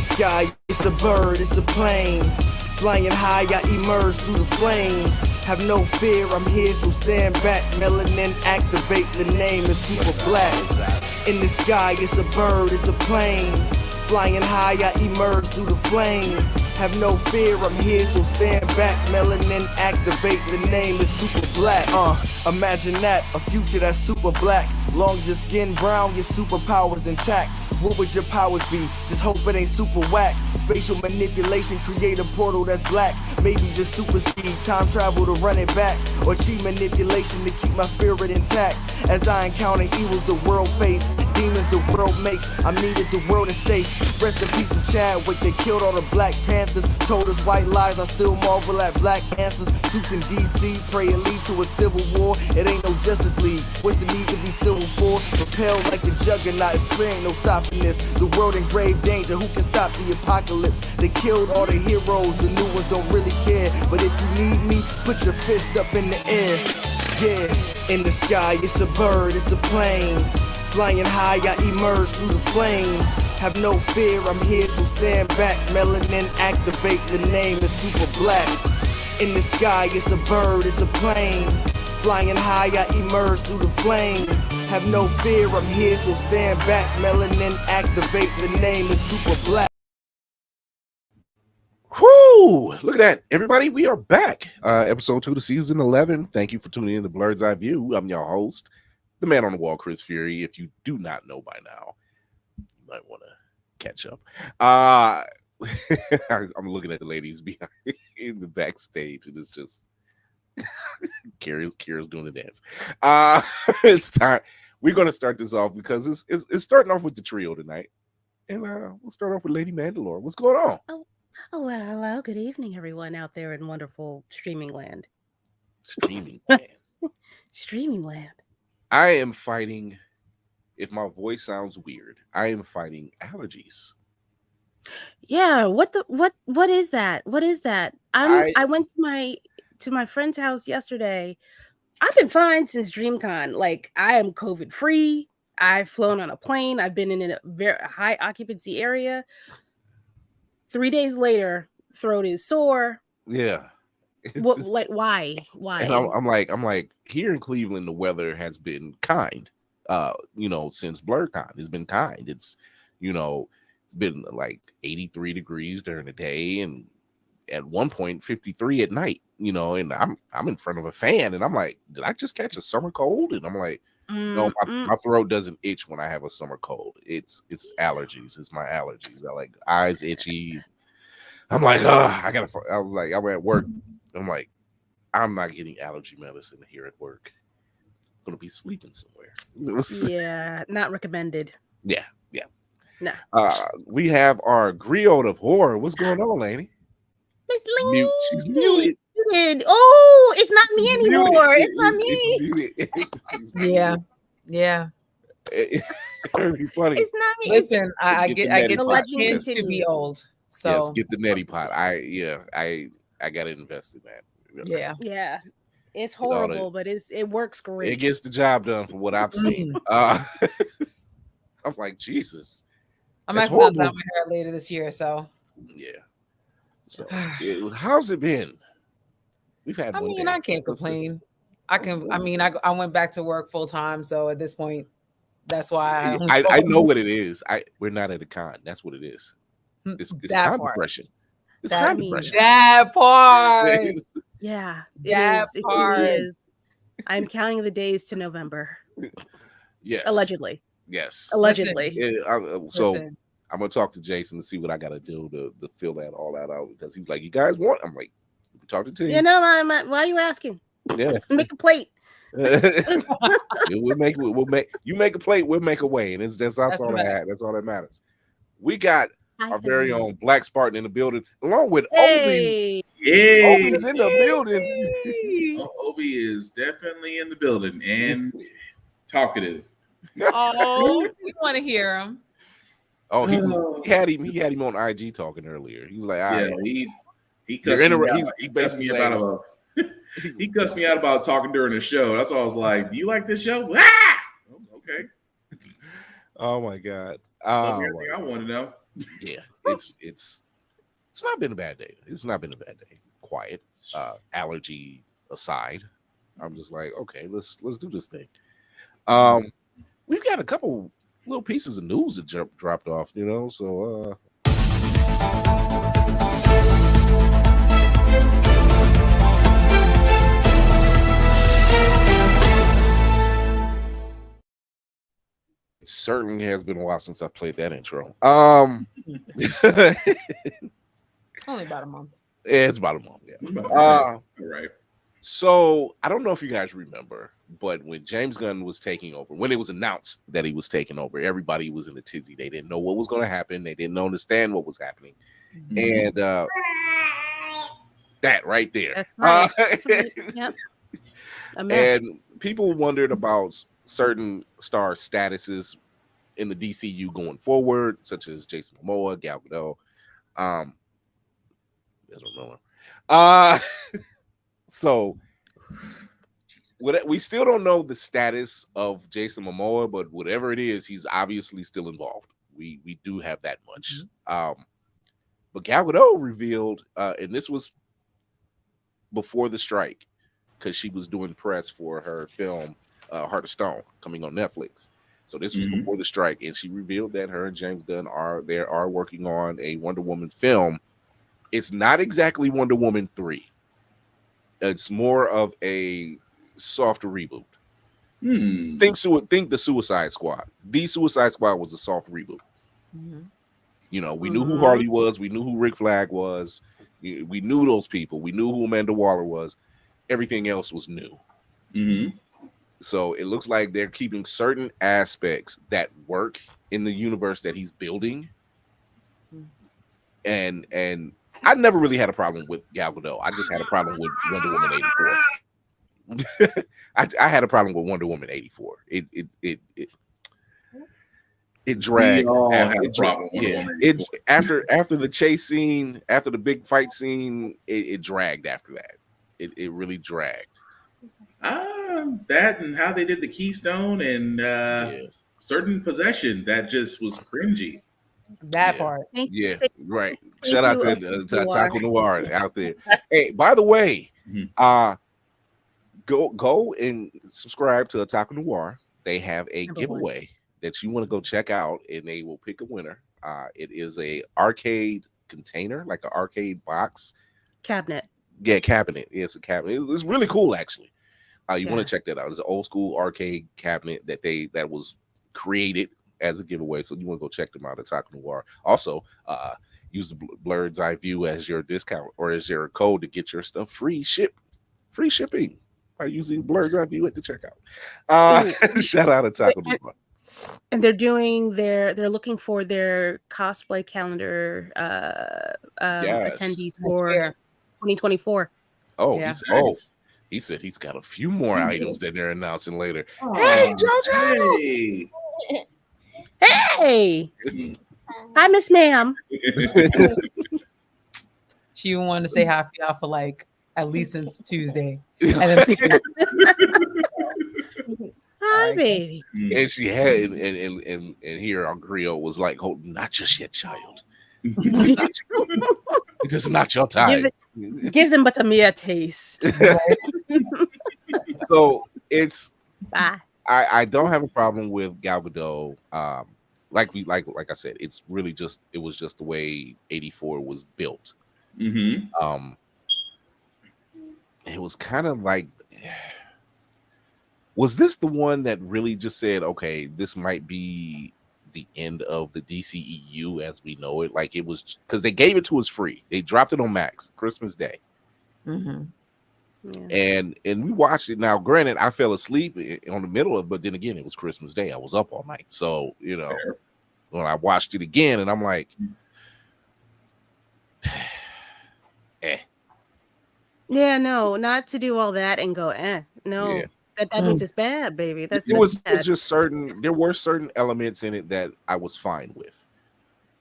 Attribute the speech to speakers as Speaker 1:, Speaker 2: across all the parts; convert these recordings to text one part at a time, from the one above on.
Speaker 1: sky, it's a bird, it's a plane. Flying high, I emerge through the flames. Have no fear, I'm here, so stand back. Melanin activate, the name is super black. In the sky, it's a bird, it's a plane. Flying high, I emerge through the flames. Have no fear, I'm here, so stand back. Melanin activate, the name is super black. Imagine that, a future that's super black. Long as your skin brown, your superpowers intact. What would your powers be? Just hope it ain't super whack. Spatial manipulation, create a portal that's black. Maybe just super speed, time travel to run it back. Or cheat manipulation to keep my spirit intact. As I encounter evils the world face, demons the world makes, I'm needed the world at stake. Rest in peace to Chadwick, they killed all the Black Panthers. Told us white lies, I still marvel at black answers. Suits in DC, pray it lead to a civil war. It ain't no Justice League, what's the need to be civil for? Propelled like the juggernaut, it's clear ain't no stopping this. The world in grave danger, who can stop the apocalypse? They killed all the heroes, the new ones don't really care. But if you need me, put your fist up in the air. Yeah, in the sky, it's a bird, it's a plane. Flying high, I emerge through the flames. Have no fear, I'm here, so stand back. Melanin activate, the name is super black. In the sky, it's a bird, it's a plane. Flying high, I emerge through the flames. Have no fear, I'm here, so stand back. Melanin activate, the name is super black.
Speaker 2: Whoo! Look at that, everybody. We are back. Episode 2 to season 11. Thank you for tuning in to Blurred's Eye View. I'm your host, the man on the wall, Chris Fury. If you do not know by now, you might want to catch up. I'm looking at the ladies behind in the backstage, and it's just Kira's doing the dance. It's time. We're going to start this off because it's starting off with the trio tonight, and we'll start off with Lady Mandalore. What's going on?
Speaker 3: Oh, well, hello. Good evening, everyone out there in wonderful streaming land.
Speaker 2: Streaming land.
Speaker 3: Streaming land.
Speaker 2: I am fighting, if my voice sounds weird, I am fighting allergies.
Speaker 3: Yeah, what is that? What is that? I went to my friend's house yesterday. I've been fine since DreamCon. Like, I am COVID free. I've flown on a plane. I've been in a very high occupancy area. 3 days later, throat is sore.
Speaker 2: Yeah.
Speaker 3: Like, why?
Speaker 2: And I'm like, here in Cleveland, the weather has been kind. Since BlurCon, it's been kind. It's, it's been like 83 degrees during the day, and at one point 53 at night. And I'm in front of a fan, and I'm like, did I just catch a summer cold? And I'm like, no, my throat doesn't itch when I have a summer cold. It's allergies. It's my allergies. I like eyes itchy. I'm like, I was at work. I'm like, I'm not getting allergy medicine here at work. I'm gonna be sleeping somewhere.
Speaker 3: Yeah, not recommended.
Speaker 2: Yeah.
Speaker 3: No.
Speaker 2: We have our griot of horror. What's going on, lady? She's muted.
Speaker 3: Oh, it's not me anymore. It's not me.
Speaker 4: Yeah.
Speaker 2: Very funny.
Speaker 3: It's not me.
Speaker 4: Listen, I get
Speaker 3: the legend
Speaker 4: to be old. So
Speaker 2: yes, get the neti pot. I got to invest in that.
Speaker 3: Yeah. It's horrible, but it works great.
Speaker 2: It gets the job done for what I've seen. I'm like, Jesus.
Speaker 4: I'm actually gonna dye my hair later this year, so
Speaker 2: yeah. So how's it been? We've had.
Speaker 4: I can't complain. I went back to work full time, so at this point, that's why
Speaker 2: I know what it is. We're not at a con. That's what it is. It's con depression. It's con depression.
Speaker 4: That part.
Speaker 3: Yeah,
Speaker 4: that part.
Speaker 3: It is. I'm counting the days to November.
Speaker 2: Yes.
Speaker 3: Allegedly.
Speaker 2: Yes.
Speaker 3: Allegedly.
Speaker 2: So I'm gonna talk to Jason to see what I gotta do to fill that all out because he was like, "You guys want?" I'm like, "Talk to you."
Speaker 3: Why are you asking?
Speaker 2: Yeah.
Speaker 3: Make a plate.
Speaker 2: You make a plate, we'll make a way, and that's all that matters. We got our very own Black Spartan in the building, along with Obi. Obi's in the building.
Speaker 5: Obi is definitely in the building and talkative.
Speaker 4: Oh, we want to hear him.
Speaker 2: Oh, he had him on IG talking earlier. He was like,
Speaker 5: he cussed me out. He cussed me out about talking during the show. That's why I was like, "Do you like this show?" Ah! Okay.
Speaker 2: Oh my God.
Speaker 5: Everything I want to know.
Speaker 2: Yeah, it's not been a bad day. It's not been a bad day. Quiet, allergy aside, I'm just like, okay, let's do this thing. We've got a couple little pieces of news that dropped off, you know. So it certainly has been a while since I've played that intro.
Speaker 4: Only about a month.
Speaker 2: Yeah, it's about a month. Yeah.
Speaker 5: All right.
Speaker 2: So I don't know if you guys remember, but when James Gunn was taking over, when it was announced that he was taking over, everybody was in a tizzy. They didn't know what was going to happen. They didn't understand what was happening. And that right there.
Speaker 3: That's right. That's right. Yep. A mess.
Speaker 2: And people wondered about certain star statuses in the DCU going forward, such as Jason Momoa, Gal Gadot. So we still don't know the status of Jason Momoa, but whatever it is, he's obviously still involved. We do have that much. But Gal Gadot revealed, and this was before the strike, because she was doing press for her film Heart of Stone coming on Netflix. So this was before the strike, and she revealed that her and James Gunn are working on a Wonder Woman film. It's not exactly Wonder Woman 3. It's more of a soft reboot. Think the Suicide Squad. The Suicide Squad was a soft reboot. You know, we knew who Harley was. We knew who Rick Flag was. We knew those people. We knew who Amanda Waller was. Everything else was new. So it looks like they're keeping certain aspects that work in the universe that he's building. And I never really had a problem with Gal Gadot. I just had a problem with Wonder Woman 84. I had a problem with Wonder Woman 84. It dragged. After the chase scene, after the big fight scene, it dragged after that. It really dragged.
Speaker 5: That and how they did the Keystone and certain possession that just was cringy.
Speaker 4: That part.
Speaker 2: Yeah, right. Shout out to Taco Noir out there. Hey, by the way, go and subscribe to Taco Noir. They have a giveaway that you want to go check out, and they will pick a winner. It is a arcade container, like an arcade box
Speaker 3: Cabinet.
Speaker 2: Yeah, cabinet. Yeah, it's a cabinet. It's really cool, actually. You want to check that out. It's an old school arcade cabinet that was created as a giveaway. So you want to go check them out at Taco Noir. Also, use the Blurred's Eye View as your discount or as your code to get your stuff free shipping by using Blurred's Eye View at the checkout. Shout out to Taco Noir.
Speaker 3: And they're looking for their cosplay calendar attendees for 2024.
Speaker 2: Oh,
Speaker 4: Yeah.
Speaker 2: He said he's got a few more items that they're announcing later.
Speaker 5: Oh,
Speaker 2: hey, JoJo!
Speaker 3: Hey! Hi, Miss Ma'am.
Speaker 4: She wanted to say hi for like at least since Tuesday. And then
Speaker 3: Hi, baby.
Speaker 2: And she had and here our griot was like, "Oh, not just yet, child. It is not your time.
Speaker 3: Give them but a mere taste."
Speaker 2: So it's
Speaker 3: Bye.
Speaker 2: I don't have a problem with Gal Gadot. Like I said, it was just the way 84 was built. It was kind of like, was this the one that really just said, okay, this might be the end of the DCEU as we know it? Like, it was because they gave it to us free. They dropped it on Max Christmas Day. Yeah. And we watched it. Now, granted, I fell asleep on the middle of, but then again, it was Christmas Day. I was up all night. So, when I watched it again, and I'm like,
Speaker 3: Yeah, no, not to do all that and go, no. Yeah. That means it's bad, baby. It was
Speaker 2: just there were certain elements in it that I was fine with.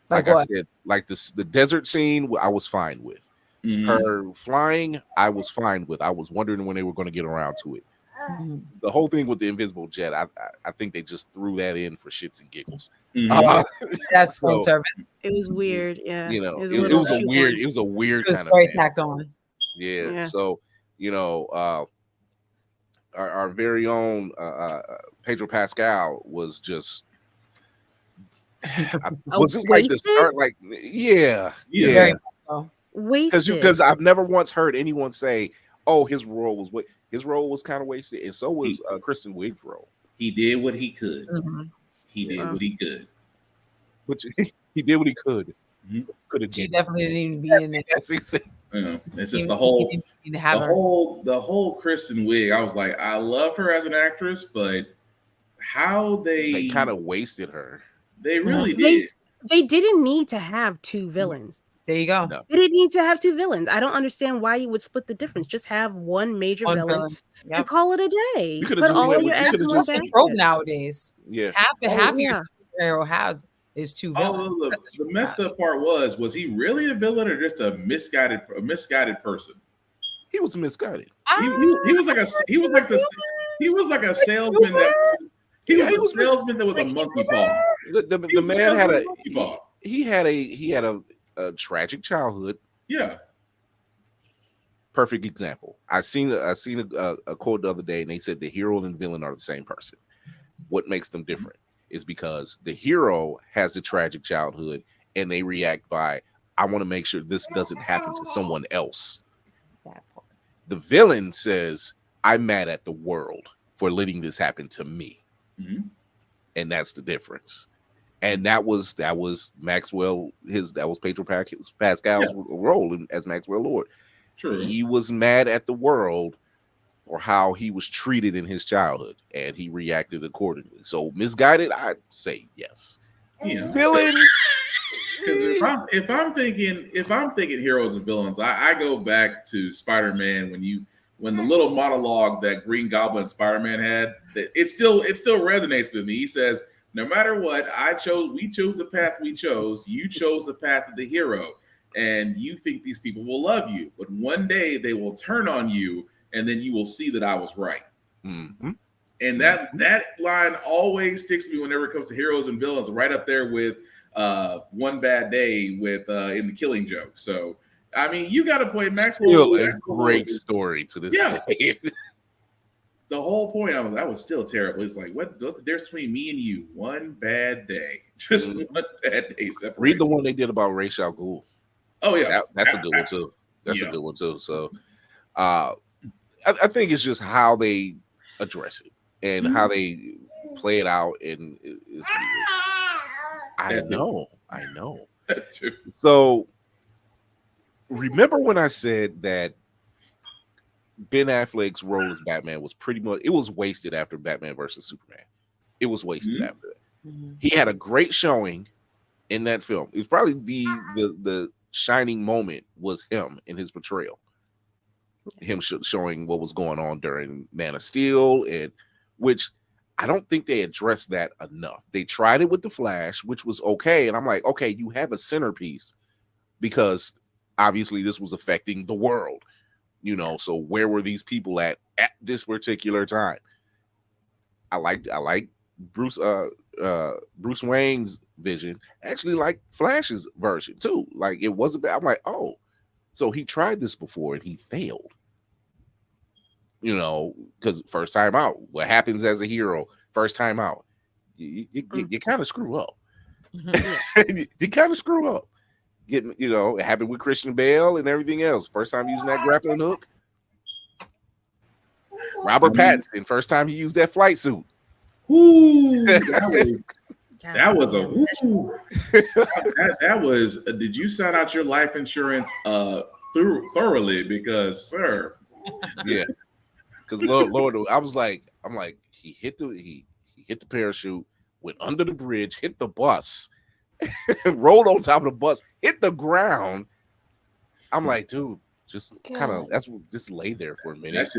Speaker 2: Like
Speaker 4: I
Speaker 2: said, like the desert scene, I was fine with. Her flying, I was fine with. I was wondering when they were going to get around to it. The whole thing with the invisible jet, I think they just threw that in for shits and giggles.
Speaker 4: That's fan service.
Speaker 3: It was weird, yeah.
Speaker 2: You know, it was a weird kind of
Speaker 4: tacked on.
Speaker 2: Yeah. So, you know, our very own Pedro Pascal was just was this like the start? Like, yeah.
Speaker 3: Wasted.
Speaker 2: Because I've never once heard anyone say, "Oh, his role was kind of wasted," and so was Kristen Wiig's role.
Speaker 5: He did what he could. He did what he could.
Speaker 2: Which he did what he could.
Speaker 4: Could have. She definitely didn't even be in it.
Speaker 2: Yes, he said.
Speaker 5: It's just the whole Kristen Wiig. I was like, I love her as an actress, but how they
Speaker 2: kind of wasted her.
Speaker 5: They really did.
Speaker 3: They didn't need to have two villains.
Speaker 4: There you go.
Speaker 3: No. They didn't need to have two villains. I don't understand why you would split the difference. Just have one major villain and call it a day.
Speaker 2: You could have just went with
Speaker 4: the trope nowadays.
Speaker 2: Yeah.
Speaker 4: Half your superhero has is two villains.
Speaker 5: The messed up part was he really a villain or just a misguided person?
Speaker 2: He was misguided.
Speaker 5: He was like a salesman that he was a salesman with a monkey paw.
Speaker 2: The man had a tragic childhood.
Speaker 5: Yeah.
Speaker 2: Perfect example. I seen a quote the other day, and they said the hero and villain are the same person. What makes them different is because the hero has the tragic childhood, and they react by, I want to make sure this doesn't happen to someone else. The villain says, I'm mad at the world for letting this happen to me. And that's the difference. And that was Maxwell, that was Pedro Pascal's role as Maxwell Lord.
Speaker 5: True.
Speaker 2: He was mad at the world for how he was treated in his childhood, and he reacted accordingly. So misguided, I'd say yes.
Speaker 5: Yeah.
Speaker 2: Villain.
Speaker 5: Because if I'm thinking heroes and villains, I go back to Spider-Man when the little monologue that Green Goblin and Spider-Man had, it still resonates with me. He says, no matter what, we chose the path we chose. You chose the path of the hero. And you think these people will love you. But one day they will turn on you, and then you will see that I was right. And that line always sticks to me whenever it comes to heroes and villains, right up there with One Bad Day with in The Killing Joke. So, I mean, you got to play Maxwell.
Speaker 2: Still a great story to this day.
Speaker 5: The whole point of that was still terrible. It's like, what's the difference between me and you? One bad day. Just one bad day separate.
Speaker 2: Read the one they did about Ra's al Ghul.
Speaker 5: Oh, yeah.
Speaker 2: That's a good one, too. That's a good one, too. So, I think it's just how they address it and how they play it out. And I know.
Speaker 5: That too.
Speaker 2: So, remember when I said that Ben Affleck's role as Batman was it was wasted after Batman versus Superman. It was wasted after that. He had a great showing in that film. It was probably the shining moment was him in his portrayal. Him showing what was going on during Man of Steel, and which I don't think they addressed that enough. They tried it with the Flash, which was okay. And I'm like, okay, you have a centerpiece because obviously this was affecting the world. You know, so where were these people at this particular time? I like Bruce Wayne's vision. Actually, like Flash's version too. Like it wasn't bad. I'm like, oh, so he tried this before and he failed. You know, because first time out, what happens as a hero? First time out, you kind of screw up. You kind of screw up. Getting, you know, it happened with Christian Bale and everything else. First time using that grappling hook. Robert Pattinson, first time he used that flight suit.
Speaker 5: Ooh, that was. Did you sign out your life insurance thoroughly? Because, sir,
Speaker 2: yeah. Because Lord, I'm like, he hit the parachute, went under the bridge, hit the bus. Rolled on top of the bus, hit the ground. I'm like, dude, just just lay there for a minute.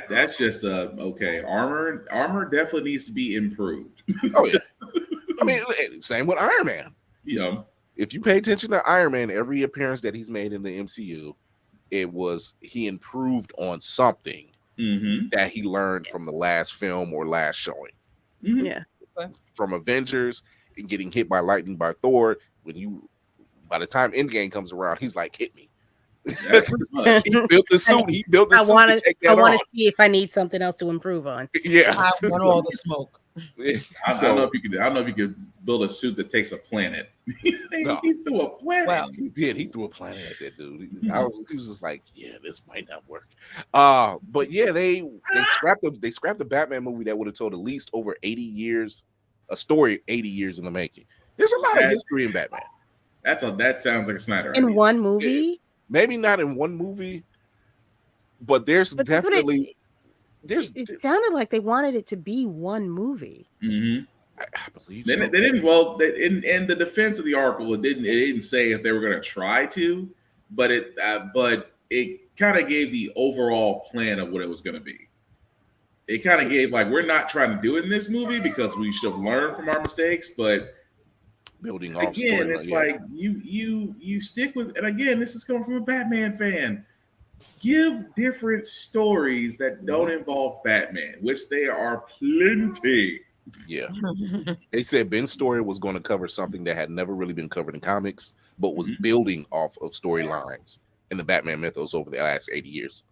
Speaker 5: That's just okay. Armor definitely needs to be improved.
Speaker 2: Oh yeah. I mean, same with Iron Man.
Speaker 5: Yeah.
Speaker 2: If you pay attention to Iron Man, every appearance that he's made in the MCU, he improved on something that he learned from the last film or last showing.
Speaker 3: Yeah.
Speaker 2: From Avengers and getting hit by lightning by Thor. By the time Endgame comes around, he's like, hit me.
Speaker 5: Yeah, pretty much.
Speaker 2: He built the suit. He built the suit to take that
Speaker 3: I want
Speaker 2: on.
Speaker 3: to see if I need something else to improve on.
Speaker 2: Yeah,
Speaker 4: I want all the smoke.
Speaker 5: I don't know if you could build a suit that takes a planet. He threw a planet.
Speaker 4: Wow.
Speaker 2: He did. He threw a planet at that dude. He was just like, yeah, this might not work. But yeah, they scrapped the Batman movie that would have told at least over 80 years, a story 80 years in the making. There's a lot of history in Batman.
Speaker 5: That sounds like a Snyder
Speaker 3: In
Speaker 5: idea.
Speaker 3: one movie?
Speaker 2: Yeah. Maybe not in one movie, but there's definitely
Speaker 3: it sounded like they wanted it to be one movie.
Speaker 5: Mm-hmm.
Speaker 2: I believe
Speaker 5: they didn't. Well, in the defense of the article, it didn't say if they were going to try to, but it kind of gave the overall plan of what it was going to be. It kind of gave like, we're not trying to do it in this movie because we should have learned from our mistakes, but
Speaker 2: building off
Speaker 5: again, it's like you stick with, and again, this is coming from a Batman fan. Give different stories that don't involve Batman, which there are plenty.
Speaker 2: Yeah. They said Ben's story was going to cover something that had never really been covered in comics, but was building off of storylines in the Batman mythos over the last 80 years.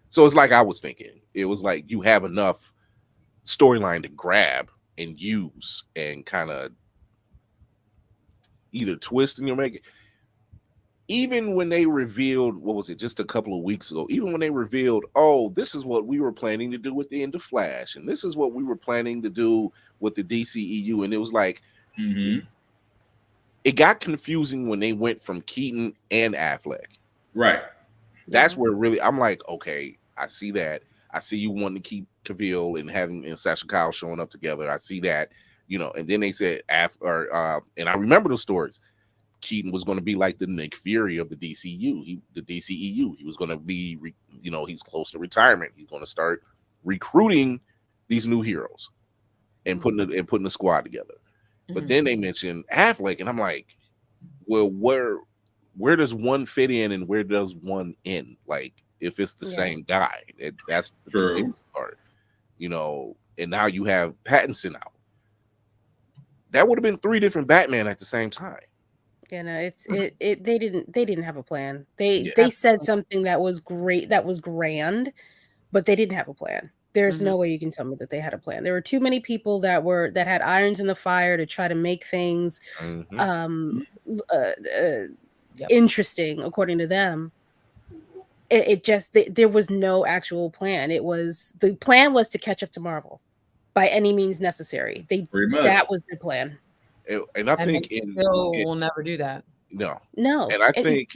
Speaker 2: So it's like I was thinking. It was like you have enough storyline to grab and use and kind of either twist and you'll make it. Even when they revealed, what was it, just a couple of weeks ago, even when they revealed, oh, this is what we were planning to do with the end of Flash, and this is what we were planning to do with the DCEU, and it was like, it got confusing when they went from Keaton and Affleck.
Speaker 5: Right.
Speaker 2: That's where really, I'm like, okay, I see that. I see you wanting to keep Cavill and having and Sasha Kyle showing up together. I see that, and then they said, and I remember those stories. Keaton was going to be like the Nick Fury of the DCU, the DCEU. He was going to be, he's close to retirement. He's going to start recruiting these new heroes and putting the squad together. But then they mentioned Affleck, and I'm like, well, where does one fit in and where does one end? Like, if it's the same guy, that's the confusing part, And now you have Pattinson out. That would have been 3 different Batman at the same time.
Speaker 3: They didn't have a plan. They said something that was great, that was grand, but they didn't have a plan. There's no way you can tell me that they had a plan. There were too many people that had irons in the fire to try to make things interesting according to them. There was no actual plan. The plan was to catch up to Marvel by any means necessary. That was the plan.
Speaker 2: And I think
Speaker 4: we'll never do that.
Speaker 2: No.
Speaker 3: And
Speaker 2: I think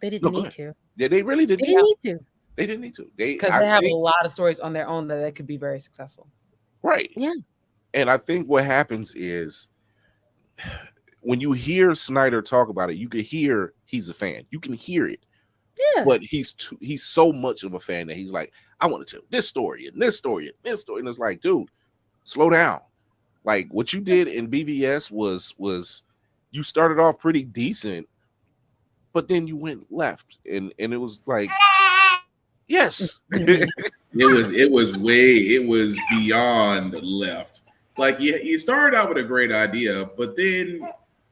Speaker 3: they didn't need to.
Speaker 2: Yeah, they really didn't.
Speaker 3: They didn't need to.
Speaker 2: They didn't need to.
Speaker 4: Because they have a lot of stories on their own that could be very successful.
Speaker 2: Right.
Speaker 3: Yeah. And
Speaker 2: I think what happens is when you hear Snyder talk about it, you can hear he's a fan. You can hear it.
Speaker 3: Yeah.
Speaker 2: But he's so much of a fan that he's like, I want to tell this story and this story and this story. And it's like, dude, slow down. Like what you did in BVS was you started off pretty decent, but then you went left, and it was like, yes,
Speaker 5: it was beyond left. Like you started out with a great idea, but then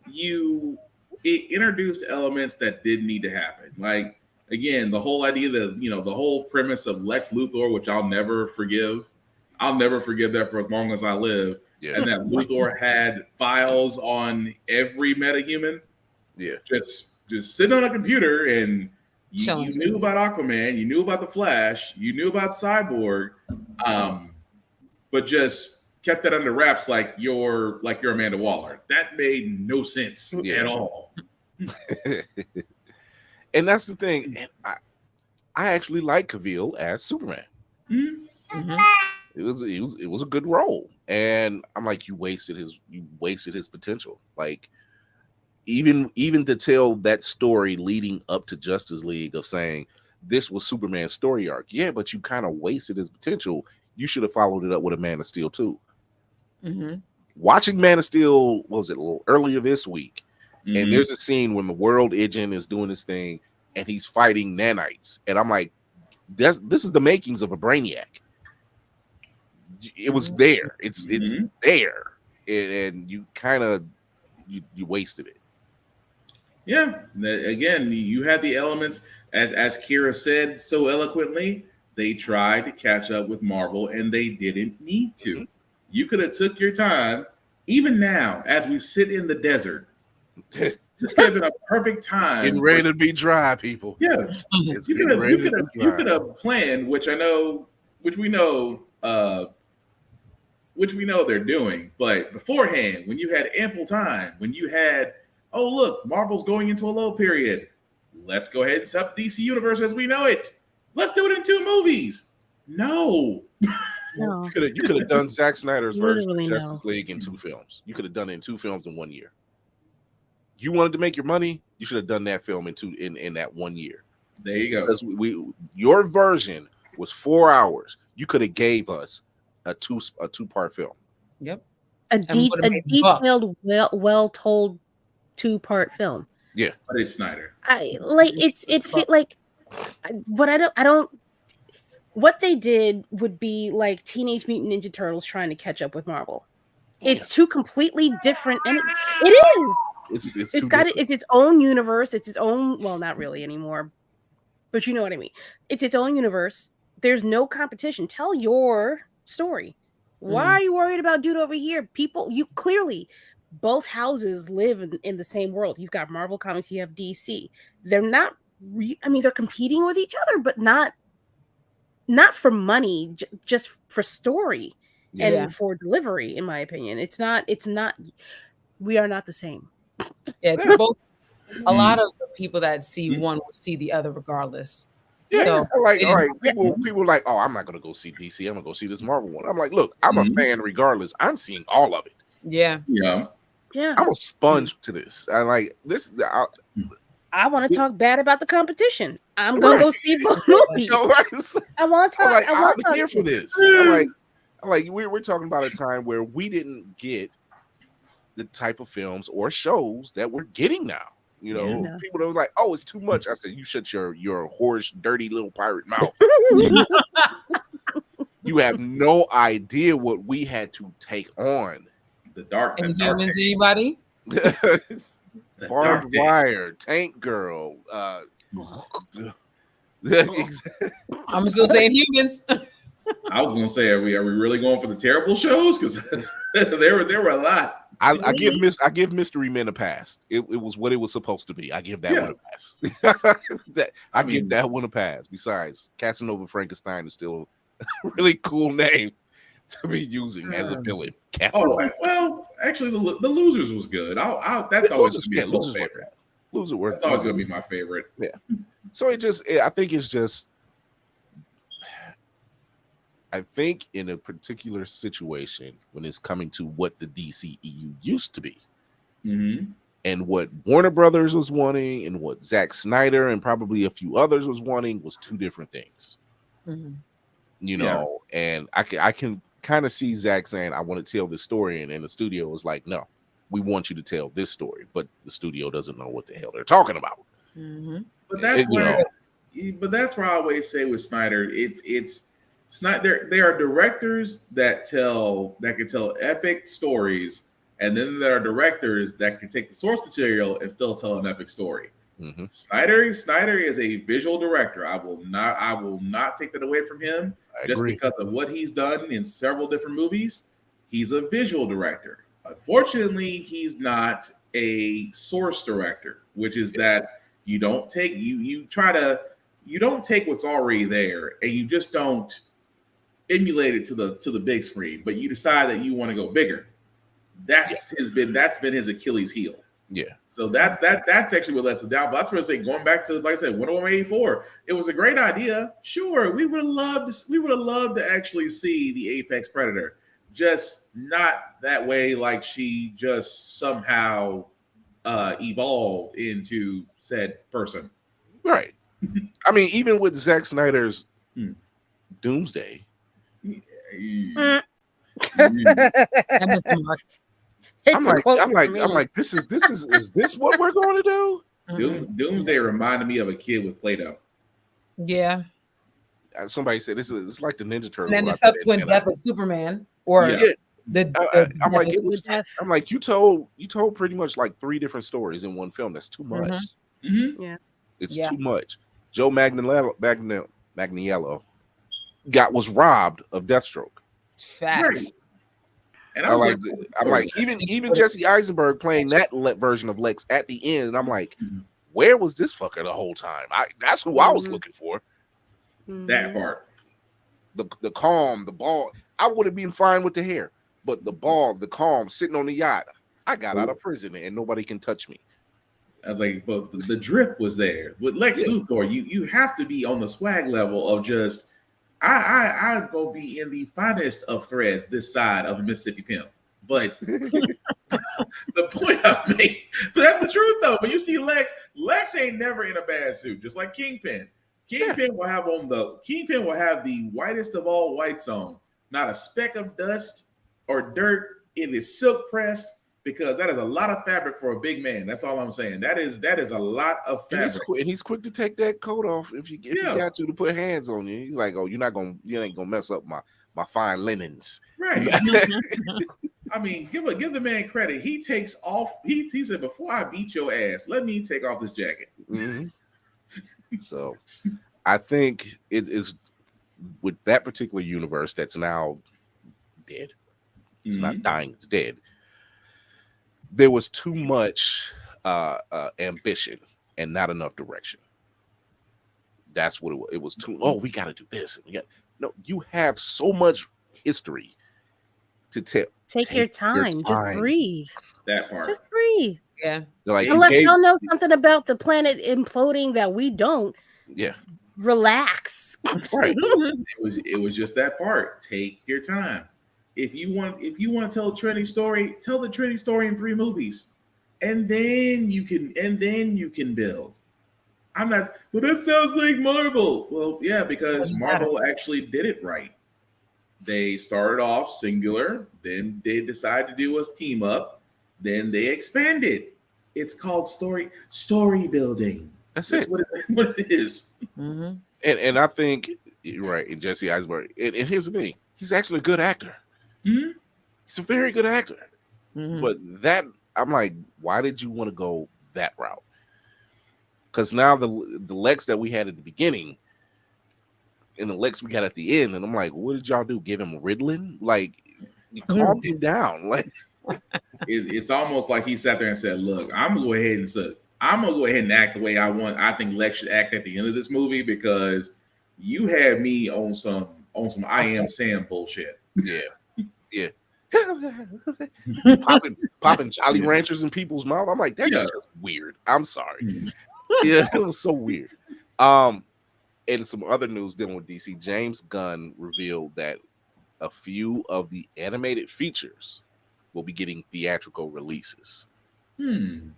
Speaker 5: it introduced elements that didn't need to happen. Like again, the whole idea that the whole premise of Lex Luthor, which I'll never forgive. I'll never forgive that for as long as I live. Yeah. And that Luthor had files on every metahuman.
Speaker 2: Yeah.
Speaker 5: Just sitting on a computer, and you knew about Aquaman, you knew about the Flash, you knew about Cyborg, but just kept that under wraps like you're Amanda Waller. That made no sense at all.
Speaker 2: And that's the thing. And I actually like Cavill as Superman.
Speaker 3: Mm-hmm.
Speaker 2: It was a good role, and I'm like, you wasted his potential. Like even to tell that story leading up to Justice League of saying this was Superman's story arc. Yeah, but you kind of wasted his potential. You should have followed it up with a Man of Steel too.
Speaker 4: Mm-hmm.
Speaker 2: Watching Man of Steel, what was it, a little earlier this week, and there's a scene when the World Agent is doing this thing and he's fighting nanites, and I'm like, this is the makings of a Brainiac. It was there. It's there, and you kind of you wasted it.
Speaker 5: Yeah. Again, you had the elements, as Kira said so eloquently. They tried to catch up with Marvel, and they didn't need to. You could have took your time. Even now, as we sit in the desert, this could have been a perfect time.
Speaker 2: Getting ready to be dry, people.
Speaker 5: Yeah, you could have planned, which we know they're doing. But beforehand, when you had ample time, when you had, oh look, Marvel's going into a low period, let's go ahead and set up the DC universe as we know it. Let's do it in 2 movies. No.
Speaker 3: No.
Speaker 2: You could have done Zack Snyder's version of
Speaker 3: Literally
Speaker 2: Justice League in 2 films. You could have done it in 2 films in 1 year. You wanted to make your money, you should have done that film in that 1 year.
Speaker 5: There you go.
Speaker 2: Because your version was 4 hours. You could have gave us a 2-part film.
Speaker 4: Yep.
Speaker 3: A detailed, well told 2-part film.
Speaker 2: Yeah,
Speaker 5: but it's Snyder.
Speaker 3: What they did would be like Teenage Mutant Ninja Turtles trying to catch up with Marvel. It's 2 completely different, and it is. It's its own universe. It's its own. Well, not really anymore, but you know what I mean. It's its own universe. There's no competition. Tell your story. Why are you worried about dude over here? People, you clearly, both houses live in the same world. You've got Marvel Comics. You have DC. They're not. They're competing with each other, but not for money, just for story and for delivery. In my opinion, it's not. We are not the same.
Speaker 4: Yeah, both. A lot of the people that see one will see the other regardless.
Speaker 2: Yeah,
Speaker 4: so,
Speaker 2: people like, oh, I'm not gonna go see DC. I'm gonna go see this Marvel one. I'm like, look, I'm a fan regardless. I'm seeing all of it.
Speaker 4: Yeah.
Speaker 2: I'm a sponge to this. I like this.
Speaker 3: I want to talk bad about the competition. I'm gonna go see both movies. I want to talk.
Speaker 2: I'm here for this. I'm like, we're talking about a time where we didn't get the type of films or shows that we're getting now. You know, people that was like, oh, it's too much. I said, you shut your hoarse, dirty little pirate mouth. You have no idea what we had to take on.
Speaker 5: The dark.
Speaker 4: And humans, anybody?
Speaker 2: Barbed Wire, Tank Girl.
Speaker 4: I'm still saying humans.
Speaker 5: I was going to say, are we really going for the terrible shows? Because there were a lot.
Speaker 2: I give Mystery Men a pass. It was what it was supposed to be. I give that one a pass. Give that one a pass. Besides, Casanova Frankenstein is still a really cool name to be using as a villain. Casanova.
Speaker 5: Oh, well, actually, the Losers was good. That's always going to be a Losers favorite. That's always going to be my favorite.
Speaker 2: Yeah. So I think it's just. I think in a particular situation, when it's coming to what the DCEU used to be, and what Warner Brothers was wanting, and what Zack Snyder and probably a few others was wanting, was 2 different things. You know, and I can kind of see Zack saying, "I want to tell this story," and the studio was like, "No, we want you to tell this story," but the studio doesn't know what the hell they're talking about.
Speaker 5: But that's where I always say with Snyder, it's Snyder. There are directors that can tell epic stories, and then there are directors that can take the source material and still tell an epic story. Snyder is a visual director. I will not take that away from him because of what he's done in several different movies. He's a visual director. Unfortunately, he's not a source director, which is that you don't take you don't take what's already there and you just don't emulate it to the big screen, but you decide that you want to go bigger. That's been his Achilles heel.
Speaker 2: Yeah.
Speaker 5: So that's actually what lets it down. But that's what I say, going back to, like I said, Wonder Woman 84, it was a great idea. Sure, we would have loved to actually see the Apex Predator, just not that way, like she just somehow evolved into said person.
Speaker 2: Right. I mean, even with Zack Snyder's Doomsday. I'm like, this is this what we're going to do?
Speaker 5: Doomsday reminded me of a kid with Play-Doh.
Speaker 4: Yeah.
Speaker 2: somebody said it's like the Ninja Turtles.
Speaker 4: And then the subsequent death of Superman, or I'm
Speaker 2: like, you told pretty much like 3 different stories in one film. That's too much.
Speaker 3: Yeah,
Speaker 2: it's too much. Joe Magniello was robbed of Deathstroke.
Speaker 4: Facts.
Speaker 5: And
Speaker 2: I'm like, even Jesse Eisenberg playing that version of Lex at the end, and I'm like, where was this fucker the whole time? That's who I was looking for.
Speaker 5: That part.
Speaker 2: The calm, the ball. I would have been fine with the hair, but the calm, sitting on the yacht. I got out of prison and nobody can touch me.
Speaker 5: I was like, but the drip was there. With Lex Luthor, you have to be on the swag level of just, I go be in the finest of threads this side of the Mississippi Pimp. But the point I make, but that's the truth though. When you see Lex ain't never in a bad suit, just like Kingpin. Kingpin will have the whitest of all whites on, not a speck of dust or dirt. It is silk pressed, because that is a lot of fabric for a big man. That's all I'm saying. That is a lot of fabric.
Speaker 2: And he's quick to take that coat off if you got to put hands on you. He's like, oh, you ain't gonna mess up my fine linens.
Speaker 5: Right. I mean, give the man credit. He takes off. He said, before I beat your ass, let me take off this jacket.
Speaker 2: So I think it is with that particular universe that's now dead. It's not dying, it's dead. There was too much ambition and not enough direction. That's what it was. Too. Oh, we got to do this. You have so much history to tell.
Speaker 3: Take your time. Just breathe.
Speaker 5: That part.
Speaker 3: Just breathe.
Speaker 4: Yeah.
Speaker 2: Like,
Speaker 3: unless y'all know something about the planet imploding that we don't.
Speaker 2: Yeah.
Speaker 3: Relax.
Speaker 5: Right. It was just that part. Take your time. If you want to tell a Trinity story, tell the Trinity story in 3 movies, and then you can build. I'm not, but that sounds like Marvel. Well, yeah, because Marvel actually did it right. They started off singular, then they decided to do a team up, then they expanded. It's called story building. That's what it is.
Speaker 2: And I think you're right. And Jesse Eisenberg. And here's the thing: he's actually a good actor. He's a very good actor. But that, I'm like, why did you want to go that route? Because now the Lex that we had at the beginning and the Lex we got at the end, and I'm like, what did y'all do? Give him Ritalin? Like, you calmed him down. Like,
Speaker 5: it's almost like he sat there and said, look, I'm gonna go ahead and act the way I think Lex should act at the end of this movie, because you had me on some I Am Sam bullshit.
Speaker 2: Yeah. popping Jolly Ranchers in people's mouth. I'm like, that's just weird. I'm sorry. Yeah, it was so weird. And some other news dealing with DC. James Gunn revealed that a few of the animated features will be getting theatrical releases. And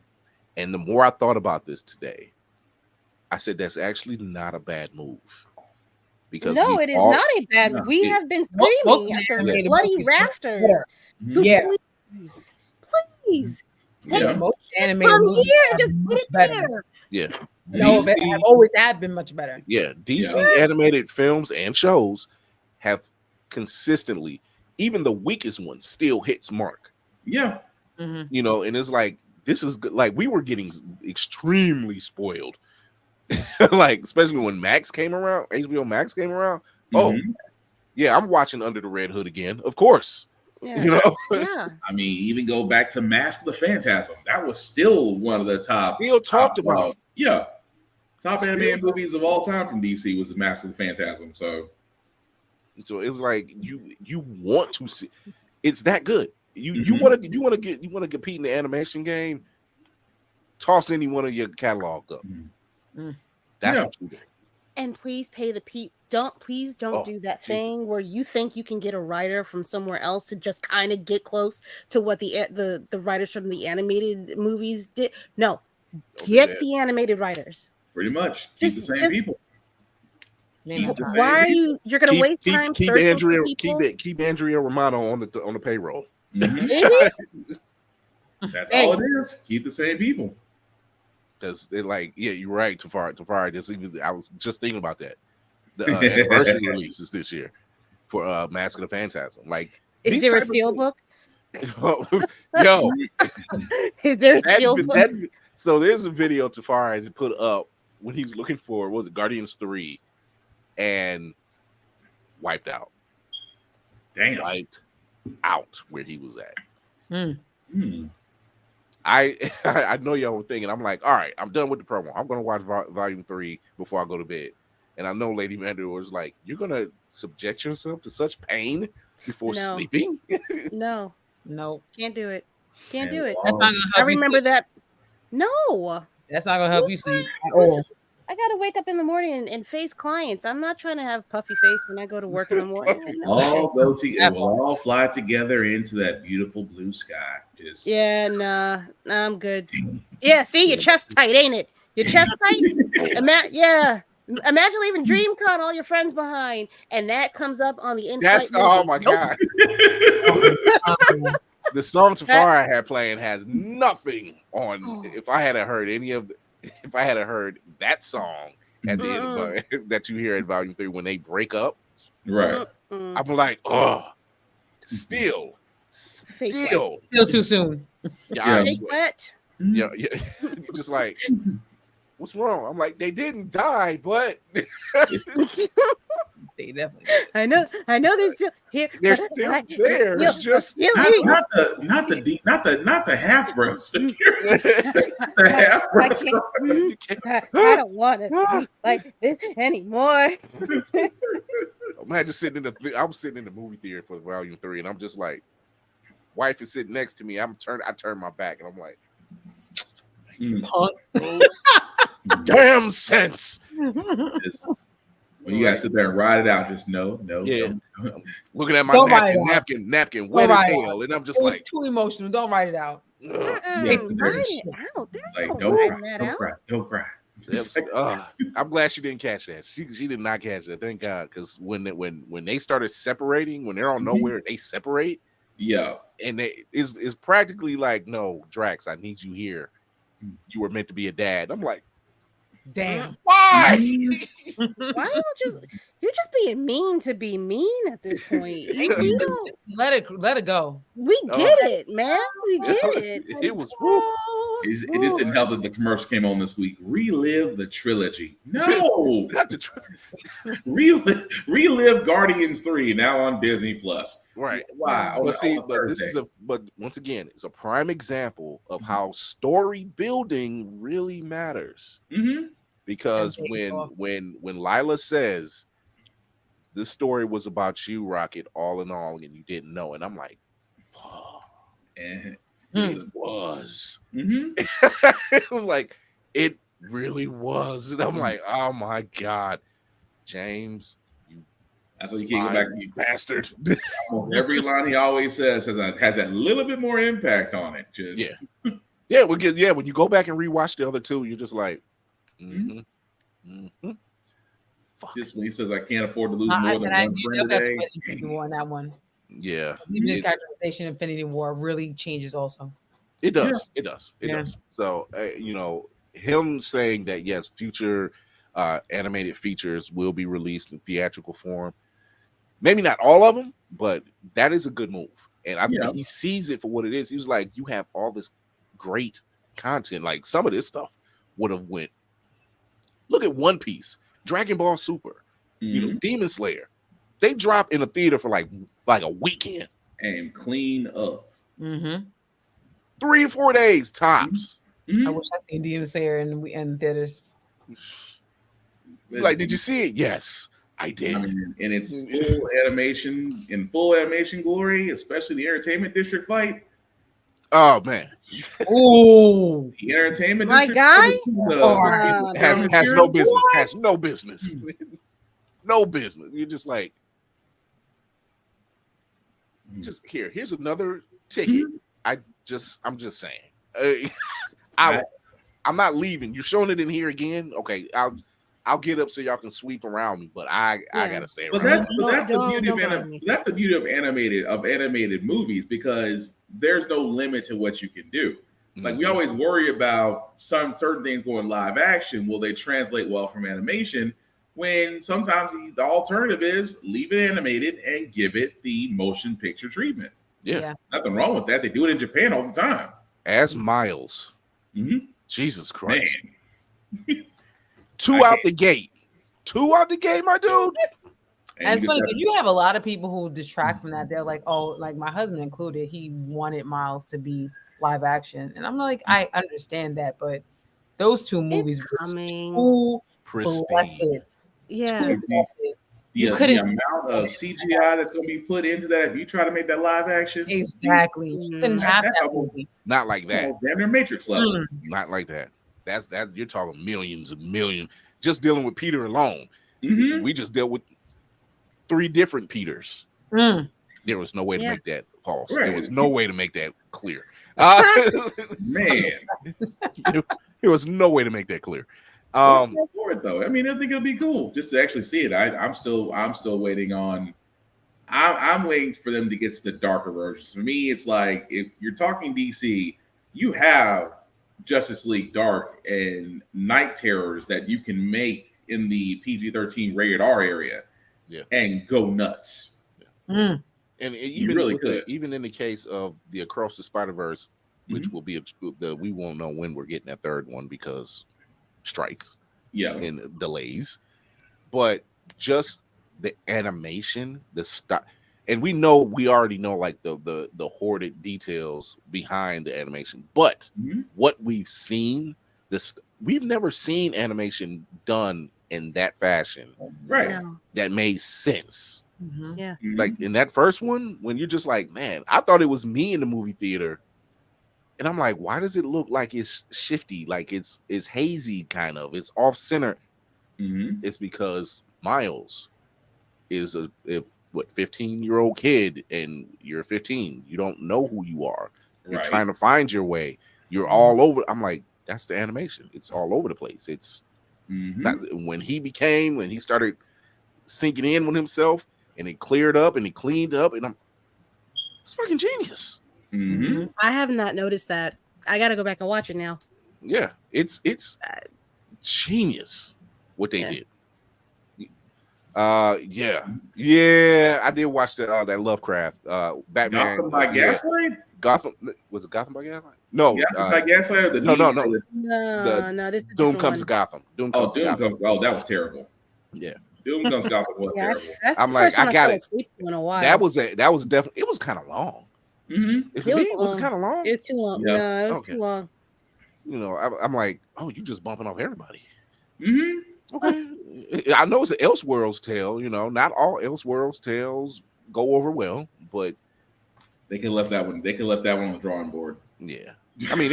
Speaker 2: the more I thought about this today, I said that's actually not a bad move. Because
Speaker 3: no, it is not a bad. No, we have been screaming at the bloody rafters. Please.
Speaker 4: Most animated movies
Speaker 3: just put it there.
Speaker 2: Yeah.
Speaker 4: No, they have always been much better.
Speaker 2: Yeah. DC animated films and shows have consistently, even the weakest one still hits mark.
Speaker 5: Yeah.
Speaker 2: You know, and it's like, this is good. Like, we were getting extremely spoiled. Like, especially when Max came around, HBO Max came around. Oh, yeah, I'm watching Under the Red Hood again, of course.
Speaker 3: Yeah.
Speaker 2: You know,
Speaker 5: I mean, even go back to Mask of the Phantasm. That was still one of the top.
Speaker 2: Still talked about.
Speaker 5: Yeah, top animated movies of all time from DC was the Mask of the Phantasm. So
Speaker 2: it's like you want to see. It's that good. You want to compete in the animation game. Toss any one of your catalogs up. That's what you do.
Speaker 3: And please pay the don't do that thing where you think you can get a writer from somewhere else to just kind of get close to what the writers from the animated movies did. No, get the animated writers.
Speaker 5: Pretty much keep the same people.
Speaker 3: Why are you're gonna waste time searching for people?
Speaker 2: Keep Andrea Romano on the payroll.
Speaker 5: That's all it is. Keep the same people.
Speaker 2: Because they're like, yeah, you're right, Tafari. I was just thinking about that. the anniversary releases this year for Mask of the Phantasm. Like,
Speaker 3: is there a steel book?
Speaker 2: Yo,
Speaker 3: is there a steel book?
Speaker 2: So there's a video Tafari put up when he's looking for, what was it, Guardians 3, and wiped out.
Speaker 5: Damn.
Speaker 2: Wiped out where he was at.
Speaker 4: Hmm.
Speaker 2: I know y'all were thinking, I'm like, all right, I'm done with the promo. I'm going to watch Volume 3 before I go to bed. And I know Lady Mandar was like, you're going to subject yourself to such pain before sleeping?
Speaker 3: No. Can't do it. Can't do it.
Speaker 4: That's not gonna help.
Speaker 3: I remember that. No.
Speaker 4: That's not going to help you sleep at
Speaker 3: Listen,
Speaker 4: all.
Speaker 3: I got to wake up in the morning and face clients. I'm not trying to have puffy face when I go to work in the morning.
Speaker 5: All go together. We'll all fly together into that beautiful blue sky. Just
Speaker 3: nah, I'm good. Yeah, see, your chest tight, ain't it? Your chest tight? Yeah. Imagine leaving DreamCon, all your friends behind, and that comes up on the in-flight.
Speaker 2: Oh my God. The song Tafari had playing has nothing on. If I hadn't heard that song at the end of, that you hear at Volume 3 when they break up,
Speaker 5: right?
Speaker 2: I'm like, oh, still
Speaker 4: too soon.
Speaker 2: Yeah,
Speaker 3: wet.
Speaker 2: Yeah. Just like, what's wrong? I'm like, they didn't die, but
Speaker 4: they definitely.
Speaker 3: I know. They're still here.
Speaker 2: They're still there. It's just
Speaker 5: not the half bros. The half bros.
Speaker 3: I don't want to be like this anymore.
Speaker 2: I'm sitting in the movie theater for Volume 3, and I'm just like, wife is sitting next to me. I turn my back, and I'm like, damn sense.
Speaker 5: When you gotta sit there and ride it out, just no.
Speaker 2: Yeah. I'm looking at my napkin, wet as hell, and I'm just like,
Speaker 4: too emotional. Don't write it out.
Speaker 5: It's like don't cry.
Speaker 2: I'm glad she didn't catch that. She did not catch that. Thank God, because when they started separating, when they're on nowhere, they separate.
Speaker 5: Yeah,
Speaker 2: and it's practically like, no, Drax, I need you here. You were meant to be a dad. I'm like,
Speaker 4: damn.
Speaker 2: Why?
Speaker 3: Why don't you're just being mean to be mean at this point?
Speaker 4: Let it go.
Speaker 3: We get it, man. We get it.
Speaker 2: It was.
Speaker 5: It just didn't help that the commercial came on this week. Relive the trilogy. No,
Speaker 2: not the trilogy.
Speaker 5: Relive Guardians 3 now on Disney Plus.
Speaker 2: Right.
Speaker 5: Wow.
Speaker 2: But once again, it's a prime example of how story building really matters.
Speaker 5: Mm-hmm.
Speaker 2: Because when Lila says this story was about you, Rocket, all in all, and you didn't know, and I'm like, fuck. And it was.
Speaker 5: Mm-hmm.
Speaker 2: It was like, it really was. And I'm like, oh my God, James,
Speaker 5: that's why you can't go back,
Speaker 2: you bastard.
Speaker 5: Every line he always says has that little bit more impact on it. Just
Speaker 2: when you go back and rewatch the other two, you're just like,
Speaker 5: Just when he says I can't afford to lose more than one friend a day.
Speaker 4: On that one.
Speaker 2: Yeah.
Speaker 4: Even his characterization in Infinity War really changes also.
Speaker 2: It does. Yeah. It does. So, him saying that, yes, future animated features will be released in theatrical form. Maybe not all of them, but that is a good move. And I think he sees it for what it is. He was like, you have all this great content. Like, some of this stuff would have went. Look at One Piece, Dragon Ball Super, Demon Slayer. They dropped in a theater for like a weekend
Speaker 5: and clean up.
Speaker 2: 3 or 4 days tops.
Speaker 4: I wish I seen Demon Slayer in theaters.
Speaker 2: Like, did you see it? Yes, I did.
Speaker 5: And it's full animation glory, especially the Entertainment District fight.
Speaker 2: Oh man!
Speaker 4: Oh,
Speaker 5: the Entertainment
Speaker 3: my
Speaker 5: District
Speaker 2: has no business. What? Has no business. No business. You're just like, here's another ticket. I'm just saying. I'm not leaving. You're showing it in here again. Okay, I'll get up so y'all can sweep around me, but I gotta stay around.
Speaker 5: That's the beauty of animated movies, because there's no limit to what you can do. Like, we always worry about certain things going live action. Will they translate well from animation? when sometimes the alternative is leave it animated and give it the motion picture treatment.
Speaker 2: Yeah.
Speaker 5: Nothing wrong with that. They do it in Japan all the time.
Speaker 2: As Miles.
Speaker 5: Mm-hmm.
Speaker 2: Jesus Christ.
Speaker 5: Man.
Speaker 2: Two out the gate, my dude.
Speaker 4: And it's funny because you have a lot of people who detract from that. They're like, oh, like my husband included, he wanted Miles to be live action. And I'm like, I understand that, but those two movies were too pristine.
Speaker 3: Yeah.
Speaker 4: Too blessed.
Speaker 5: The amount of CGI that's going to be put into that if you try to make that live action.
Speaker 4: Exactly. You couldn't have that movie.
Speaker 2: Not like that.
Speaker 5: Damn near Matrix level.
Speaker 2: Not like that. That's you're talking millions and millions. Just dealing with Peter alone.
Speaker 5: Mm-hmm.
Speaker 2: We just dealt with 3 different Peters. There was no way to make that pause. Right. There was no way to make that clear.
Speaker 5: Man.
Speaker 2: There was no way to make that clear.
Speaker 5: For it though. I mean, I think it'll be cool just to actually see it. I'm still waiting on. I'm waiting for them to get to the darker versions. For me, it's like if you're talking DC, you have Justice League Dark and Night Terrors that you can make in the PG-13 rated R area, and go nuts.
Speaker 2: And even
Speaker 5: really could.
Speaker 2: Even in the case of the Across the Spider-Verse, which will be we won't know when we're getting that third one because strikes, and delays, but just the animation, the style. And we already know like the hoarded details behind the animation, but what we've seen, we've never seen animation done in that fashion,
Speaker 5: right?
Speaker 2: That made sense.
Speaker 3: Yeah,
Speaker 2: like in that first one, when you're just like, man, I thought it was me in the movie theater, and I'm like, why does it look like it's shifty, like it's hazy, kind of, it's off center? It's because Miles is a 15-year-old kid, and you're 15. You don't know who you are. You're trying to find your way. You're all over. I'm like, that's the animation. It's all over the place. It's when he started sinking in with himself, and it cleared up and he cleaned up, and it's fucking genius.
Speaker 3: I have not noticed that. I got to go back and watch it now.
Speaker 2: Yeah, it's genius what they did. Yeah, I did watch that Lovecraft Batman.
Speaker 5: Gotham by Gaslight?
Speaker 2: Gotham, was it Gotham by Gaslight? No,
Speaker 5: Gotham by Gaslight. Or
Speaker 3: no. This is
Speaker 2: Doom Comes to Gotham.
Speaker 5: Doom comes. Oh, that was terrible.
Speaker 2: Yeah,
Speaker 5: Doom Comes to Gotham was terrible.
Speaker 2: I'm like, I got it. That was definitely. It was kind of long.
Speaker 3: It was kind of long. It's too long.
Speaker 5: Yeah.
Speaker 3: No, it was too long.
Speaker 2: You know, I'm like, oh, you just bumping off everybody. Okay. I know it's an Elseworlds tale, you know, not all Elseworlds tales go over well, but
Speaker 5: they can left that one. They can left that one on the drawing board.
Speaker 2: Yeah. I mean,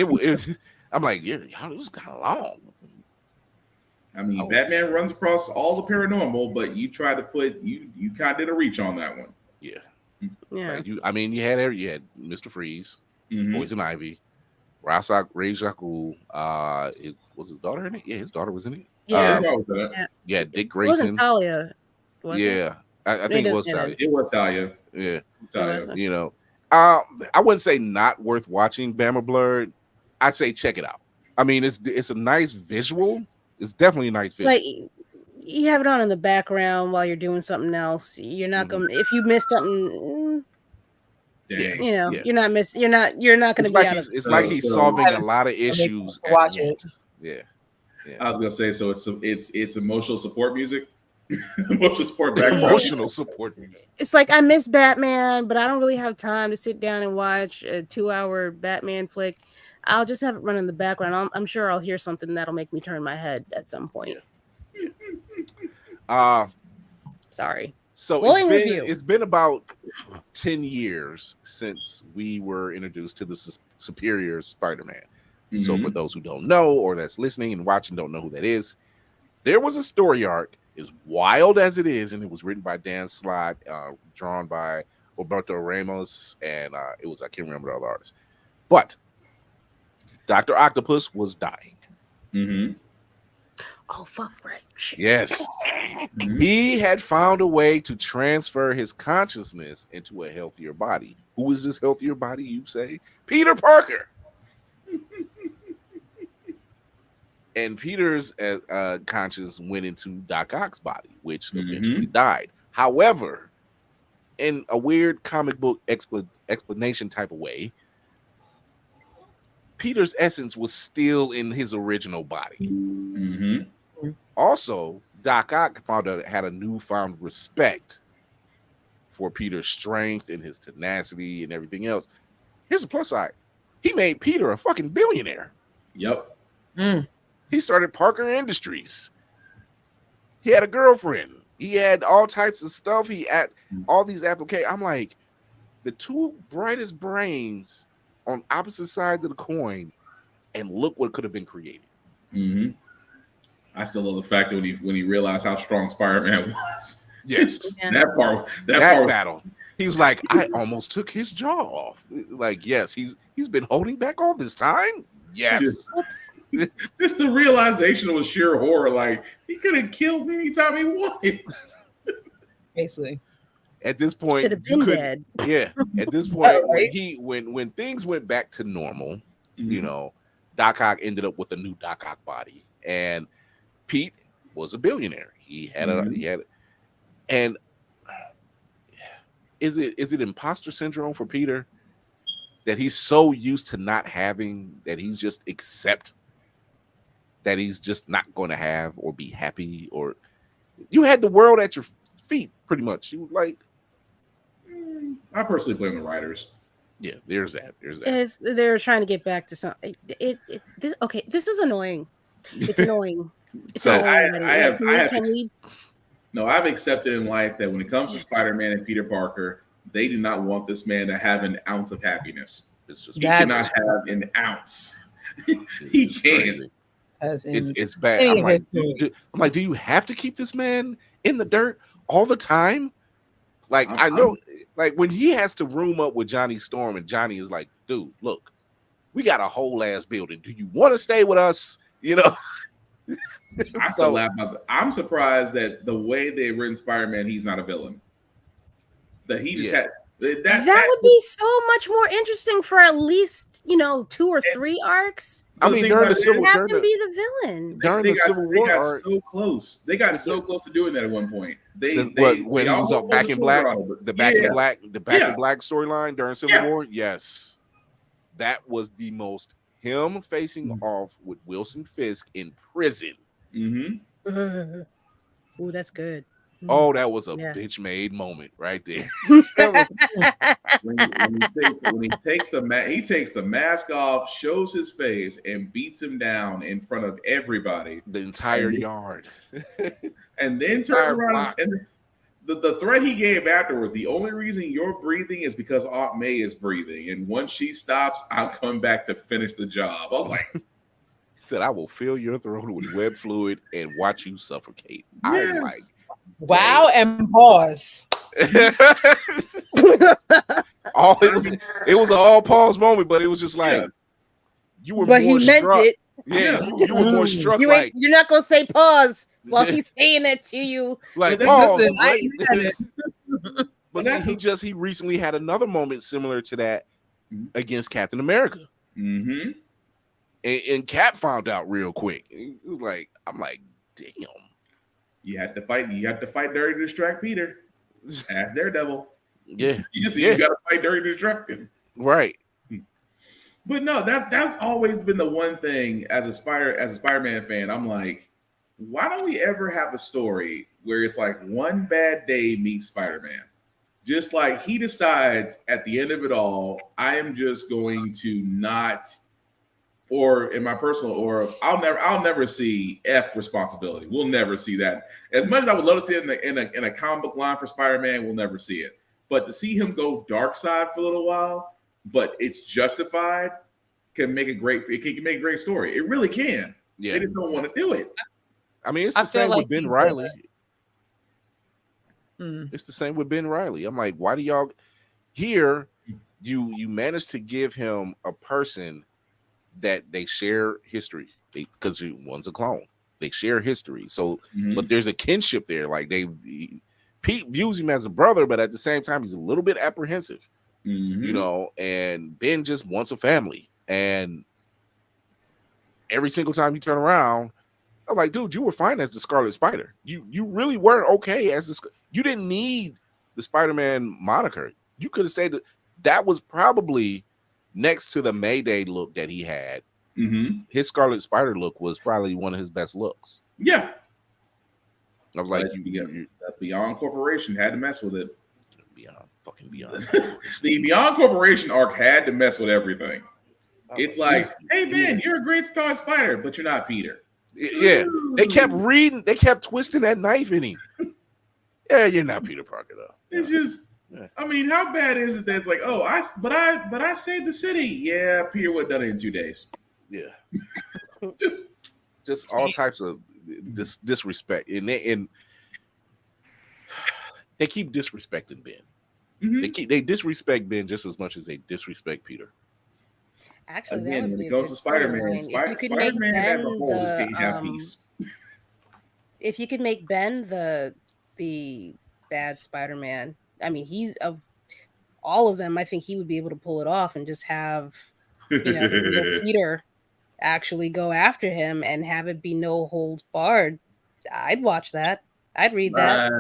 Speaker 2: I'm like, yeah, it was kind of long.
Speaker 5: I mean, Batman runs across all the paranormal, but you tried to put you kind of did a reach on that one.
Speaker 2: Yeah.
Speaker 3: Yeah.
Speaker 2: Like you had Mr. Freeze, Poison Ivy, Ra's al Ghul, was his daughter in it? Yeah, his daughter was in it.
Speaker 3: Yeah,
Speaker 2: Dick Grayson.
Speaker 3: It wasn't Talia.
Speaker 2: I think it was Talia.
Speaker 5: It was Talia.
Speaker 2: Yeah.
Speaker 5: Talia.
Speaker 2: You know, I wouldn't say not worth watching Bama Blurred. I'd say check it out. I mean, it's a nice visual. It's definitely a nice visual.
Speaker 3: Like you have it on in the background while you're doing something else. You're not going to, if you miss something, you know, you're not going to be out of it.
Speaker 2: It's like he's solving a lot of issues.
Speaker 4: Watch it.
Speaker 2: Yeah.
Speaker 5: I was gonna say, so it's emotional support music, emotional support background.
Speaker 2: Emotional support music.
Speaker 3: It's like I miss Batman, but I don't really have time to sit down and watch a 2-hour Batman flick. I'll just have it run in the background. I'm sure I'll hear something that'll make me turn my head at some point. Sorry.
Speaker 2: So it's been about 10 years since we were introduced to the Superior Spider-Man. So for those who don't know, or that's listening and watching don't know who that is, there was a story arc, as wild as it is, and it was written by Dan Slott, drawn by Roberto Ramos, and I can't remember the other artist. But Dr. Octopus was dying.
Speaker 3: Oh, fuck, right.
Speaker 2: Yes. He had found a way to transfer his consciousness into a healthier body. Who is this healthier body, you say? Peter Parker. And Peter's conscience went into Doc Ock's body, which eventually died. However, in a weird comic book explanation type of way, Peter's essence was still in his original body. Also, Doc Ock had a newfound respect for Peter's strength and his tenacity and everything else. Here's the plus side. He made Peter a fucking billionaire.
Speaker 5: Yep.
Speaker 2: He started Parker Industries. He had a girlfriend. He had all types of stuff. He had all these applications. I'm like, the two brightest brains on opposite sides of the coin, and look what could have been created.
Speaker 5: I still love the fact that when he realized how strong Spider-Man was.
Speaker 2: Yes.
Speaker 5: that part
Speaker 2: battle. He was like, I almost took his jaw off. Like, yes, he's been holding back all this time. Yes.
Speaker 5: Just the realization was sheer horror. Like, he could have killed me anytime he wanted.
Speaker 4: Basically.
Speaker 2: At this point,
Speaker 3: could have been dead.
Speaker 2: Yeah. At this point,
Speaker 4: Right.
Speaker 2: when things went back to normal, you know, Doc Ock ended up with a new Doc Ock body, and Pete was a billionaire. He had and is it imposter syndrome for Peter that he's so used to not having that he's just accept that he's just not going to have or be happy? Or you had the world at your feet pretty much. You like,
Speaker 5: I personally blame the writers.
Speaker 2: Yeah, there's that.
Speaker 3: They're trying to get back to something. This is annoying. It's annoying. It's
Speaker 2: So
Speaker 3: annoying.
Speaker 5: I've accepted in life that when it comes to Spider-Man and Peter Parker, they do not want this man to have an ounce of happiness. He cannot have an ounce. He can't.
Speaker 2: It's bad. I'm like, do you have to keep this man in the dirt all the time? Like, I know, like when he has to room up with Johnny Storm, and Johnny is like, dude, look, we got a whole ass building. Do you want to stay with us? You know.
Speaker 5: I'm surprised that the way they've written Spider-Man, he's not a villain. That he just had that
Speaker 3: would be so much more interesting for at least 2 or 3 arcs.
Speaker 2: I mean, during the Civil War,
Speaker 3: have him be the villain.
Speaker 2: During the Civil War,
Speaker 5: they got so close. They got so close to doing that at one point.
Speaker 2: When he was up Back in Black, the Back in Black storyline during Civil War. Yes, that was the most him facing off with Wilson Fisk in prison.
Speaker 3: Ooh, that's good.
Speaker 2: Oh, that was a bitch-made moment right there.
Speaker 5: when he takes the mask off, shows his face, and beats him down in front of everybody,
Speaker 2: the entire yard,
Speaker 5: and then turns around and the threat he gave afterwards. The only reason you're breathing is because Aunt May is breathing, and once she stops, I'll come back to finish the job. I was like.
Speaker 2: He said, I will fill your throat with web fluid and watch you suffocate. Yes. I'm like,
Speaker 4: wow, and pause.
Speaker 2: It was an all pause moment, but it was just like you were more struck. Yeah, you were more struck.
Speaker 3: You're not gonna say pause while he's saying it to you.
Speaker 2: Like pause. But see, he recently had another moment similar to that against Captain America. And Cap found out real quick. He was like, I'm like, damn.
Speaker 5: You have to fight dirty to distract Peter. Ask Daredevil.
Speaker 2: Yeah.
Speaker 5: You gotta fight dirty to distract him.
Speaker 2: Right.
Speaker 5: But no, that's always been the one thing as a Spider-Man fan. I'm like, why don't we ever have a story where it's like one bad day meets Spider-Man? Just like he decides at the end of it all, I am just going to not. Or in my personal, or I'll never see F responsibility. We'll never see that. As much as I would love to see it in a comic book line for Spider-Man, we'll never see it. But to see him go dark side for a little while, but it's justified, can make a great story. It really can. Yeah. They just don't want to do it.
Speaker 2: I mean, it's the same with Ben Riley. It's the same with Ben Riley. I'm like, why do y'all here? You managed to give him a person that they share history because one's a clone. They share history. So, but there's a kinship there. Like Pete views him as a brother, but at the same time, he's a little bit apprehensive, and Ben just wants a family. And every single time you turn around, I'm like, dude, you were fine as the Scarlet Spider. You really were okay as the. You didn't need the Spider-Man moniker. You could have stayed. That was probably next to the Mayday look that he had.
Speaker 5: Mm-hmm.
Speaker 2: His Scarlet Spider look was probably one of his best looks.
Speaker 5: Yeah.
Speaker 2: I was like,
Speaker 5: Beyond Corporation had to mess with it.
Speaker 2: Beyond.
Speaker 5: The Beyond Corporation arc had to mess with everything. It's like, hey Ben, you're a great Scarlet Spider, but you're not Peter.
Speaker 2: Yeah, they kept reading, they kept twisting that knife in him. Yeah, you're not Peter Parker though.
Speaker 5: It's just, I mean, how bad is it that it's like, oh, I saved the city. Yeah, Peter would have done it in 2 days.
Speaker 2: Yeah,
Speaker 5: just
Speaker 2: all types of disrespect, and they keep disrespecting Ben.
Speaker 5: Mm-hmm.
Speaker 2: They disrespect Ben just as much as they disrespect Peter.
Speaker 3: Actually,
Speaker 5: again, when it goes to Spider-Man, Spider-Man as a whole just can't have peace.
Speaker 3: If you could make Ben the bad Spider-Man, I mean, he's of all of them. I think he would be able to pull it off and just have Peter actually go after him and have it be no holds barred. I'd watch that. I'd read that.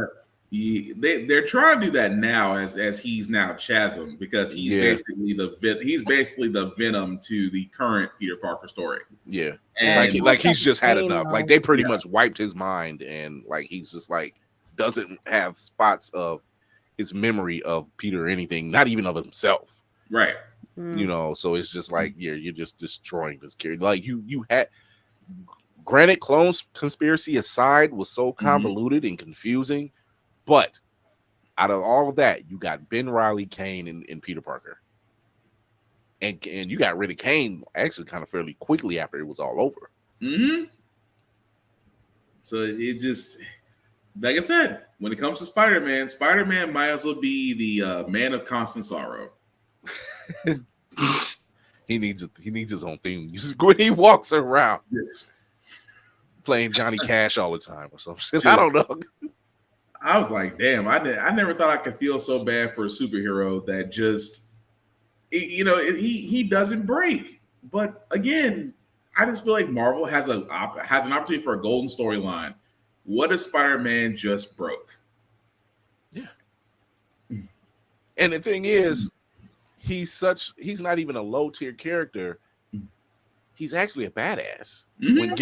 Speaker 5: They're trying to do that now as he's now Chasm, because he's basically the Venom to the current Peter Parker story.
Speaker 2: Yeah,
Speaker 5: and
Speaker 2: like he's just had enough. Like they pretty much wiped his mind, and like he's just like doesn't have spots of his memory of Peter or anything, not even of himself.
Speaker 5: Right.
Speaker 2: You know, so it's just like you're just destroying this character. Like you had, granted, clone conspiracy aside was so convoluted and confusing. But out of all of that, you got Ben Reilly, Kane, and Peter Parker. And you got rid of Kane actually kind of fairly quickly after it was all over.
Speaker 5: Mm-hmm. So it just, like I said, when it comes to Spider-Man might as well be the man of constant sorrow.
Speaker 2: He needs his own theme when he walks around.
Speaker 5: Yes.
Speaker 2: Playing Johnny Cash all the time or some shit. I don't know.
Speaker 5: I was like, damn, I never thought I could feel so bad for a superhero that just, he doesn't break. But again, I just feel like Marvel has an opportunity for a golden storyline. What if Spider-Man just broke?
Speaker 2: Yeah. And the thing is, he's not even a low tier character. He's actually a badass.
Speaker 5: Mm-hmm.
Speaker 2: When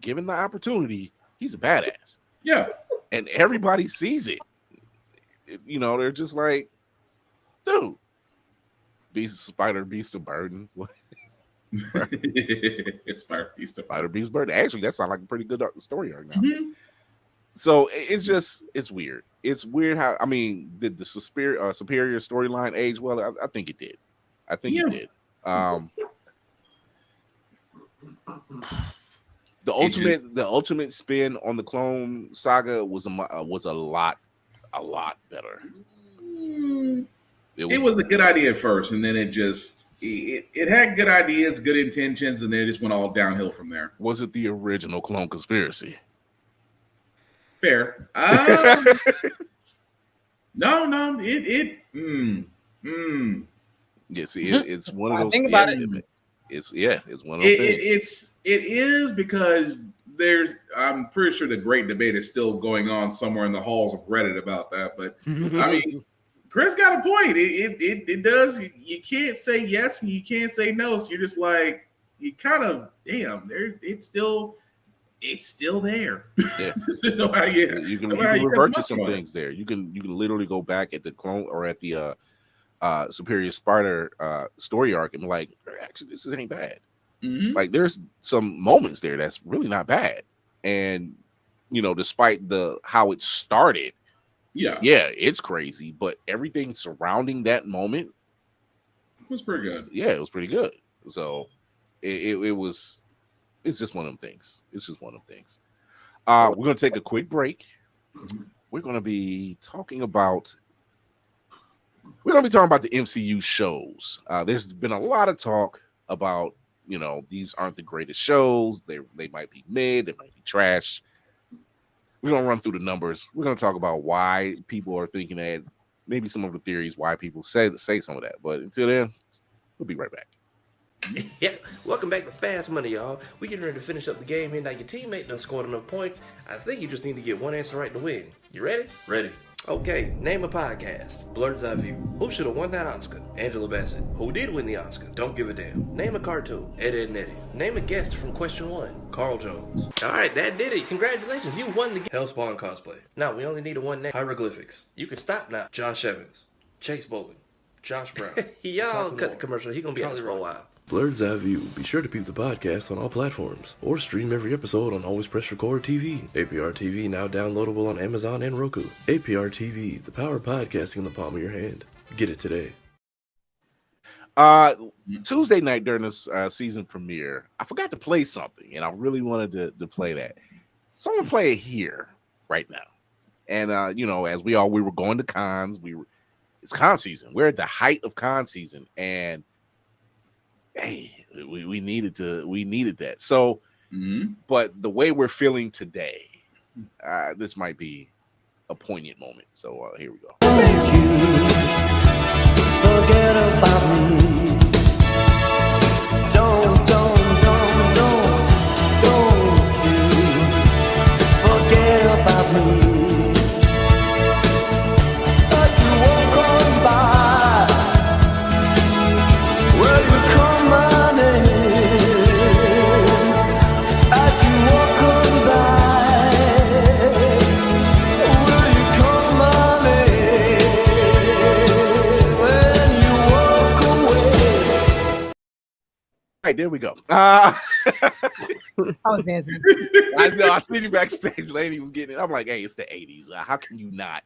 Speaker 2: given the opportunity, he's a badass.
Speaker 5: Yeah.
Speaker 2: And everybody sees it. You know, they're just like, dude, Spider Beast of Burden.
Speaker 5: Spider
Speaker 2: Beast Burden. Actually, that sounds like a pretty good story arc now.
Speaker 5: Mm-hmm.
Speaker 2: So it's weird. It's weird how, I mean, did the superior storyline age well? I think it did. I think it did. The ultimate spin on the Clone Saga was a lot better.
Speaker 5: It was a good idea at first, and then it had good ideas, good intentions, and then it just went all downhill from there.
Speaker 2: Was it the original Clone Conspiracy?
Speaker 5: Fair. No.
Speaker 2: Yeah, see, it's one of those.
Speaker 4: Think about it.
Speaker 2: It's one of those
Speaker 5: things. It is because I'm pretty sure the great debate is still going on somewhere in the halls of Reddit about that. But I mean, Chris got a point. It does. You can't say yes and you can't say no. So you're just like, you kind of, damn, it's still there.
Speaker 2: Yeah.
Speaker 5: You
Speaker 2: can revert to some things there. You can literally go back at the Clone or at the Superior Spider story arc and be like, actually, this isn't bad.
Speaker 5: Mm-hmm.
Speaker 2: Like there's some moments there that's really not bad. And despite how it started, yeah, it's crazy, but everything surrounding that moment
Speaker 5: was pretty good.
Speaker 2: Yeah, it was pretty good. So it's just one of them things. We're gonna take a quick break. We're gonna be talking about the MCU shows. There's been a lot of talk about, these aren't the greatest shows. They might be mid, they might be trash. We're gonna run through the numbers. We're gonna talk about why people are thinking that, maybe some of the theories why people say some of that. But until then, we'll be right back.
Speaker 6: Yeah, welcome back to Fast Money, y'all. We getting ready to finish up the game here. Now your teammate done scored enough points. I think you just need to get one answer right to win. You ready?
Speaker 7: Ready.
Speaker 6: Okay, name a podcast. Blurred's Eye View. Who should have won that Oscar? Angela Bassett. Who did win the Oscar? Don't give a damn. Name a cartoon. Ed, Edd n Eddy. Name a guest from question 1. Carl Jones. Alright, that did it. Congratulations, you won the game. Hellspawn cosplay. Now, we only need a one name. Hieroglyphics. You can stop now. Josh Evans. Chase Bowling. Josh Brown. Y'all cut the commercial. He gonna be out for a while.
Speaker 7: Blurred's Eye View. Be sure to peep the podcast on all platforms, or stream every episode on Always Press Record TV. APR TV now downloadable on Amazon and Roku. APR TV, the power of podcasting in the palm of your hand. Get it today.
Speaker 2: Tuesday night during this season premiere, I forgot to play something, and I really wanted to play that. Someone play it here right now. And as we were going to cons, it's con season. We're at the height of con season, and hey, we needed that. So, but the way we're feeling today, this might be a poignant moment. So here we go.
Speaker 8: Forget about me. Don't you forget about me. But you won't come by. Well, you come my name. As you walk by. Will you come my name? When you walk away.
Speaker 2: All right, there we go.
Speaker 4: I was dancing.
Speaker 2: I know. I seen you backstage. Lady was getting it. I'm like, hey, it's the 80s. How can you not?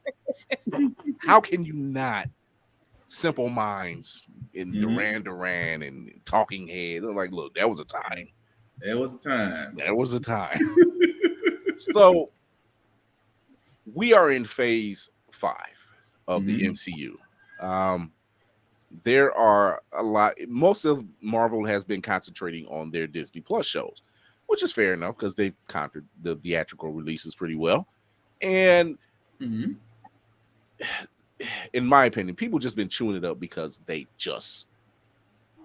Speaker 2: How can you not? Simple Minds in Duran and Talking Heads. They're like, look, that was a time.
Speaker 5: There was a time.
Speaker 2: There was a time. So we are in phase 5 of the MCU. There are a lot. Most of Marvel has been concentrating on their Disney Plus shows, which is fair enough because they've conquered the theatrical releases pretty well. And in my opinion, people just been chewing it up because they just,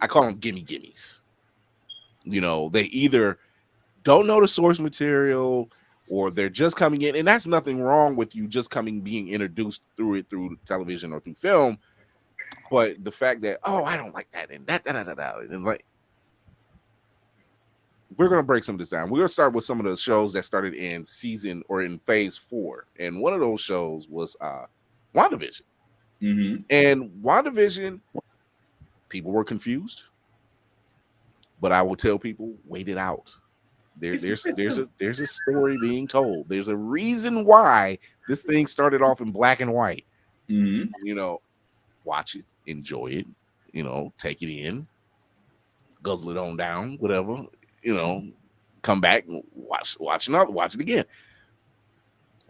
Speaker 2: I call them gimmies. They either don't know the source material or they're just coming in, and that's nothing wrong with you just being introduced through television or through film. But the fact that, I don't like that and that, and like, we're going to break some of this down. We're going to start with some of the shows that started in season or in phase 4. And one of those shows was WandaVision. And WandaVision, people were confused, but I will tell people, wait it out. There's a story being told. There's a reason why this thing started off in black and white. Watch it, enjoy it, take it in, guzzle it on down, whatever. Come back and watch it again.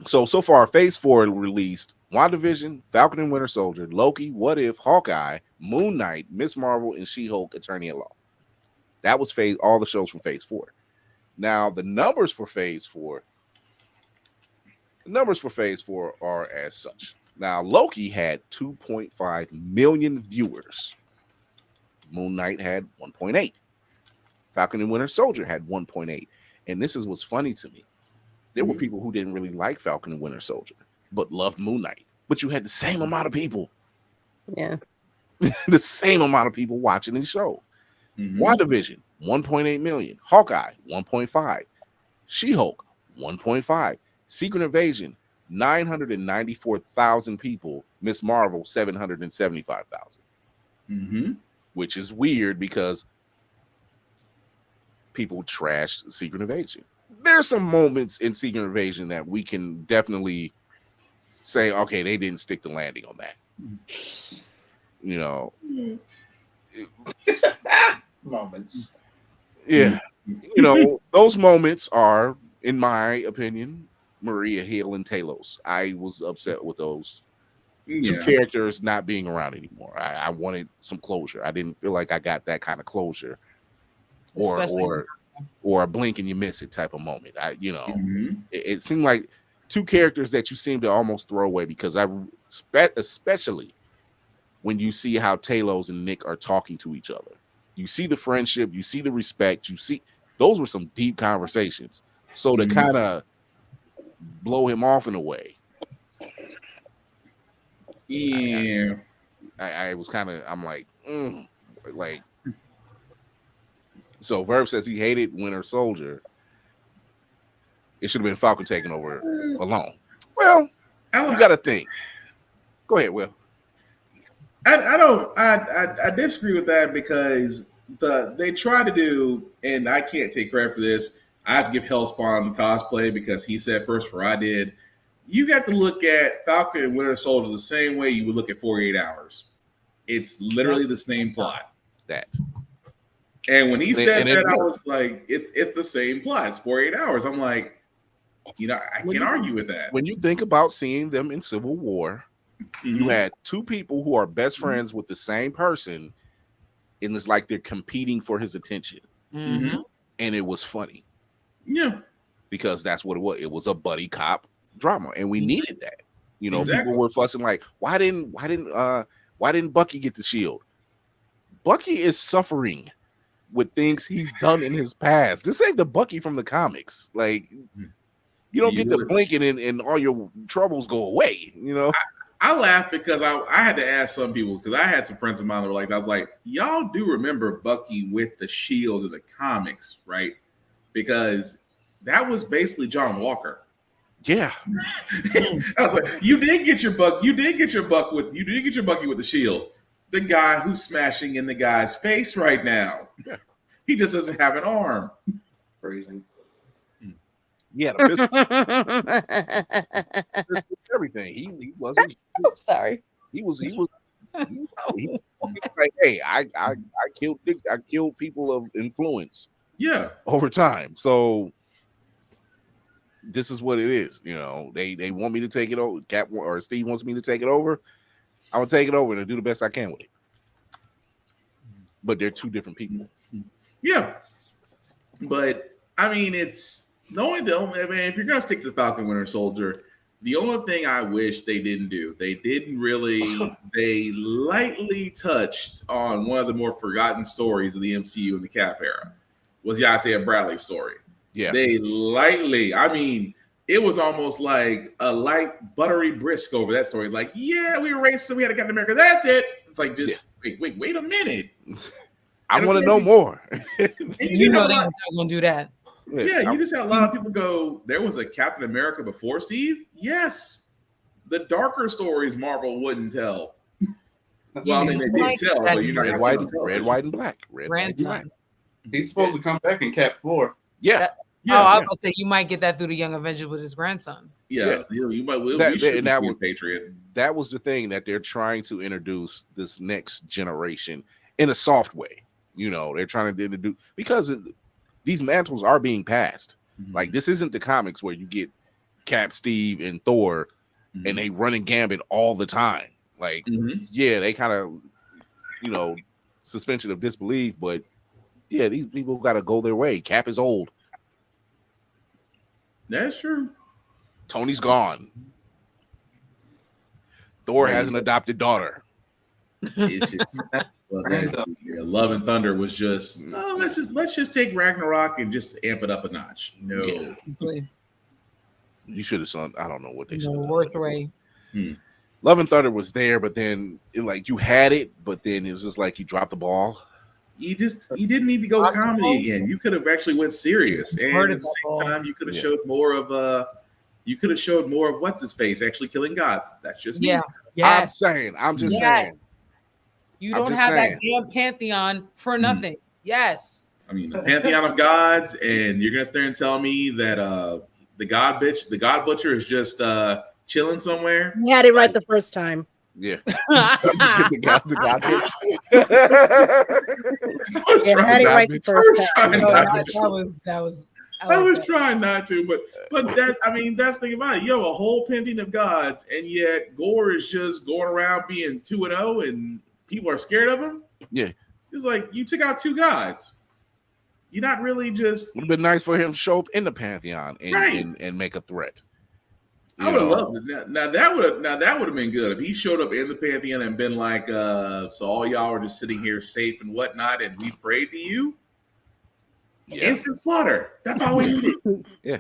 Speaker 2: So far, phase 4 released WandaVision, Falcon and Winter Soldier, Loki, What If, Hawkeye, Moon Knight, Miss Marvel, and She-Hulk, Attorney at Law. That was all the shows from phase 4. Now, the numbers for phase 4 are as such. Now, Loki had 2.5 million viewers. Moon Knight had 1.8. Falcon and Winter Soldier had 1.8. And this is what's funny to me. There were people who didn't really like Falcon and Winter Soldier, but loved Moon Knight. But you had the same amount of people.
Speaker 3: Yeah.
Speaker 2: The same amount of people watching the show. WandaVision, 1.8 million. Hawkeye, 1.5. She-Hulk, 1.5. Secret Invasion, 994,000 people. Miss Marvel, 775,000. Which is weird because people trashed Secret Invasion. There's some moments in Secret Invasion that we can definitely say, okay, they didn't stick the landing on that.
Speaker 5: Moments.
Speaker 2: Yeah. Those moments are, in my opinion, Maria Hill and Talos. I was upset with those two characters not being around anymore. I wanted some closure. I didn't feel like I got that kind of closure, or a blink and you miss it type of moment. It seemed like two characters that you seem to almost throw away because especially when you see how Talos and Nick are talking to each other. You see the friendship, you see the respect, you see those were some deep conversations. So to kind of blow him off in a way,
Speaker 5: yeah,
Speaker 2: I was kind of, I'm like, like. So Verb says he hated Winter Soldier. It should have been Falcon taking over alone. Well, you got to think. Go ahead, Will.
Speaker 5: I disagree with that because they try to do, and I can't take credit for this. I have to give Hellspawn cosplay because he said first before I did. You got to look at Falcon and Winter Soldier the same way you would look at 48 Hours. It's literally the same plot.
Speaker 2: That.
Speaker 5: And when he said that, I was like, it's the same plot. It's 48 Hours. I'm like, I can't argue with that.
Speaker 2: When you think about seeing them in Civil War, you had two people who are best friends with the same person, and it's like they're competing for his attention. And it was funny.
Speaker 5: Yeah.
Speaker 2: Because that's what it was. It was a buddy cop drama, and we needed that.
Speaker 5: Exactly.
Speaker 2: People were fussing like, why didn't Bucky get the shield? Bucky is suffering with things he's done in his past. This ain't the Bucky from the comics. Like, you don't get to blinking and all your troubles go away.
Speaker 5: I laugh because I had to ask some people, because I had some friends of mine that were like, I was like, y'all do remember Bucky with the shield in the comics, right? Because that was basically John Walker.
Speaker 2: Yeah.
Speaker 5: I was like, you did get your Bucky with the shield. The guy who's smashing in the guy's face right now.
Speaker 2: Yeah.
Speaker 5: He just doesn't have an arm.
Speaker 9: Crazy.
Speaker 2: Yeah, everything. He wasn't.
Speaker 3: I'm sorry.
Speaker 2: He was like, hey, I killed people of influence.
Speaker 5: Yeah.
Speaker 2: Over time. So this is what it is. They want me to take it over. Cap or Steve wants me to take it over. I will take it over and do the best I can with it. But they're two different people.
Speaker 5: Yeah. But I mean, it's if you're gonna stick to Falcon Winter Soldier, the only thing I wish they didn't do, they lightly touched on one of the more forgotten stories of the MCU in the Cap era, was the Isaiah Bradley story.
Speaker 2: Yeah.
Speaker 5: They lightly, it was almost like a light buttery brisk over that story. Like, yeah, we were racist, we had a Captain America. That's it. It's like, just wait a minute.
Speaker 2: I want to know more.
Speaker 4: You know they're not going to do that.
Speaker 5: Yeah, you just had a lot of people go, there was a Captain America before Steve? Yes. The darker stories Marvel wouldn't tell. Well, I mean, they did tell, but you're not
Speaker 2: red, white, and black. Red, white, and black.
Speaker 9: He's supposed to come back in Cap 4.
Speaker 2: Yeah.
Speaker 4: I was going to say, you might get that through the Young Avengers with his grandson.
Speaker 5: Yeah. You might.
Speaker 2: That was
Speaker 5: Patriot.
Speaker 2: That was the thing, that they're trying to introduce this next generation in a soft way. They're trying to introduce, because these mantles are being passed. Like, this isn't the comics where you get Cap, Steve, and Thor, and they running gambit all the time. Like, yeah, they kind of, suspension of disbelief, but yeah, these people got to go their way. Cap is old.
Speaker 5: That's true.
Speaker 2: Tony's gone. Thor has an adopted daughter.
Speaker 5: It's just Love and Thunder was just let's just take Ragnarok and just amp it up a notch. No,
Speaker 2: you should have done. I don't know what they should.
Speaker 4: Worth way.
Speaker 2: Love and Thunder was there, but then you had it, but then it was just like you dropped the ball.
Speaker 5: You didn't need to go comedy again. You could have actually went serious, and at the same time, you could have showed more of what's his face actually killing gods. That's just me.
Speaker 4: Yes.
Speaker 2: I'm just saying.
Speaker 4: You don't have that damn pantheon for nothing. Yes.
Speaker 5: I mean, the pantheon of gods, and you're gonna sit there and tell me that the god butcher is just chilling somewhere.
Speaker 3: You had it right the first time.
Speaker 2: Yeah. the god bitch.
Speaker 3: You had it right the first time.
Speaker 5: I was trying not to, but that's the thing about it. You have a whole pantheon of gods, and yet Gore is just going around being 2-0, and people are scared of him.
Speaker 2: Yeah,
Speaker 5: it's like you took out two gods. You're not really just.
Speaker 2: Would have been nice for him to show up in the pantheon and make a threat.
Speaker 5: I would have loved it. Now that would have been good if he showed up in the Pantheon and been like, so all y'all are just sitting here safe and whatnot, and we prayed to you. Yeah. Instant slaughter. That's all we needed.
Speaker 2: Yeah.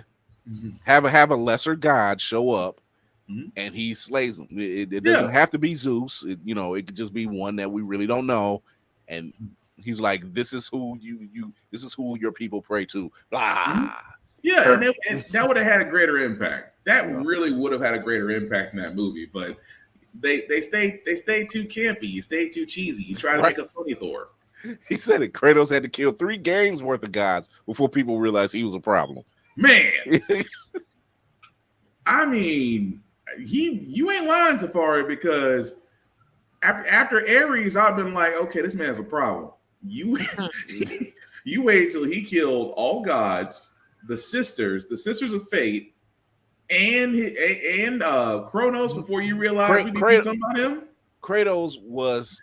Speaker 2: Have a lesser god show up, and he slays them. It doesn't have to be Zeus. It could just be one that we really don't know, and he's like, this is who this is who your people pray to. Blah.
Speaker 5: Yeah, and that would have had a greater impact. That really would have had a greater impact in that movie, but they stay too campy. You stay too cheesy. You try to make a funny Thor.
Speaker 2: He said it. Kratos had to kill 3 games worth of gods before people realized he was a problem.
Speaker 5: Man, I mean, you ain't lying, Safari, because after Ares, I've been like, okay, this man's a problem. You wait till he killed all gods, the sisters of fate, and Kronos before you realize we did something about him.
Speaker 2: Kratos was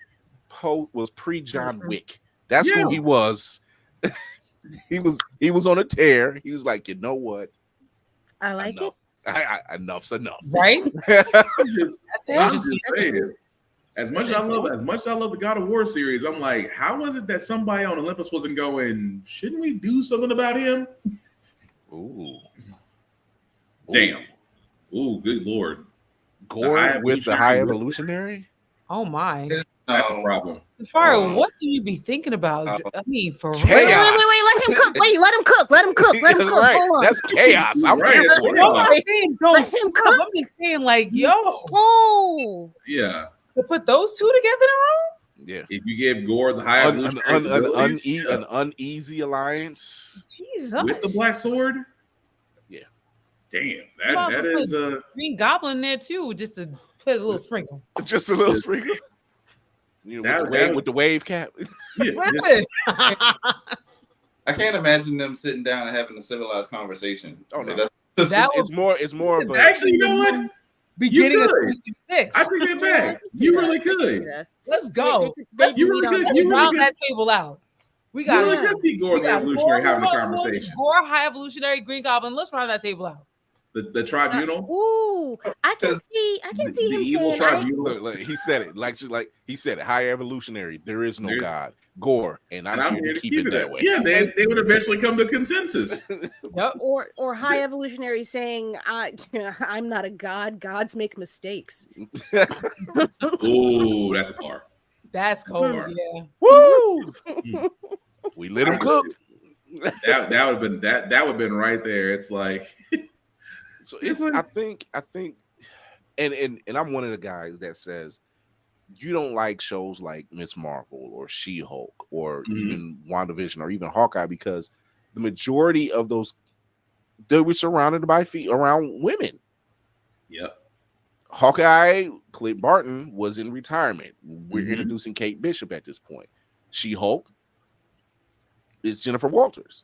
Speaker 2: pre John Wick. That's who he was. he was on a tear. He was like, you know what?
Speaker 3: I like it.
Speaker 2: Enough's enough.
Speaker 4: Right?
Speaker 5: I'm just saying. As much as I love the God of War series, I'm like, how was it that somebody on Olympus wasn't going, shouldn't we do something about him?
Speaker 2: Ooh.
Speaker 5: Damn. Ooh, good Lord.
Speaker 2: Gore with the high evolutionary?
Speaker 4: Oh my.
Speaker 5: That's a problem.
Speaker 4: Farrah, what do you be thinking about? I mean, for real.
Speaker 3: Wait, let him cook. Let him cook. Right. Hold on.
Speaker 2: That's chaos. I'm
Speaker 5: right.
Speaker 2: here for
Speaker 4: I'm not saying don't
Speaker 3: Let him cook.
Speaker 4: I'm just saying, like, yo.
Speaker 3: Oh.
Speaker 5: Yeah.
Speaker 4: To put those two together in a row?
Speaker 2: Yeah.
Speaker 5: If you gave Gore the high
Speaker 2: an uneasy alliance.
Speaker 4: Jesus.
Speaker 5: With the black sword?
Speaker 2: Yeah.
Speaker 5: Damn. That is a
Speaker 4: Green Goblin there too, just to put a little sprinkle.
Speaker 2: Just a little sprinkle. With the wave cap.
Speaker 5: Yeah,
Speaker 4: listen.
Speaker 9: I can't imagine them sitting down and having a civilized conversation.
Speaker 2: Oh no.
Speaker 9: It's
Speaker 2: more of a
Speaker 5: actually, you know what?
Speaker 4: Beginning of season 6.
Speaker 5: I take that back. You really could.
Speaker 4: Let's go.
Speaker 5: You really could. You
Speaker 4: round
Speaker 5: really
Speaker 4: that table out. We
Speaker 5: You
Speaker 4: got
Speaker 5: really could see Gore and the Evolutionary having a conversation.
Speaker 4: Gore, High Evolutionary, Green Goblin. Let's round that table out.
Speaker 5: The tribunal.
Speaker 3: Ooh, I can see him
Speaker 5: evil
Speaker 3: saying,
Speaker 5: tribunal.
Speaker 2: Look, he said it like he said it. High evolutionary. There is no God. Gore, and I'm here to keep it that way.
Speaker 5: Yeah, they would eventually come to consensus.
Speaker 4: Yep.
Speaker 3: Or high evolutionary saying, I'm not a god. Gods make mistakes.
Speaker 5: Ooh, that's a bar.
Speaker 4: That's cold. Yeah.
Speaker 2: Woo! We let him cook.
Speaker 5: That would have been that would have been right there. It's like.
Speaker 2: So I think, and I'm one of the guys that says you don't like shows like Miss Marvel or She-Hulk or even WandaVision or even Hawkeye because the majority of those they were surrounded by around women.
Speaker 5: Yep.
Speaker 2: Hawkeye, Clint Barton was in retirement. We're introducing Kate Bishop at this point. She-Hulk is Jennifer Walters,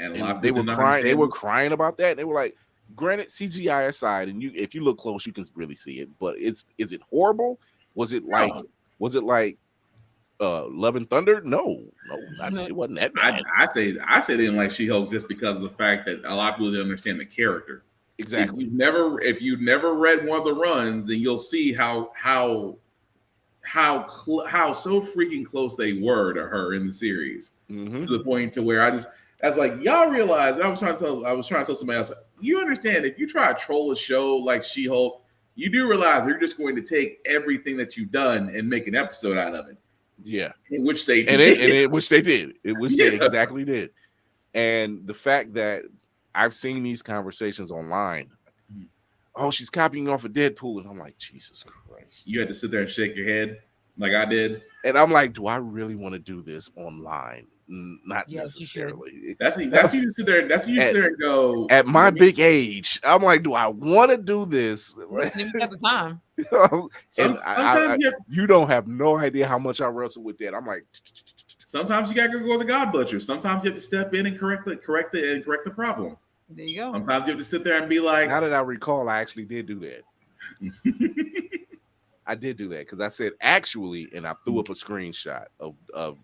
Speaker 2: and they were crying. They were crying about that. They were like. Granted, CGI aside, and if you look close, you can really see it. But is it horrible? Was it like Love and Thunder? No, it wasn't that bad.
Speaker 5: I say they didn't like She-Hulk just because of the fact that a lot of people didn't understand the character.
Speaker 2: Exactly.
Speaker 5: If you've never read one of the runs, then you'll see how so freaking close they were to her in the series to the point to where I was like, y'all realize. I was trying to tell somebody else. You understand if you try to troll a show like She-Hulk, you do realize you're just going to take everything that you've done and make an episode out of it.
Speaker 2: Yeah,
Speaker 5: which they did.
Speaker 2: Which they did. They exactly did. And the fact that I've seen these conversations online. Oh, she's copying off of Deadpool, and I'm like, Jesus Christ!
Speaker 5: You had to sit there and shake your head like I did,
Speaker 2: and I'm like, do I really want to do this online? Not necessarily.
Speaker 5: That's when you sit there. That's when you sit there and go.
Speaker 2: At my big age, I'm like, do I want to do this?
Speaker 4: At the time,
Speaker 5: you
Speaker 2: don't have no idea how much I wrestle with that. I'm like,
Speaker 5: sometimes you gotta go the God Butcher. Sometimes you have to step in and correct the problem.
Speaker 4: There you go.
Speaker 5: Sometimes you have to sit there and be like.
Speaker 2: Now that I recall, I actually did do that. I did do that because I said actually, and I threw up a screenshot of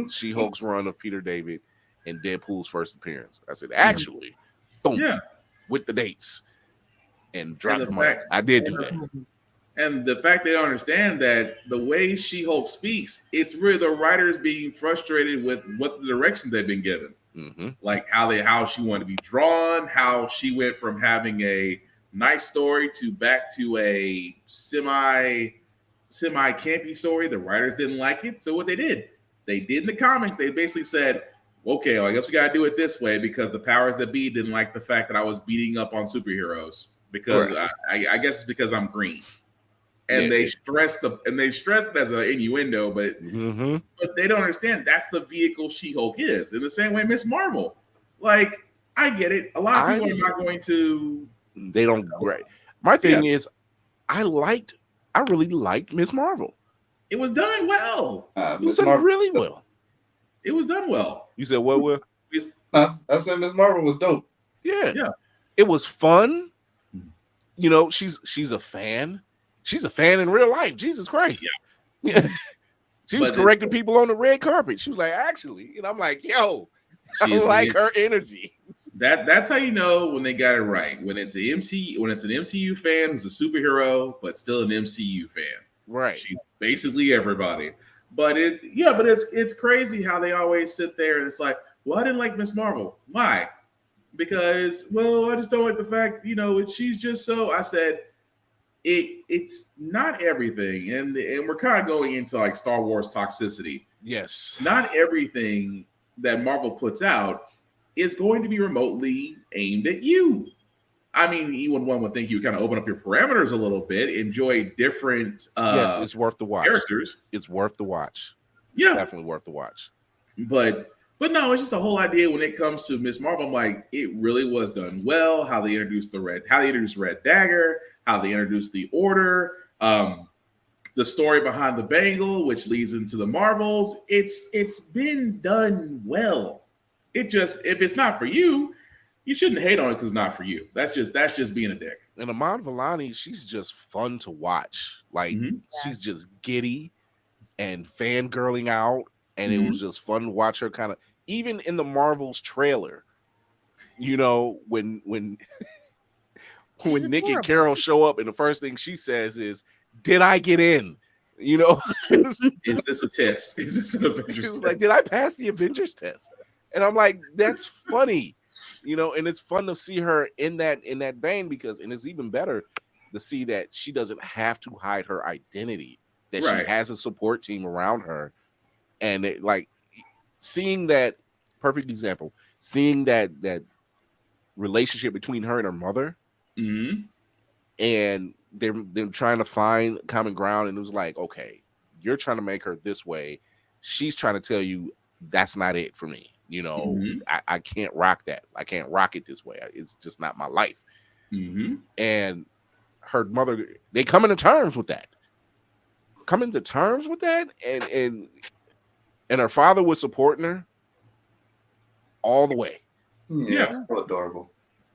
Speaker 2: She-Hulk's run of Peter David and Deadpool's first appearance. I said, actually, boom, with the dates. and drop the mic. I did do that.
Speaker 5: And the fact they don't understand that the way She-Hulk speaks, it's really the writers being frustrated with what the direction they've been given.
Speaker 2: Mm-hmm.
Speaker 5: Like how she wanted to be drawn, how she went from having a nice story to back to a semi campy story. The writers didn't like it. So what they did in the comics, they basically said, okay, well, I guess we got to do it this way because the powers that be didn't like the fact that I was beating up on superheroes because I guess it's because I'm green. And they stressed it as an innuendo, but they don't understand that's the vehicle She-Hulk is. In the same way, Miss Marvel. Like, I get it. A lot of people are not going to.
Speaker 2: They don't. Great. My thing is, I really liked Miss Marvel.
Speaker 5: It was done well.
Speaker 2: It was done really well.
Speaker 5: It was done well.
Speaker 2: You said what? Will?
Speaker 9: I said Miss Marvel was dope.
Speaker 2: Yeah. It was fun. You know, she's a fan. She's a fan in real life. Jesus Christ. Yeah. She was correcting people on the red carpet. She was like, actually, and I'm like, yo, I like her energy.
Speaker 5: That's how you know when they got it right. When it's an MCU fan who's a superhero, but still an MCU fan.
Speaker 2: Right.
Speaker 5: She's basically everybody. But it's crazy how they always sit there and it's like, well, I didn't like Miss Marvel. Why? Because, well, I just don't like the fact, she's just so. I said, it's not everything, and we're kind of going into like Star Wars toxicity.
Speaker 2: Yes.
Speaker 5: Not everything that Marvel puts out is going to be remotely aimed at you. I mean, even one would think you would kind of open up your parameters a little bit, enjoy different
Speaker 2: yes, it's worth the watch.
Speaker 5: Characters.
Speaker 2: It's worth the watch.
Speaker 5: Yeah.
Speaker 2: Definitely worth the watch.
Speaker 5: But no, it's just the whole idea when it comes to Miss Marvel. I'm like, it really was done well. How they introduced Red Dagger, how they introduced the Order, the story behind the Bangle, which leads into the Marvels. It's been done well. It just, if it's not for you, you shouldn't hate on it because it's not for you. That's just being a dick.
Speaker 2: And Iman Vellani, she's just fun to watch. Like she's just giddy and fangirling out. And it was just fun to watch her kind of, even in the Marvels trailer, when Nick and Carol show up and the first thing she says is, did I get in? Is
Speaker 5: this a test? Is this an Avengers test?
Speaker 2: Like, did I pass the Avengers test? And I'm like, that's funny, and it's fun to see her in that vein because, and it's even better to see that she doesn't have to hide her identity, that she has a support team around her. And it, like, seeing that perfect example, seeing that relationship between her and her mother, and they're trying to find common ground, and it was like, okay, you're trying to make her this way, she's trying to tell you that's not it for me. I can't rock that. I can't rock it this way. It's just not my life. And her mother, they come into terms with that. And her father was supporting her all the way.
Speaker 9: Yeah. Adorable.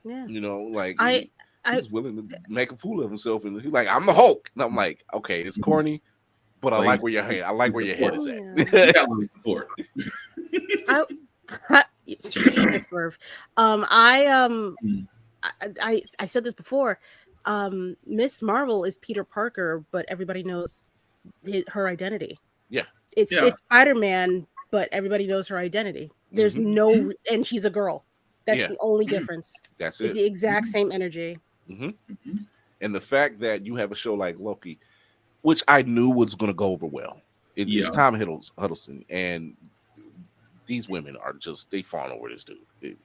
Speaker 3: Yeah.
Speaker 2: Like he was willing to make a fool of himself, and he's like, "I'm the Hulk," and I'm like, "Okay, it's corny, but I like where your head. I like where your head is at."
Speaker 5: Support.
Speaker 3: I said this before. Miss Marvel is Peter Parker, but everybody knows her identity.
Speaker 2: Yeah.
Speaker 3: It's Spider-Man, but everybody knows her identity. There's no, and she's a girl. That's the only difference.
Speaker 2: That's
Speaker 3: it's
Speaker 2: it.
Speaker 3: The exact same energy.
Speaker 2: And the fact that you have a show like Loki, which I knew was going to go over well. It's Tom Hiddleston, and these women are just, they fawn over this dude.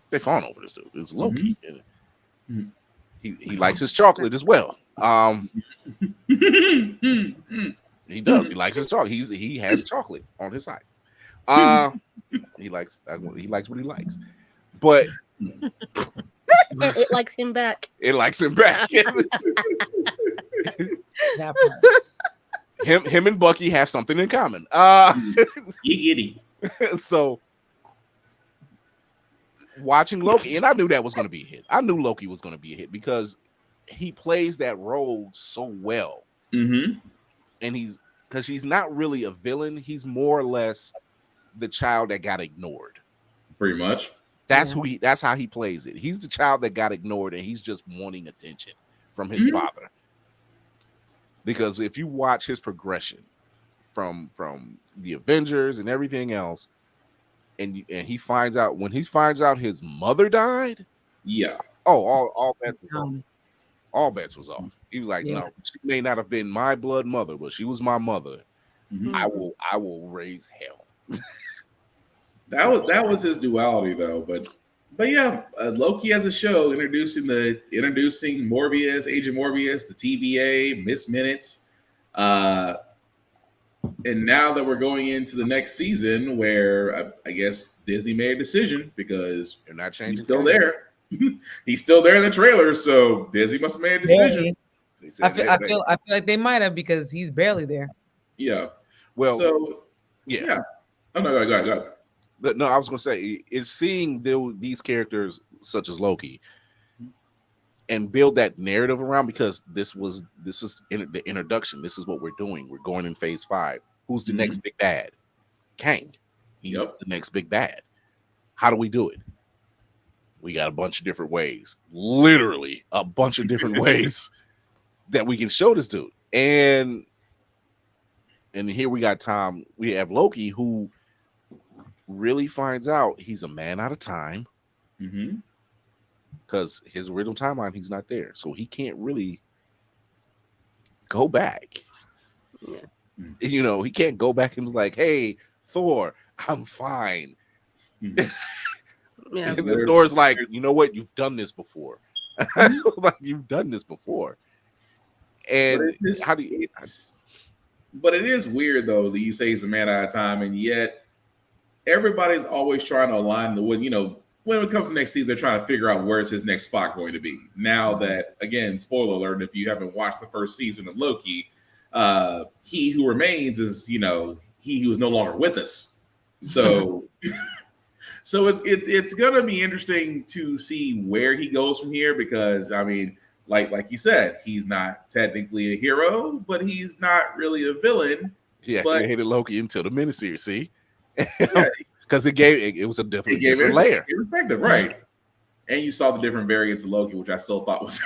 Speaker 2: They fawn over this dude. It's Loki. And he likes his chocolate as well. He does. He likes his chocolate. He has chocolate on his side. He likes what he likes. But
Speaker 3: it likes him back.
Speaker 2: It likes him back. Him and Bucky have something in common.
Speaker 5: Giddy.
Speaker 2: So watching Loki, and I knew that was going to be a hit. I knew Loki was going to be a hit because he plays that role so well. And he's not really a villain. He's more or less the child that got ignored.
Speaker 5: Pretty much.
Speaker 2: That's that's how he plays it. He's the child that got ignored, and he's just wanting attention from his father. Because if you watch his progression from the Avengers and everything else, and he finds out when he finds out his mother died, all bets was off. All bets was off. He was like, no, she may not have been my blood mother, but she was my mother. I will raise hell.
Speaker 5: That was his duality though, but yeah, Loki as a show introducing Morbius, Agent Morbius, the TVA, Miss Minutes, and now that we're going into the next season, where I guess Disney made a decision because
Speaker 2: they're not changing.
Speaker 5: He's still there. He's still there in the trailer, so Disney must have made a decision.
Speaker 4: I feel like they might have because he's barely there.
Speaker 5: Yeah.
Speaker 2: Well.
Speaker 5: So yeah. Oh no, go ahead.
Speaker 2: But no, I was gonna say it's seeing these characters such as Loki and build that narrative around, because this is the introduction. This is what we're doing. We're going in phase 5. Who's the next big bad? Kang. He's the next big bad. How do we do it? We got a bunch of different ways, literally a bunch of different ways that we can show this dude. And here we have Loki, who really finds out he's a man out of time, because his original timeline, he's not there, so he can't really go back. He can't go back and be like, hey, Thor, I'm fine. And then Thor's like, you know what? You've done this before. Like, you've done this before. And
Speaker 5: but it is weird though that you say he's a man out of time, and yet everybody's always trying to align when it comes to next season, they're trying to figure out where's his next spot going to be. Now that, again, spoiler alert, if you haven't watched the first season of Loki, he who remains is he who is no longer with us. So so it's gonna be interesting to see where he goes from here, because I mean, like you said, he's not technically a hero, but he's not really a villain.
Speaker 2: He actually hated Loki until the miniseries, see? Because it was a different layer.
Speaker 5: Perspective, right? And you saw the different variants of Loki, which I still thought was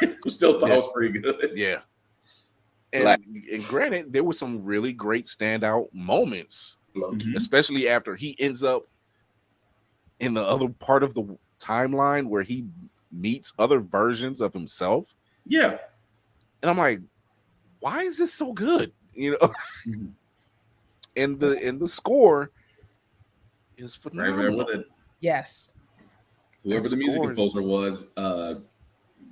Speaker 5: pretty good.
Speaker 2: Yeah. And granted, there were some really great standout moments, especially after he ends up in the other part of the timeline where he meets other versions of himself.
Speaker 5: Yeah. And
Speaker 2: I'm like, why is this so good? And the score is phenomenal.
Speaker 4: Yes.
Speaker 5: Whoever the music composer was,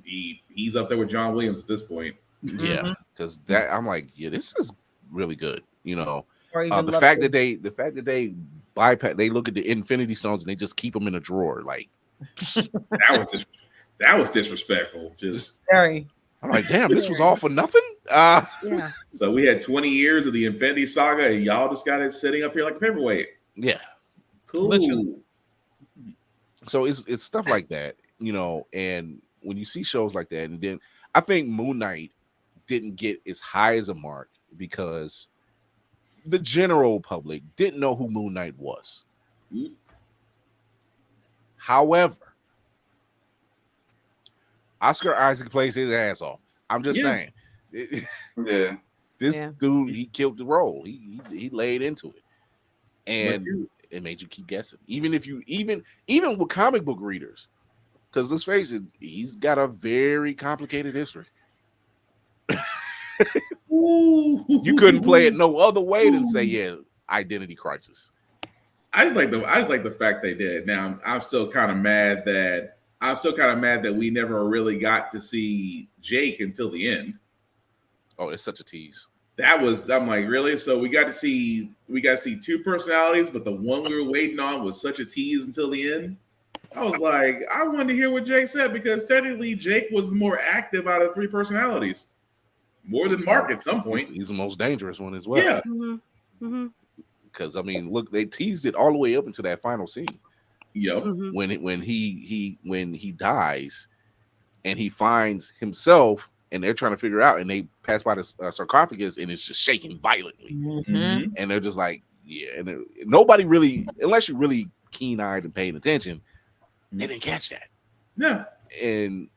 Speaker 5: he's up there with John Williams at this point.
Speaker 2: Yeah, because I'm like, this is really good. The fact that they bypass, they look at the Infinity Stones and they just keep them in a drawer. Like
Speaker 5: that was disrespectful. Just
Speaker 4: very.
Speaker 2: I'm like, damn, this was all for nothing.
Speaker 5: So we had 20 years of the Infinity Saga, and y'all just got it sitting up here like a paperweight.
Speaker 2: Yeah,
Speaker 5: cool.
Speaker 4: Literally.
Speaker 2: So it's stuff like that, and when you see shows like that, and then I think Moon Knight didn't get as high as a mark because the general public didn't know who Moon Knight was. However, Oscar Isaac plays his ass off. I'm just saying. This dude, he killed the role. He laid into it. And it made you keep guessing. Even with comic book readers. Because let's face it, he's got a very complicated history. You couldn't play it no other way than say, identity crisis.
Speaker 5: I just like the fact they did. Now I'm still kind of mad that we never really got to see Jake until the end.
Speaker 2: Oh, it's such a tease.
Speaker 5: I'm like, really? So we got to see two personalities, but the one we were waiting on was such a tease until the end. I was like, I wanted to hear what Jake said, because technically Jake was the more active out of 3 personalities. More than Mark at some point.
Speaker 2: He's the most dangerous one as well.
Speaker 5: Yeah.
Speaker 2: Because I mean, look, they teased it all the way up into that final scene.
Speaker 5: Yep.
Speaker 2: When he dies and he finds himself, and they're trying to figure out, and they pass by the sarcophagus, and it's just shaking violently. And they're just like, and nobody really, unless you're really keen-eyed and paying attention, They didn't catch that.
Speaker 5: No.
Speaker 2: And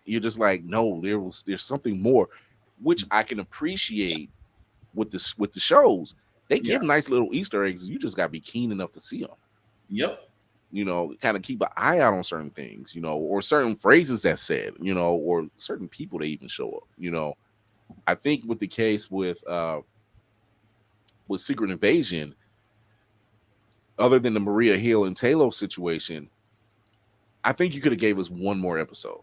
Speaker 2: you're just like, no, there's something more, which I can appreciate with the shows. They give nice little Easter eggs. You just gotta be keen enough to see them.
Speaker 5: Yep.
Speaker 2: You know, kind of keep an eye out on certain things, you know, or certain phrases that said, you know, or certain people that even show up. You know, I think with the case with Secret Invasion, other than the Maria Hill and Taylor situation, I think you could have gave us one more episode.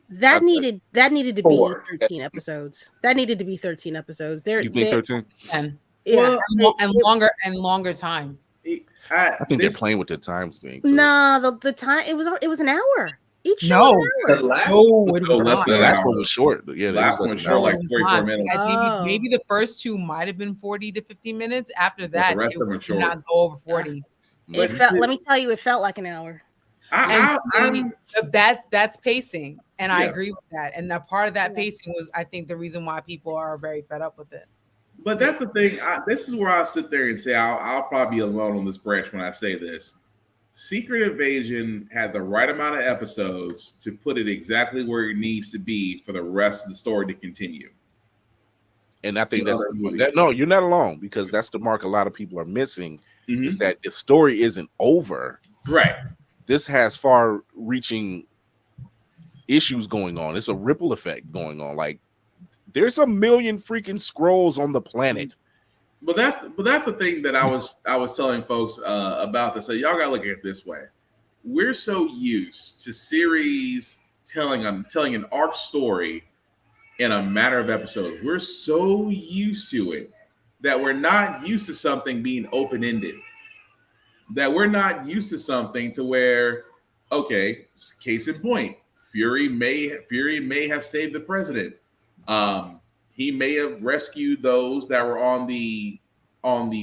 Speaker 3: That needed to be 13 episodes. That needed to be 13 episodes.
Speaker 2: You think 13?
Speaker 3: Yeah,
Speaker 4: and longer time.
Speaker 2: I think they're playing with the time thing.
Speaker 3: So. No, the time it was an hour. Each show was an hour.
Speaker 4: The last
Speaker 2: one was short. Yeah,
Speaker 5: the last one was short, like 44 minutes.
Speaker 4: Maybe the first two might have been 40 to 50 minutes. After that,
Speaker 5: the rest of them were short.
Speaker 4: Not go over 40.
Speaker 3: It felt. Let me tell you, it felt like an hour.
Speaker 4: That's pacing, and I agree with that. And that part of that pacing was, I think, the reason why people are very fed up with it.
Speaker 5: But that's the thing. This is where I'll sit there and say I'll probably be alone on this branch when I say this. Secret Invasion had the right amount of episodes to put it exactly where it needs to be for the rest of the story to continue.
Speaker 2: And I think no, you're not alone, because that's the mark a lot of people are missing, is that the story isn't over.
Speaker 5: Right.
Speaker 2: This has far-reaching issues going on. It's a ripple effect going on. Like, there's a million freaking scrolls on the planet.
Speaker 5: But that's the thing that I was telling folks about this. So y'all gotta look at it this way. We're so used to series telling an arc story in a matter of episodes. We're so used to it that we're not used to something being open-ended. That we're not used to something to where, okay, case in point, Fury may have saved the president. He may have rescued those that were on the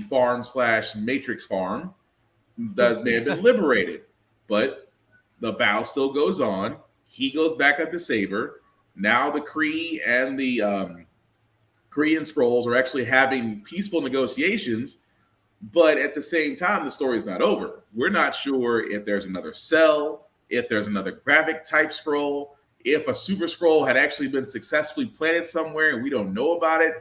Speaker 5: farm / Matrix farm that may have been liberated, but the battle still goes on. He goes back up to Saber. Now the Kree and the Kree and Skrulls are actually having peaceful negotiations, but at the same time, the story is not over. We're not sure if there's another cell, if there's another graphic type Skrull, if a super Skrull had actually been successfully planted somewhere and we don't know about it.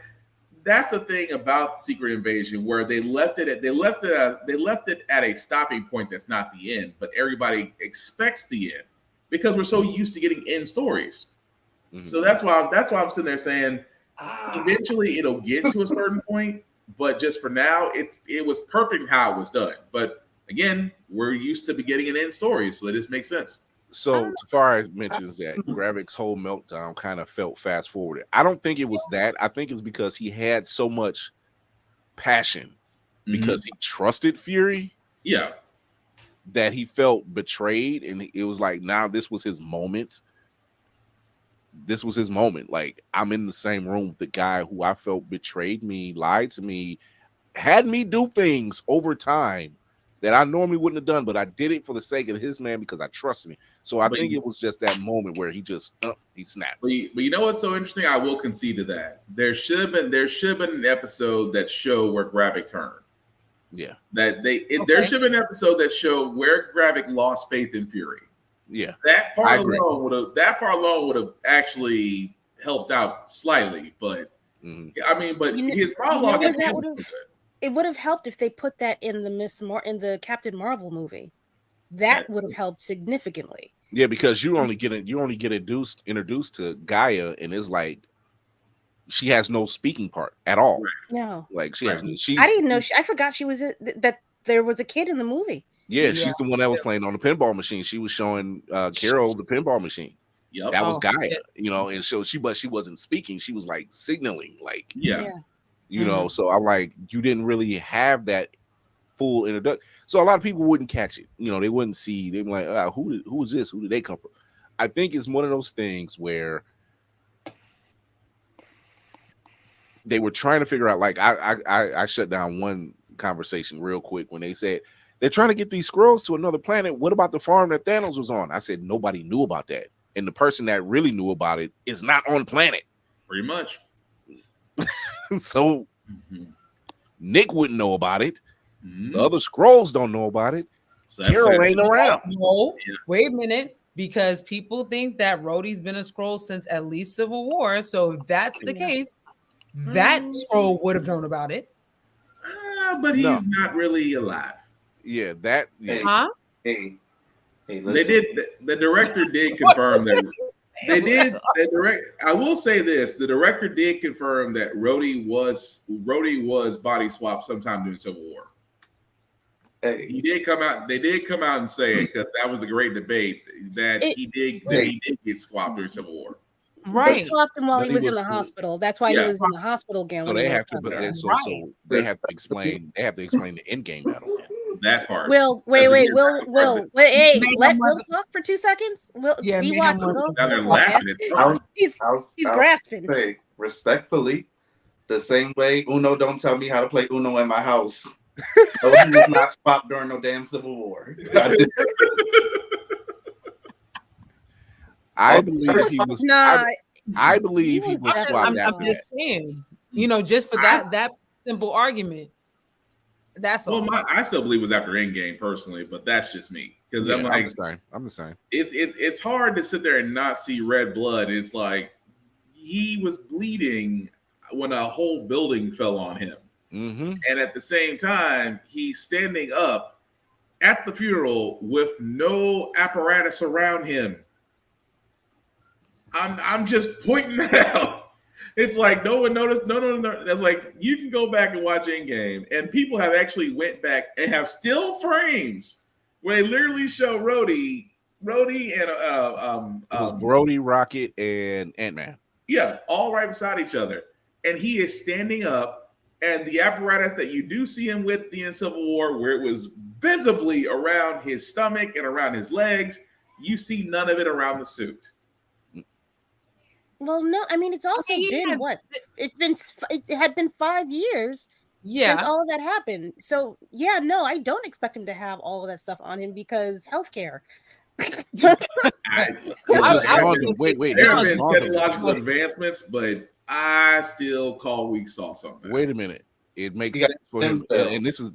Speaker 5: That's the thing about Secret Invasion, where they left it at a stopping point that's not the end, but everybody expects the end because we're so used to getting end stories. So that's why I'm sitting there saying eventually it'll get to a certain point, but just for now, it was perfect how it was done. But again, we're used to be getting an end story, so it just makes sense.
Speaker 2: So Tafari mentions that Gravik's whole meltdown kind of felt fast forwarded. I don't think it was that. I think it's because he had so much passion because he trusted Fury.
Speaker 5: Yeah.
Speaker 2: That he felt betrayed, and it was like, now this was his moment. This was his moment. Like, I'm in the same room with the guy who I felt betrayed me, lied to me, had me do things over time that I normally wouldn't have done, but I did it for the sake of his man because I trusted him. So I think it was just that moment where he just he snapped.
Speaker 5: But you know what's so interesting? I will concede to that. There should have been an episode that showed where Gravik turned.
Speaker 2: Yeah,
Speaker 5: there should have been an episode that showed where Gravik lost faith in Fury.
Speaker 2: Yeah,
Speaker 5: that part alone would have actually helped out slightly. But I mean, but his monologue.
Speaker 3: It would have helped if they put that in the Captain Marvel movie. That would have helped significantly.
Speaker 2: Yeah, because you only get introduced to Gaia, and it's like she has no speaking part at all.
Speaker 3: No,
Speaker 2: like she has.
Speaker 3: I didn't know. I forgot she was that there was a kid in the movie.
Speaker 2: Yeah, she's the one that was playing on the pinball machine. She was showing Carol the pinball machine.
Speaker 5: Yep.
Speaker 2: That was Gaia, you know, and so she wasn't speaking. She was like signaling, like you know. So I'm like, you didn't really have that full introduction. So a lot of people wouldn't catch it. You know, they wouldn't see. They'd be like, who is this? Who did they come from? I think it's one of those things where they were trying to figure out. Like I shut down one conversation real quick when they said they're trying to get these Skrulls to another planet. What about the farm that Thanos was on? I said nobody knew about that, and the person that really knew about it is not on planet.
Speaker 5: Pretty much.
Speaker 2: So Nick wouldn't know about it. The other Skrulls don't know about it.
Speaker 5: So
Speaker 2: Hero ain't around.
Speaker 4: No, wait a minute. Because people think that Rhodey's been a Skrull since at least Civil War. So if that's the case, that Skrull would have known about it.
Speaker 5: But he's not really alive.
Speaker 2: Yeah, that. Yeah.
Speaker 4: Huh?
Speaker 9: Hey,
Speaker 5: they did. The director did confirm that. They did. I will say this: the director did confirm that Rhodey was body swapped sometime during Civil War.
Speaker 9: Hey.
Speaker 5: He did come out. They did come out and say it because that was the great debate that he did get swapped during Civil War.
Speaker 3: Right. They swapped him while he was in the hospital. That's why he was in the hospital again.
Speaker 2: So they have to, so they have to explain. They have to explain the endgame battle.
Speaker 5: That part.
Speaker 3: Will, wait, Will, hey, let Will talk for 2 seconds. Will, be watching.
Speaker 5: Now they're laughing.
Speaker 3: He's grasping.
Speaker 9: Say respectfully, the same way Uno don't tell me how to play Uno in my house. No, he was not swapped during no damn Civil War.
Speaker 2: I believe he was. I believe he was swapped.
Speaker 4: I'm just saying, just for that simple argument. That's all.
Speaker 5: Well, I still believe it was after Endgame personally, but that's just me because I'm
Speaker 2: the same.
Speaker 5: It's hard to sit there and not see red blood. It's like he was bleeding when a whole building fell on him, and at the same time he's standing up at the funeral with no apparatus around him. I'm just pointing that out. It's like no one noticed. No. That's like you can go back and watch Endgame, and people have actually went back and have still frames where they literally show Rhodey and
Speaker 2: it was Brody, Rocket, and Ant-Man.
Speaker 5: Yeah, all right beside each other, and he is standing up, and the apparatus that you do see him with in Civil War, where it was visibly around his stomach and around his legs, you see none of it around the suit.
Speaker 3: Well, no, I mean it's also been what? It had been 5 years since all of that happened. So yeah, no, I don't expect him to have all of that stuff on him because healthcare.
Speaker 5: Wait. There have been technological advancements, but I still call weak sauce on that.
Speaker 2: Wait a minute. It makes sense for him, and this is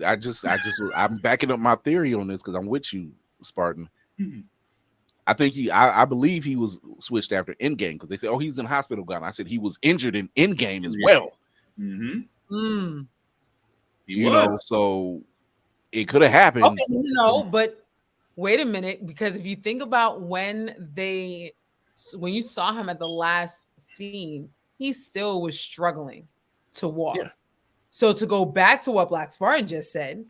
Speaker 2: I'm backing up my theory on this because I'm with you, Spartan. I think I believe he was switched after Endgame because they said, "Oh, he's in hospital gone." I said he was injured in Endgame as well. So it could have happened.
Speaker 4: Okay, but wait a minute, because if you think about when you saw him at the last scene, he still was struggling to walk. Yeah. So to go back to what Black Spartan just said,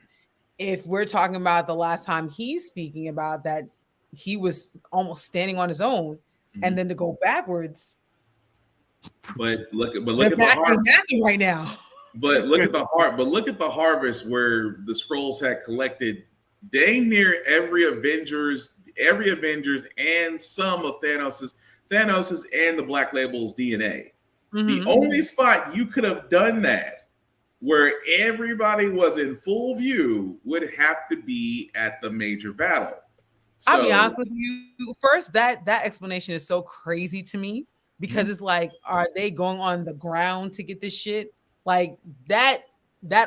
Speaker 4: if we're talking about the last time he's speaking about that. He was almost standing on his own, and then to go backwards.
Speaker 5: But look at the harvest
Speaker 4: right now.
Speaker 5: But look at the harvest where the Skrulls had collected dang near every Avengers, and some of Thanos's and the Black Label's DNA. The only spot you could have done that, where everybody was in full view, would have to be at the major battle. So,
Speaker 4: I'll be honest with you. First, that explanation is so crazy to me because it's like, are they going on the ground to get this shit? Like that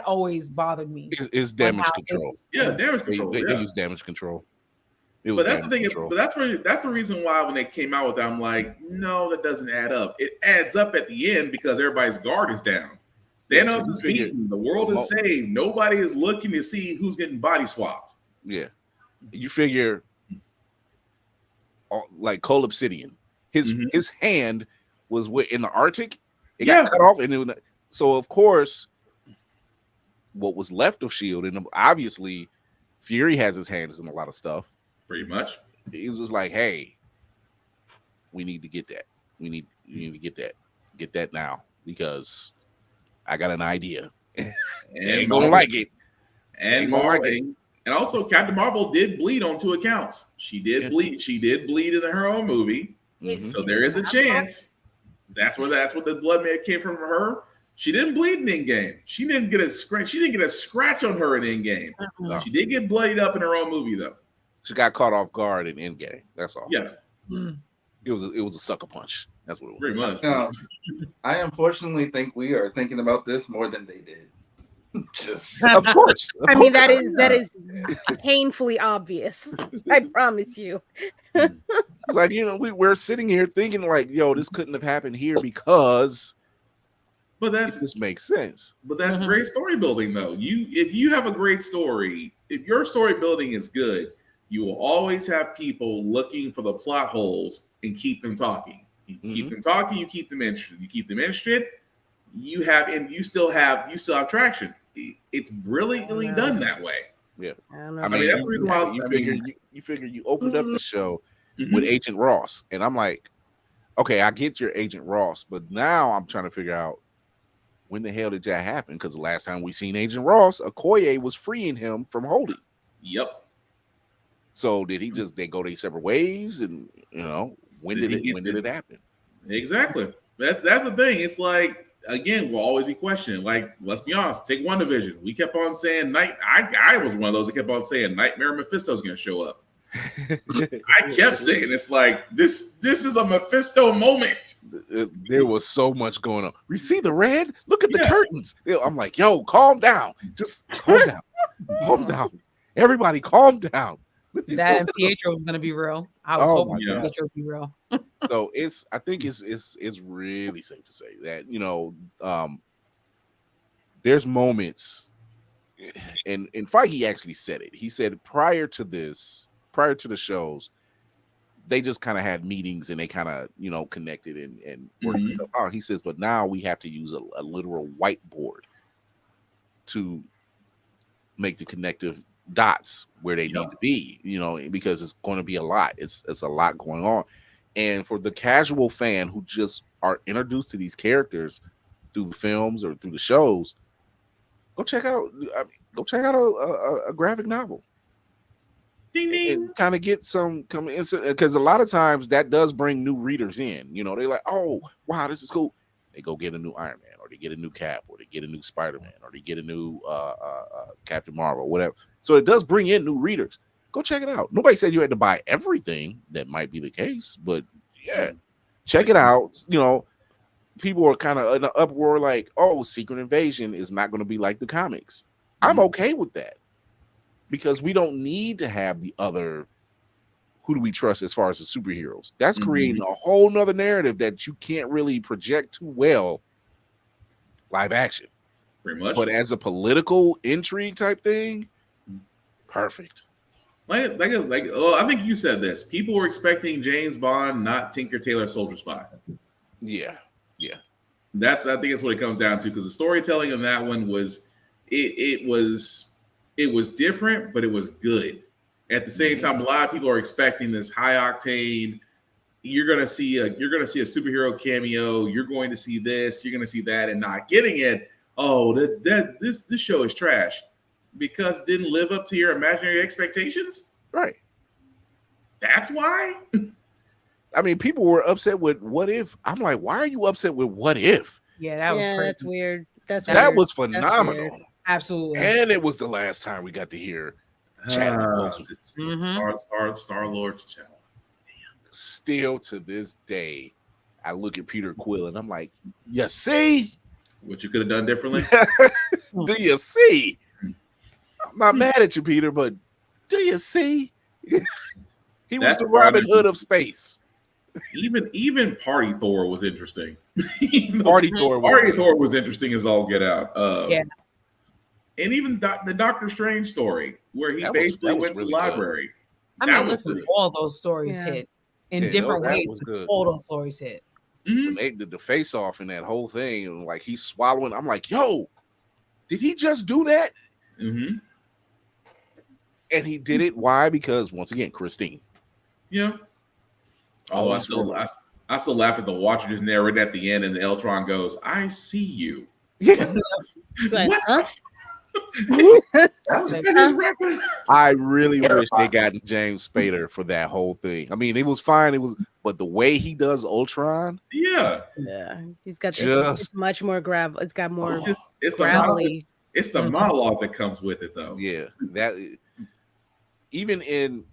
Speaker 4: always bothered me.
Speaker 2: It's damage control.
Speaker 5: Damage control.
Speaker 2: They use damage control.
Speaker 5: But that's the thing. But that's the reason why when they came out with that, I'm like, no, that doesn't add up. It adds up at the end because everybody's guard is down. Thanos is beaten. The world is saved. Nobody is looking to see who's getting body swapped.
Speaker 2: Yeah, you figure. Like Cole Obsidian, his hand was in the Arctic. It got cut off, and so of course, what was left of Shield, and obviously, Fury has his hands in a lot of stuff.
Speaker 5: Pretty much,
Speaker 2: he's just like, "Hey, we need to get that. We need to get that now because I got an idea, and ain't gonna like it,
Speaker 5: and Marvel." And also, Captain Marvel did bleed on 2 accounts. She did bleed. She did bleed in her own movie. So there is a chance. That's where the blood may have came from her. She didn't bleed in Endgame. She didn't get a scratch. She didn't get a scratch on her in Endgame. She did get bloodied up in her own movie though.
Speaker 2: She got caught off guard in Endgame. That's all.
Speaker 5: Yeah.
Speaker 2: It was a sucker punch. That's what it was.
Speaker 5: Pretty much.
Speaker 9: I unfortunately think we are thinking about this more than they did.
Speaker 2: Of course.
Speaker 3: I mean, that is painfully obvious. I promise you.
Speaker 2: Like, you know, we're sitting here thinking like, yo, this couldn't have happened here because this makes sense.
Speaker 5: But that's great story building, though. If you have a great story, if your story building is good, you will always have people looking for the plot holes and keep them talking. You keep them talking, you keep them interested. You keep them interested, you still have traction. It's brilliantly done that way.
Speaker 2: Yeah.
Speaker 5: I mean, that's the reason why
Speaker 2: you figure you opened up the show with Agent Ross, and I'm like, okay, I get your Agent Ross, but now I'm trying to figure out when the hell did that happen? Because the last time we seen Agent Ross, Okoye was freeing him from holding.
Speaker 5: Yep.
Speaker 2: So did he just they go their separate ways? And you know, when did it happen?
Speaker 5: Exactly. That's the thing. It's like, again, we'll always be questioning. Like, let's be honest. Take WandaVision. We kept on saying I was one of those that kept on saying Nightmare Mephisto's going to show up. I kept saying it's like this is a Mephisto moment.
Speaker 2: There was so much going on. You see the red? Look at the curtains. I'm like, yo, calm down. Just calm down. Calm down. Everybody, calm down.
Speaker 4: That and Pietro was going to be real. I was hoping Pietro would be real.
Speaker 2: So I think it's really safe to say that, you know, there's moments, and Feige actually said it. He said prior to the shows, they just kind of had meetings and they kind of, you know, connected and worked stuff out. He says, but now we have to use a literal whiteboard to make the connective dots where they need to be, you know, because it's going to be a lot. It's a lot going on. And for the casual fan who just are introduced to these characters through the films or through the shows, go check out a graphic novel. Ding, ding. And kind of get some because a lot of times that does bring new readers in. You know, they're like, oh wow, this is cool. They go get a new Iron Man, or they get a new Cap, or they get a new Spider-Man, or they get a new Captain Marvel, whatever. So it does bring in new readers. Go check it out. Nobody said you had to buy everything. That might be the case, but yeah, check it out. You know, people are kind of in an uproar like, oh, Secret Invasion is not going to be like the comics. I'm okay with that because we don't need to have the other. Who do we trust as far as the superheroes? That's creating a whole nother narrative that you can't really project too well live action.
Speaker 5: Pretty much.
Speaker 2: But as a political intrigue type thing, perfect.
Speaker 5: I think you said this. People were expecting James Bond, not Tinker Tailor Soldier Spy.
Speaker 2: Yeah.
Speaker 5: I think that's what it comes down to, because the storytelling on that one was it was different, but it was good. At the same time, a lot of people are expecting this high octane. You're gonna see a superhero cameo. You're going to see this. You're going to see that, and not getting it. Oh, this show is trash because it didn't live up to your imaginary expectations.
Speaker 2: Right.
Speaker 5: That's why.
Speaker 2: I mean, people were upset with What If. I'm like, why are you upset with What If?
Speaker 4: Yeah, that was crazy.
Speaker 3: That's weird.
Speaker 2: That was phenomenal.
Speaker 4: Absolutely.
Speaker 2: And it was the last time we got to hear
Speaker 5: Star-Lord's channel.
Speaker 2: Still to this day, I look at Peter Quill and I'm like, you see
Speaker 5: what you could have done differently?
Speaker 2: Do you see? I'm not mad at you, Peter, but do you see? He was the Robin Hood of space.
Speaker 5: Even Party Thor was interesting.
Speaker 2: Party Thor
Speaker 5: was interesting as all get out. And even the Doctor Strange story, where he basically went to the library.
Speaker 4: I mean, listen, all those stories hit in different ways. All those stories hit.
Speaker 2: When they did the face off in that whole thing, and like he's swallowing, I'm like, yo, did he just do that? And he did it. Why? Because once again, Christine.
Speaker 5: Yeah. Oh, I still laugh at the Watcher just narrating at the end, and the Eltron goes, "I see you."
Speaker 2: Yeah.
Speaker 5: What?
Speaker 2: I really wish they got James Spader for that whole thing. I mean, it was fine. But the way he does Ultron,
Speaker 3: yeah, he's got it's much more gravel. It's got more.
Speaker 5: It's gravelly. It's the monologue that comes with it, though.
Speaker 2: Yeah, that even in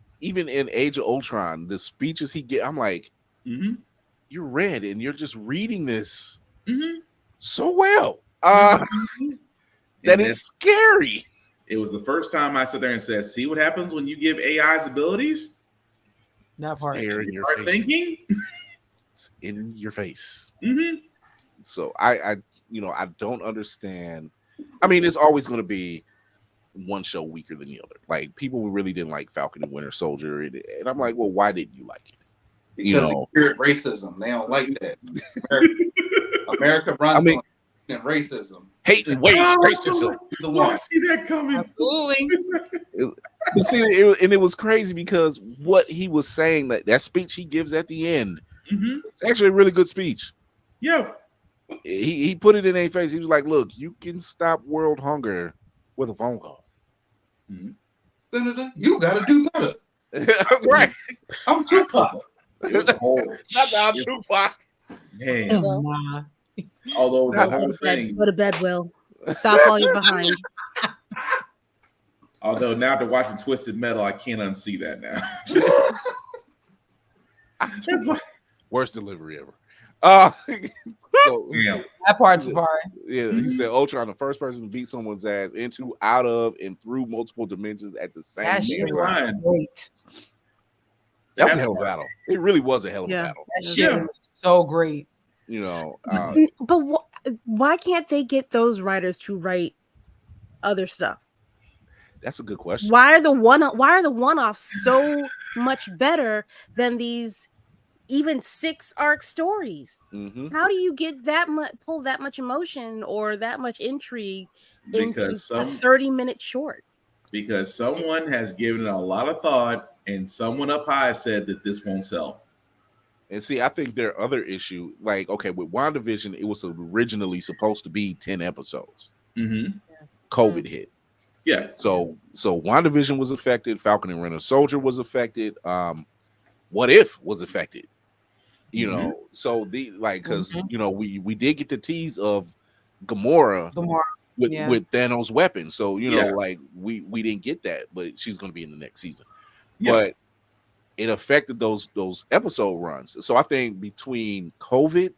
Speaker 2: Age of Ultron, the speeches he get, I'm like, you're Red, and you're just reading this so well. That is scary.
Speaker 5: It was the first time I sat there and said, "See what happens when you give AIs abilities."
Speaker 4: That part.
Speaker 2: Stare in your
Speaker 5: Start
Speaker 2: face.
Speaker 5: thinking.
Speaker 2: It's in your face.
Speaker 5: Mm-hmm.
Speaker 2: So I don't understand. I mean, it's always going to be one show weaker than the other. Like, people really didn't like Falcon and Winter Soldier, and I'm like, well, why didn't you like it?
Speaker 9: Because of pure racism. They don't like that. America runs on racism.
Speaker 2: Hate and waste racism.
Speaker 5: The one. I see that coming.
Speaker 4: Absolutely.
Speaker 2: But see, it was crazy because what he was saying, that speech he gives at the end, it's actually a really good speech.
Speaker 5: Yeah.
Speaker 2: He put it in their face. He was like, look, you can stop world hunger with a phone call.
Speaker 9: Senator, you got to do better.
Speaker 2: Right.
Speaker 9: I'm Tupac.
Speaker 5: It was a whole.
Speaker 2: Not Tupac.
Speaker 5: Man. Although the whole thing.
Speaker 3: Go to bed, Will. Stop while you're behind.
Speaker 5: Although now after watching Twisted Metal, I can't unsee that now.
Speaker 2: Worst delivery ever. So,
Speaker 4: that part's far.
Speaker 2: Yeah, he said Ultron, the first person to beat someone's ass into, out of, and through multiple dimensions at the same time.
Speaker 4: Great.
Speaker 2: That was a hell of a battle. It really was a hell of a battle.
Speaker 4: That shit was so great.
Speaker 2: You know,
Speaker 3: but why can't they get those writers to write other stuff?
Speaker 2: That's a good question.
Speaker 3: Why are the one-offs so much better than these even 6 arc stories? How do you get that much, pull that much emotion or that much intrigue into a 30-minute short?
Speaker 5: Because someone has given it a lot of thought, and someone up high said that this won't sell.
Speaker 2: And see, I think their other issue, like, okay, with WandaVision, it was originally supposed to be 10 episodes. COVID hit.
Speaker 5: Yeah.
Speaker 2: So WandaVision was affected. Falcon and Winter Soldier was affected. What If was affected. You know, so because you know, we did get the tease of Gamora with Thanos' weapon. So you know, like we didn't get that, but she's going to be in the next season. But it affected those episode runs. So I think between COVID,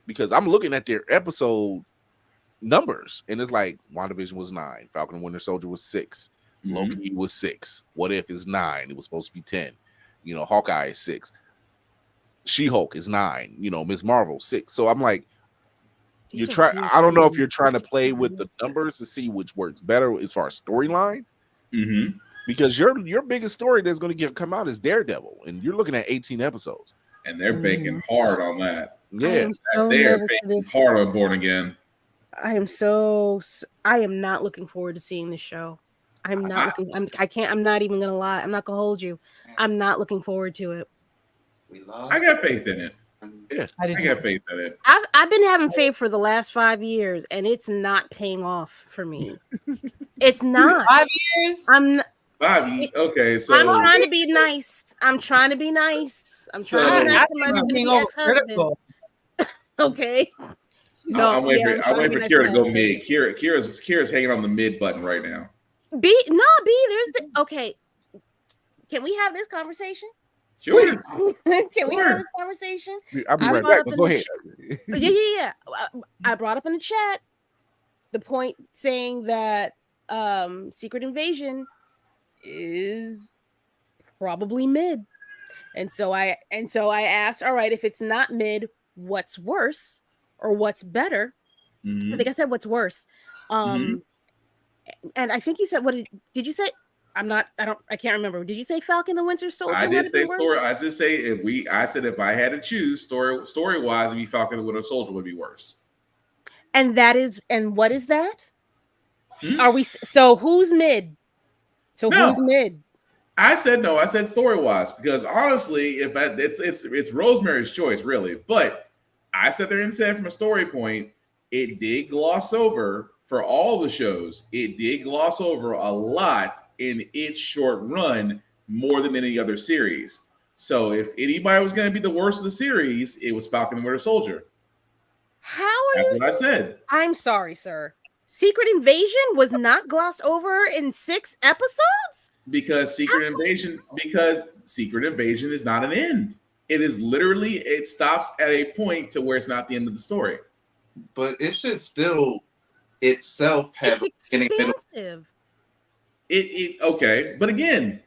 Speaker 2: because I'm looking at their episode numbers, and it's like WandaVision was 9, Falcon and Winter Soldier was 6, Loki was 6, What If is 9, it was supposed to be 10, you know, Hawkeye is 6, She-Hulk is 9, you know, Ms. Marvel 6. So I'm like, I don't know if you're trying to play with the numbers to see which works better as far as storyline. Because your biggest story that's going to come out is Daredevil, and you're looking at 18 episodes,
Speaker 5: and they're banking hard on that.
Speaker 2: Yeah,
Speaker 5: they are banking hard on Born Again.
Speaker 3: I am not looking forward to seeing this show. I'm not even gonna lie. I'm not gonna hold you. I'm not looking forward to it.
Speaker 5: I got faith in it.
Speaker 2: Yeah,
Speaker 5: I got faith in it.
Speaker 3: I've been having faith for the last 5 years, and it's not paying off for me. It's not
Speaker 4: 5 years.
Speaker 5: Okay, so
Speaker 3: I'm trying to be nice. I'm trying to be nice to my ex-husband. Okay.
Speaker 5: No, I'm waiting for Kira to go mid. Kira's hanging on the mid button right now.
Speaker 3: B. There's been okay. Can we have this conversation?
Speaker 5: Sure.
Speaker 3: Can we have this conversation?
Speaker 2: I'll be right back. Go ahead.
Speaker 3: Yeah. I brought up in the chat the point saying that Secret Invasion is probably mid, and so I asked, all right, if it's not mid, what's worse or what's better? I think I said what's worse. And I think you said, what did you say? I can't remember. Did you say Falcon and Winter Soldier?
Speaker 5: I did say story. I did say I said if I had to choose story wise, it'd be Falcon and Winter Soldier would be worse.
Speaker 3: And what is that? Are we so who's mid? Who's mid?
Speaker 5: I said no. I said story wise because honestly, if it's Rosemary's Choice really, but I sat there and said from a story point, it did gloss over for all the shows. It did gloss over a lot in its short run more than any other series. So if anybody was going to be the worst of the series, it was Falcon and Winter Soldier. That's what I said. I'm
Speaker 3: sorry, sir. Secret Invasion was not glossed over in 6 episodes?
Speaker 5: Because Secret Invasion is not an end. It stops at a point to where it's not the end of the story.
Speaker 9: But it should still itself have
Speaker 3: It's expansive.
Speaker 5: Okay, but again,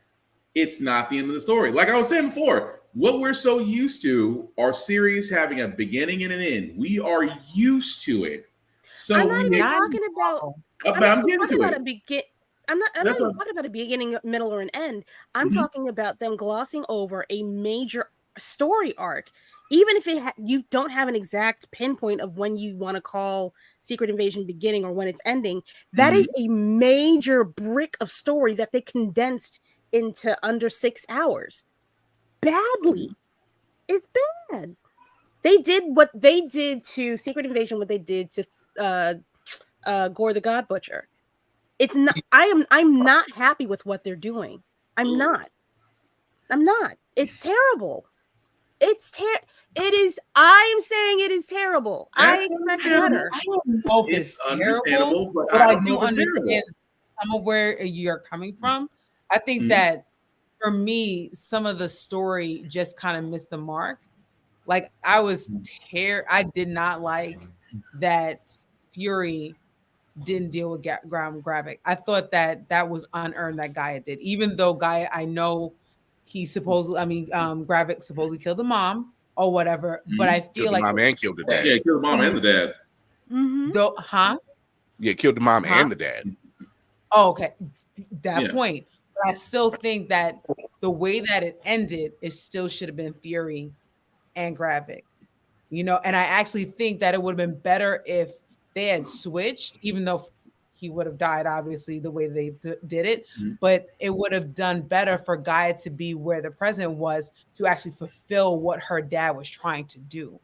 Speaker 5: it's not the end of the story. Like I was saying before, what we're so used to are series having a beginning and an end. We are used to it. So
Speaker 3: I'm not even talking about.
Speaker 5: I'm getting to it.
Speaker 3: I'm not even talking about a beginning, middle, or an end. I'm talking about them glossing over a major story arc. Even if you don't have an exact pinpoint of when you want to call Secret Invasion beginning or when it's ending, that is a major brick of story that they condensed into under 6 hours. Badly. It's bad. They did what they did to Secret Invasion, what they did to Gore the God Butcher. It's not. I'm not happy with what they're doing. I'm not. It's terrible. It is. I am saying it is terrible. I expect better.
Speaker 4: I don't know if it's terrible, but I do understand some of where you're coming from. I think that for me, some of the story just kind of missed the mark. Like I did not like that Fury didn't deal with ground Gravik. I thought that was unearned that Gaia did, even though Gaia, I know Gravik supposedly killed the mom or whatever, but I feel like
Speaker 2: the mom and killed the dad.
Speaker 5: Yeah, killed the mom and the dad.
Speaker 2: Yeah, killed the mom and the dad.
Speaker 4: Oh, okay. That point. But I still think that the way that it ended, it still should have been Fury and Gravik. And I actually think that it would have been better if they had switched, even though he would have died, obviously, the way they did it. But it would have done better for Gaia to be where the president was to actually fulfill what her dad was trying to do.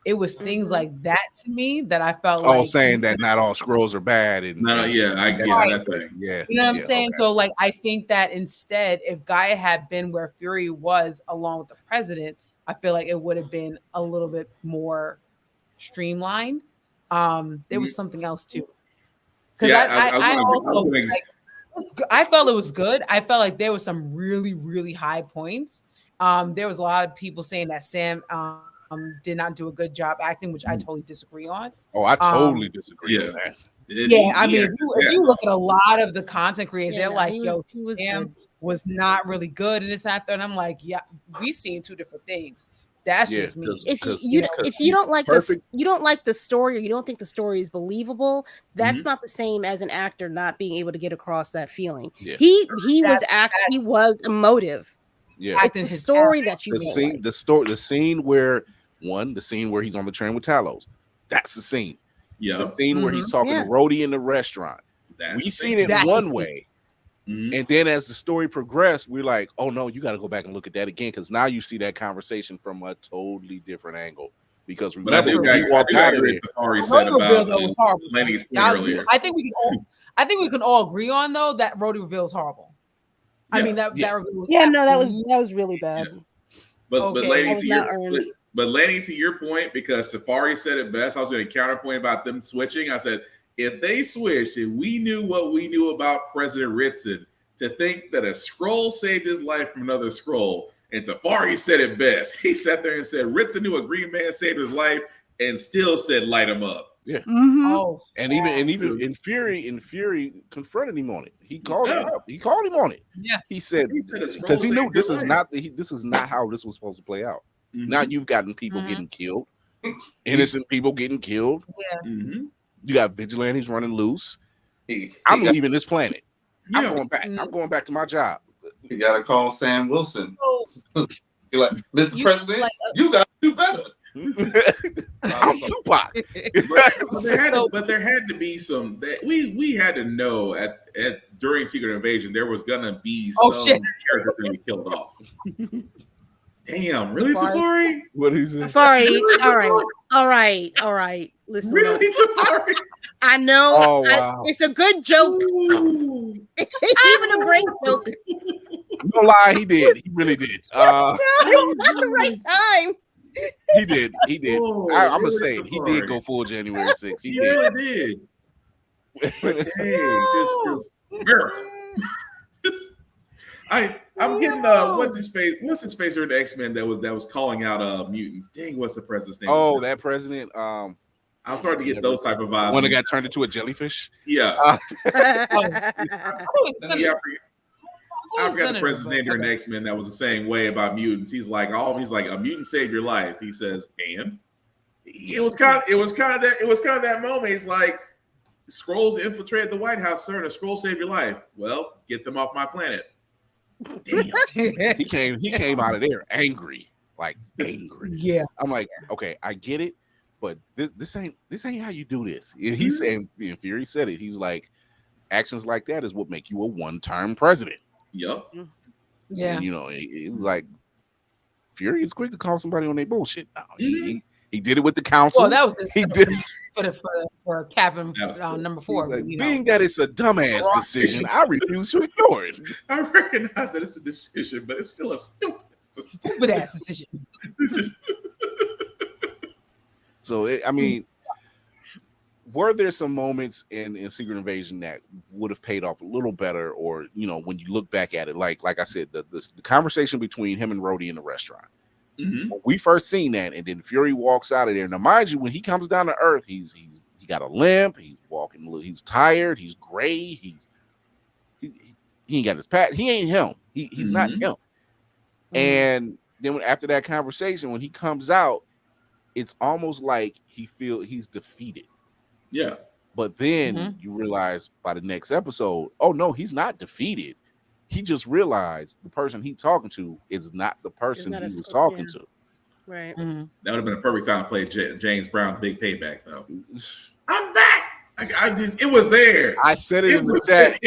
Speaker 4: It was things like that to me that I felt like
Speaker 2: saying that not all scrolls are bad.
Speaker 5: I get that thing.
Speaker 2: Yeah.
Speaker 4: You know what I'm saying? Okay. So like I think that instead, if Gaia had been where Fury was along with the president, I feel like it would have been a little bit more streamlined. There was something else too. Because I felt it was good. I felt like there was some really, really high points. There was a lot of people saying that Sam did not do a good job acting, which I totally disagree on.
Speaker 2: Oh, I totally disagree with that.
Speaker 4: If you look at a lot of the content creators, they're like, Sam was not really good and this and that. And I'm like, yeah, we seen two different things. That's just me.
Speaker 3: If you don't like the story, or you don't think the story is believable, that's not the same as an actor not being able to get across that feeling. Yeah. He was emotive.
Speaker 2: Yeah,
Speaker 3: it's the story that you
Speaker 2: the scene where he's on the train with Talos. That's the scene. Yeah, the scene where he's talking to Rhodey in the restaurant. We seen it one way. And then as the story progressed, we're like, oh no, you got to go back and look at that again, because now you see that conversation from a totally different angle. Because remember, we walked out of there.
Speaker 4: I think we can all agree on though that Rhodey reveal is horrible. I mean that reveal was
Speaker 3: that was really bad.
Speaker 5: But Laney, to your point, because Safari said it best, I was going to counterpoint about them switching. I said, if they switched and we knew what we knew about President Ritson, to think that a scroll saved his life from another scroll, and Tafari said it best. He sat there and said Ritson knew a green man saved his life and still said light him up.
Speaker 2: Yeah. Oh, and even Fury confronted him on it. He called him up. He called him on it.
Speaker 4: Yeah.
Speaker 2: He said because he knew this is not how this was supposed to play out. Now you've gotten people getting killed, innocent people getting killed.
Speaker 4: Yeah.
Speaker 2: You got vigilantes running loose. I'm leaving this planet. I'm going back. I'm going back to my job.
Speaker 9: You gotta call Sam Wilson. You're like, Mr. President, you gotta do better.
Speaker 2: I'm Tupac.
Speaker 5: but there had to be some that we had to know at during Secret Invasion there was gonna be some character to be killed off. Damn, really, Tafari?
Speaker 2: What is it?
Speaker 3: Tafari, all right. Listen,
Speaker 5: really, Tafari?
Speaker 3: I know.
Speaker 2: Oh, wow.
Speaker 3: It's a good joke. Even a great joke.
Speaker 2: No lie, he did. He really did.
Speaker 3: No, it was not the right time.
Speaker 2: He did. Oh, I'm gonna say he did go full January 6th. He
Speaker 5: did. Hey, just miracle. I'm getting what's his face or the X-Men that was calling out mutants. Dang, what's the president's name?
Speaker 2: Oh, that president.
Speaker 5: I'm starting to get those type of vibes.
Speaker 2: One that got turned into a jellyfish.
Speaker 5: Yeah. I forgot the president's name during X-Men that was the same way about mutants. He's like, a mutant saved your life. He says, and it was kind of that moment. It's like, Skrulls infiltrated the White House, sir. The Skrulls saved your life. Well, get them off my planet. Damn.
Speaker 2: He came out of there angry.
Speaker 4: Yeah.
Speaker 2: I'm like, okay, I get it, but this ain't how you do this. He's saying, Fury said it. He was like, actions like that is what make you a one-term president.
Speaker 5: Yep.
Speaker 4: Yeah.
Speaker 2: And, it was like Fury is quick to call somebody on their bullshit. No, he did it with the council.
Speaker 4: Well, that was
Speaker 2: he did
Speaker 4: for Captain number 4.
Speaker 2: Like, being that it's a dumbass decision, I refuse to ignore it.
Speaker 5: I recognize that it's a decision, but it's still a
Speaker 4: stupid ass decision.
Speaker 2: So, were there some moments in Secret Invasion that would have paid off a little better, or when you look back at it, like I said, the conversation between him and Rhodey in the restaurant?
Speaker 5: Mm-hmm.
Speaker 2: When we first seen that, and then Fury walks out of there. Now, mind you, when he comes down to Earth, he got a limp. He's walking. He's tired. He's gray. He ain't got his pat. He ain't him. He's not him. And then after that conversation, when he comes out, it's almost like he's defeated.
Speaker 5: Yeah.
Speaker 2: But then you realize by the next episode, oh no, he's not defeated. He just realized the person he's talking to is not the person he was talking to.
Speaker 3: Right.
Speaker 5: That would have been a perfect time to play James Brown's Big Payback, though. I'm back. It was there.
Speaker 2: I said it in the chat.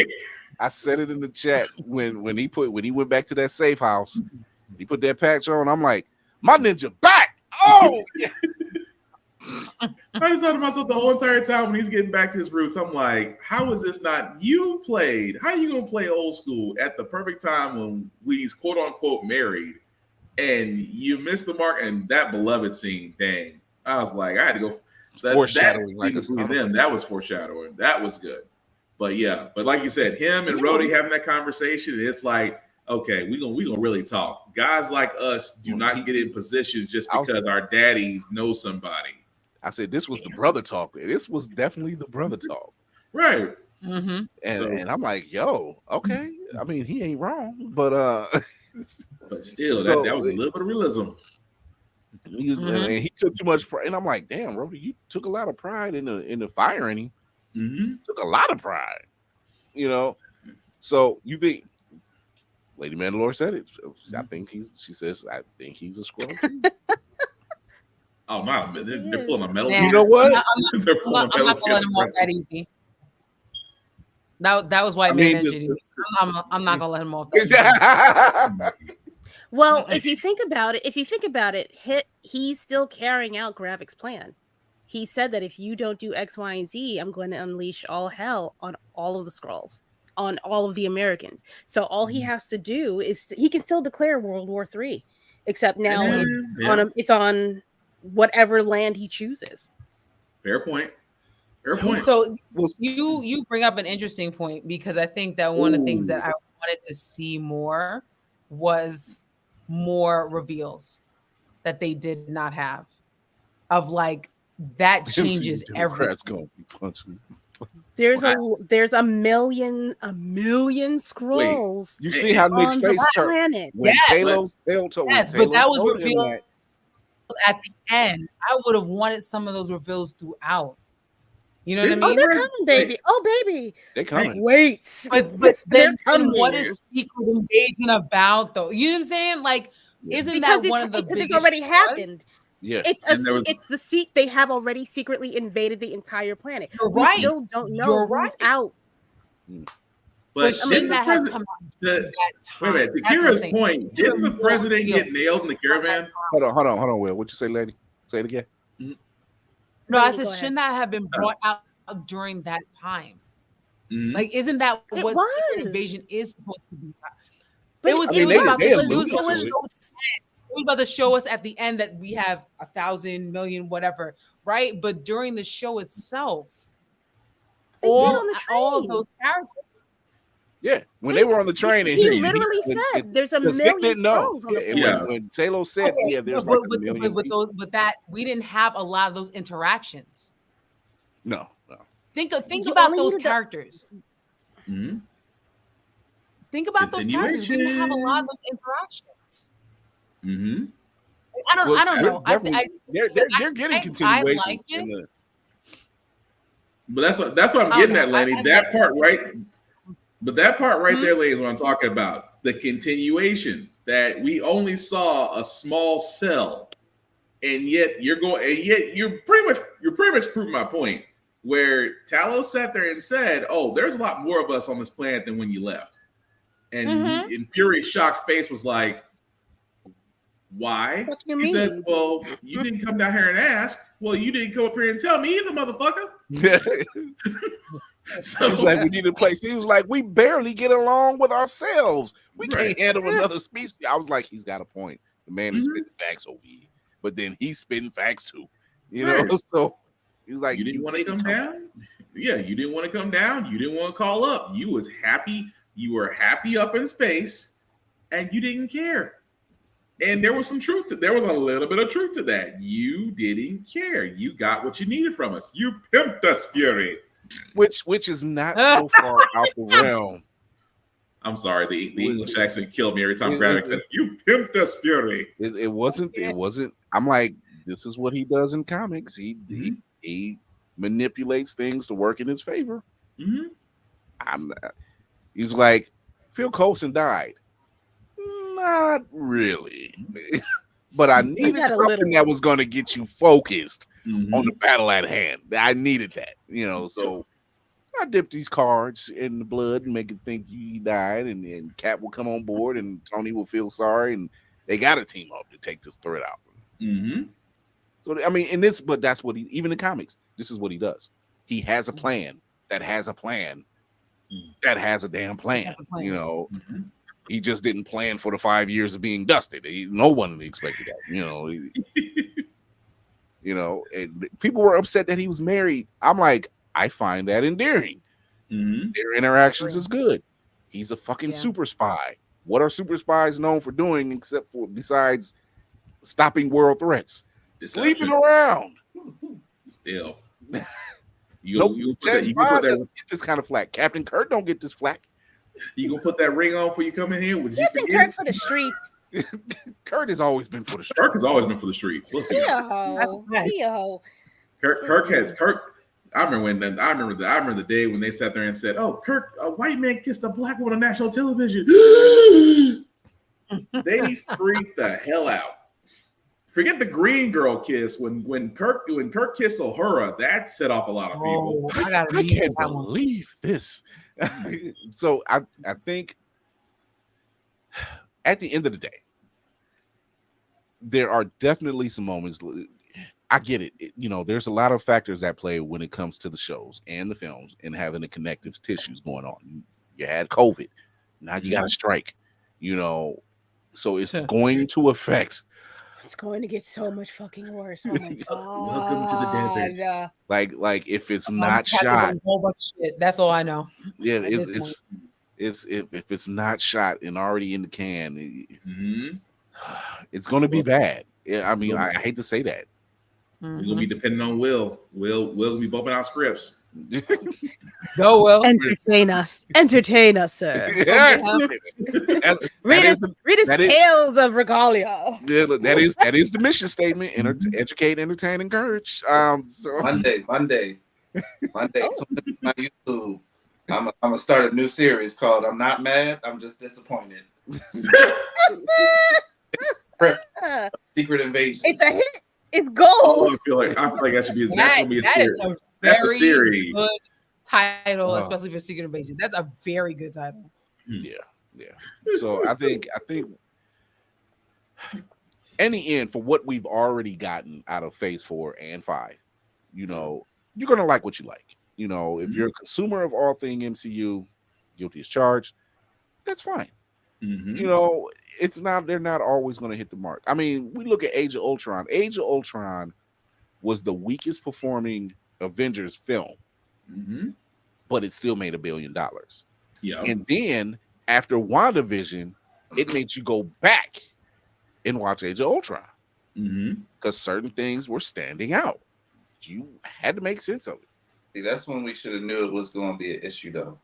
Speaker 2: I said it in the chat when he went back to that safe house. He put that patch on. I'm like, my ninja back. Oh, yeah.
Speaker 5: I just thought to myself the whole entire time when he's getting back to his roots, I'm like, how is this not you played? How are you gonna play old school at the perfect time when we's quote unquote married and you missed the mark? And that beloved scene, dang, I was like, I had to go.
Speaker 2: Foreshadowing,
Speaker 5: that was foreshadowing. That was good. But yeah, but like you said, him and Rhodey having that conversation, it's like, okay, we gonna really talk. Guys like us do not get in positions just because our daddies know somebody.
Speaker 2: I said this was the brother talk. This was definitely the brother talk,
Speaker 5: right?
Speaker 2: And I'm like, yo, okay. I mean, he ain't wrong, but
Speaker 5: still, that was a little bit of realism.
Speaker 2: And he took too much pride, and I'm like, damn, Rhodey, you took a lot of pride in the firing him. Took a lot of pride, So you think Lady Mandalore said it? She says, I think he's a Skrull.
Speaker 5: Oh no, they're pulling a metal.
Speaker 2: You know what?
Speaker 4: I'm not gonna let him off that easy. That was white man energy. I'm not gonna let him off that easy.
Speaker 3: Well, if you think about it, he's still carrying out Gravik's plan. He said that if you don't do X, Y, and Z, I'm going to unleash all hell on all of the Skrulls, on all of the Americans. So all he has to do is he can still declare World War III, except now it's on whatever land he chooses.
Speaker 5: Fair point.
Speaker 4: So you bring up an interesting point, because I think that one of the things that I wanted to see more was more reveals that they did not have, of like that changes everything.
Speaker 3: There's a million Skrulls.
Speaker 2: You see how Nick's face turned when Taylor's told
Speaker 4: but that was revealed at the end. I would have wanted some of those reveals throughout. You know what I mean?
Speaker 3: Oh, they're coming, baby. Oh, baby.
Speaker 2: They're coming.
Speaker 3: Wait.
Speaker 4: But then what is Secret Invasion about, though? You know what I'm saying? Like, isn't that one of the biggest?
Speaker 3: It's already happened.
Speaker 2: Yeah.
Speaker 3: It's the seat. They have already secretly invaded the entire planet. We still don't know who's out.
Speaker 5: But
Speaker 4: shouldn't that have come out that time?
Speaker 5: Wait a minute. To Kira's point, didn't the president get nailed in the caravan?
Speaker 2: Hold on, Will. What you say, lady? Say it again.
Speaker 4: No, I said, shouldn't that have been brought out during that time? Like, isn't that what Secret Invasion is supposed to be? But it was about to show us at the end that we have 1,000 million, whatever, right? But during the show itself, all of those characters.
Speaker 2: Yeah, when they were on the train,
Speaker 3: he literally said there's a million Skrulls on the
Speaker 2: planet. When Taylor said, there's like a million.
Speaker 4: But that we didn't have a lot of those interactions.
Speaker 2: No.
Speaker 4: Think
Speaker 3: You
Speaker 4: about
Speaker 3: only
Speaker 4: those
Speaker 3: needed the-
Speaker 4: characters.
Speaker 5: Mhm.
Speaker 4: Think about those characters. We didn't have a lot of those interactions.
Speaker 5: Mm-hmm.
Speaker 4: I don't know.
Speaker 2: They're getting continuations.
Speaker 4: I like it.
Speaker 5: But that's what I'm getting at, Lanny. That part right. But that part right there, Lanny, is what I'm talking about. The continuation that we only saw a small cell, and yet you're pretty much proving my point. Where Talos sat there and said, "Oh, there's a lot more of us on this planet than when you left," and in Fury's shocked face was like, "Why?"
Speaker 3: What you
Speaker 5: He
Speaker 3: mean?
Speaker 5: says, "Well, you didn't come down here and ask. Well, you didn't come up here and tell me either, motherfucker."
Speaker 2: So he was like, we need a place. He was like, we barely get along with ourselves. We can't handle another species. I was like, he's got a point. The man is spitting facts over here, but then he's spitting facts too. You know, so he was like,
Speaker 5: you didn't want to come down. Yeah, you didn't want to come down. You didn't want to call up. You was happy. You were happy up in space, and you didn't care. And there was some truth to. There was a little bit of truth to that. You didn't care. You got what you needed from us. You pimped us, Fury.
Speaker 2: Which is not so far out the realm.
Speaker 5: I'm sorry, the English accent killed me every time Gravik said, "You pimped us, Fury."
Speaker 2: It wasn't. I'm like, this is what he does in comics. He manipulates things to work in his favor. He's like, Phil Coulson died. Not really, but I needed something that was going to get you focused on the battle at hand. I needed that, so I dipped these cards in the blood and make it think he died, and Cap will come on board and Tony will feel sorry, and they got to team up to take this threat out. So, I mean, but that's what even in comics, this is what he does. He has a plan that has a plan that has a damn plan, He just didn't plan for the 5 years of being dusted. No one expected that, and people were upset that he was married. I'm like, I find that endearing. Their interactions is good. He's a fucking super spy. What are super spies known for doing besides stopping world threats? Sleeping around.
Speaker 5: Still.
Speaker 2: You get this kind of flack. Captain Kirk don't get this flack.
Speaker 5: You gonna put that ring on before you come in here? Would you
Speaker 3: think Kurt for the streets?
Speaker 2: Kurt has always been for the streets.
Speaker 5: Kirk has always been for the streets. Let's be honest.
Speaker 3: He a hoe.
Speaker 5: Kirk. I remember the day when they sat there and said, "Oh, Kirk, a white man kissed a black woman on national television." They freaked the hell out. Forget the green girl kiss. When Kirk kissed Uhura, that set off a lot of people.
Speaker 2: I can't believe this. So I think at the end of the day, there are definitely some moments. I get it. There's a lot of factors at play when it comes to the shows and the films and having the connective tissues going on. You had COVID, now you got a strike. So it's going to affect.
Speaker 3: It's going to get so much fucking worse. Oh my God.
Speaker 5: Welcome to the desert.
Speaker 2: Like if it's not shot,
Speaker 4: a whole bunch of shit. That's all I know.
Speaker 2: Yeah, it's if it's not shot and already in the can, it's going to be bad. I mean, I hate to say that.
Speaker 5: We're gonna be depending on Will. Will be bumping out scripts.
Speaker 4: Go, Will.
Speaker 3: Entertain us, sir. Read us tales of regalia.
Speaker 2: Yeah, that is the mission statement. Educate, entertain, encourage. So
Speaker 9: Monday. On YouTube, I'm gonna start a new series called "I'm Not Mad, I'm Just Disappointed." Secret Invasion.
Speaker 3: It's a hit. It's gold.
Speaker 5: I feel like that should be. That's gonna be a series. That's a series.
Speaker 4: Good title, especially for Secret Invasion. That's a very good title.
Speaker 2: Yeah. So I think in the end, for what we've already gotten out of Phase 4 and 5, you're gonna like what you like. If you're a consumer of all thing MCU, guilty as charged, that's fine. It's not. They're not always going to hit the mark. I mean, we look at Age of Ultron. Age of Ultron was the weakest performing Avengers film, but it still made $1 billion.
Speaker 5: Yeah.
Speaker 2: And then after WandaVision, it made you go back and watch Age of Ultron because certain things were standing out. You had to make sense of it.
Speaker 9: See, that's when we should have knew it was going to be an issue, though.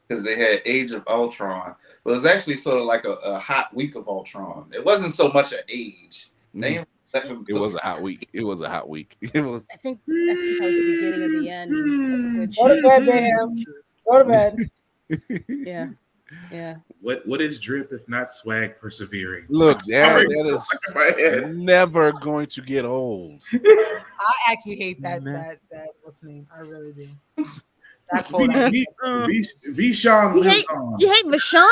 Speaker 9: Because they had Age of Ultron. But it was actually sort of like a hot week of Ultron. It wasn't so much an age.
Speaker 2: It was a hot week. It was a hot week. It was.
Speaker 3: I think that was the beginning of the end.
Speaker 4: Go to bed, Bam. Go to bed.
Speaker 3: Yeah. Yeah.
Speaker 5: What is drip if not swag persevering?
Speaker 2: Look,
Speaker 5: Sorry.
Speaker 2: that
Speaker 5: My head.
Speaker 2: is never going to get old.
Speaker 4: I actually hate that what's the name? I really do. That's cool.
Speaker 5: Vishon lives on.
Speaker 3: You hate Vashon?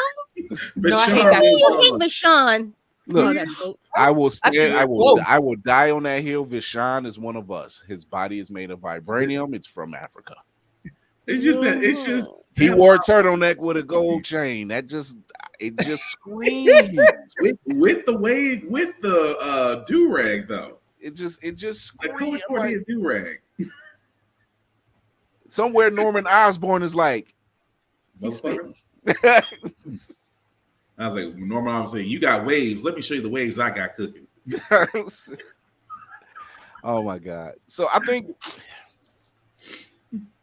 Speaker 4: No, I hate that.
Speaker 3: You hate Vashon.
Speaker 2: Look,
Speaker 3: Oh,
Speaker 2: I will stand.
Speaker 4: That's
Speaker 2: I will die on that hill. Vishan is one of us. His body is made of vibranium. It's from Africa.
Speaker 5: It's just that. It's just
Speaker 2: He wore a turtleneck with a gold chain. It just screams
Speaker 5: with the do rag though.
Speaker 2: It just
Speaker 5: The
Speaker 2: screams.
Speaker 5: California do rag.
Speaker 2: Somewhere Norman Osborn is like, he's
Speaker 5: Motherfucker.
Speaker 2: spitting.
Speaker 5: I was like, Norman, I was saying, you got waves. Let me show you the waves I got cooking.
Speaker 2: Oh my god! So I think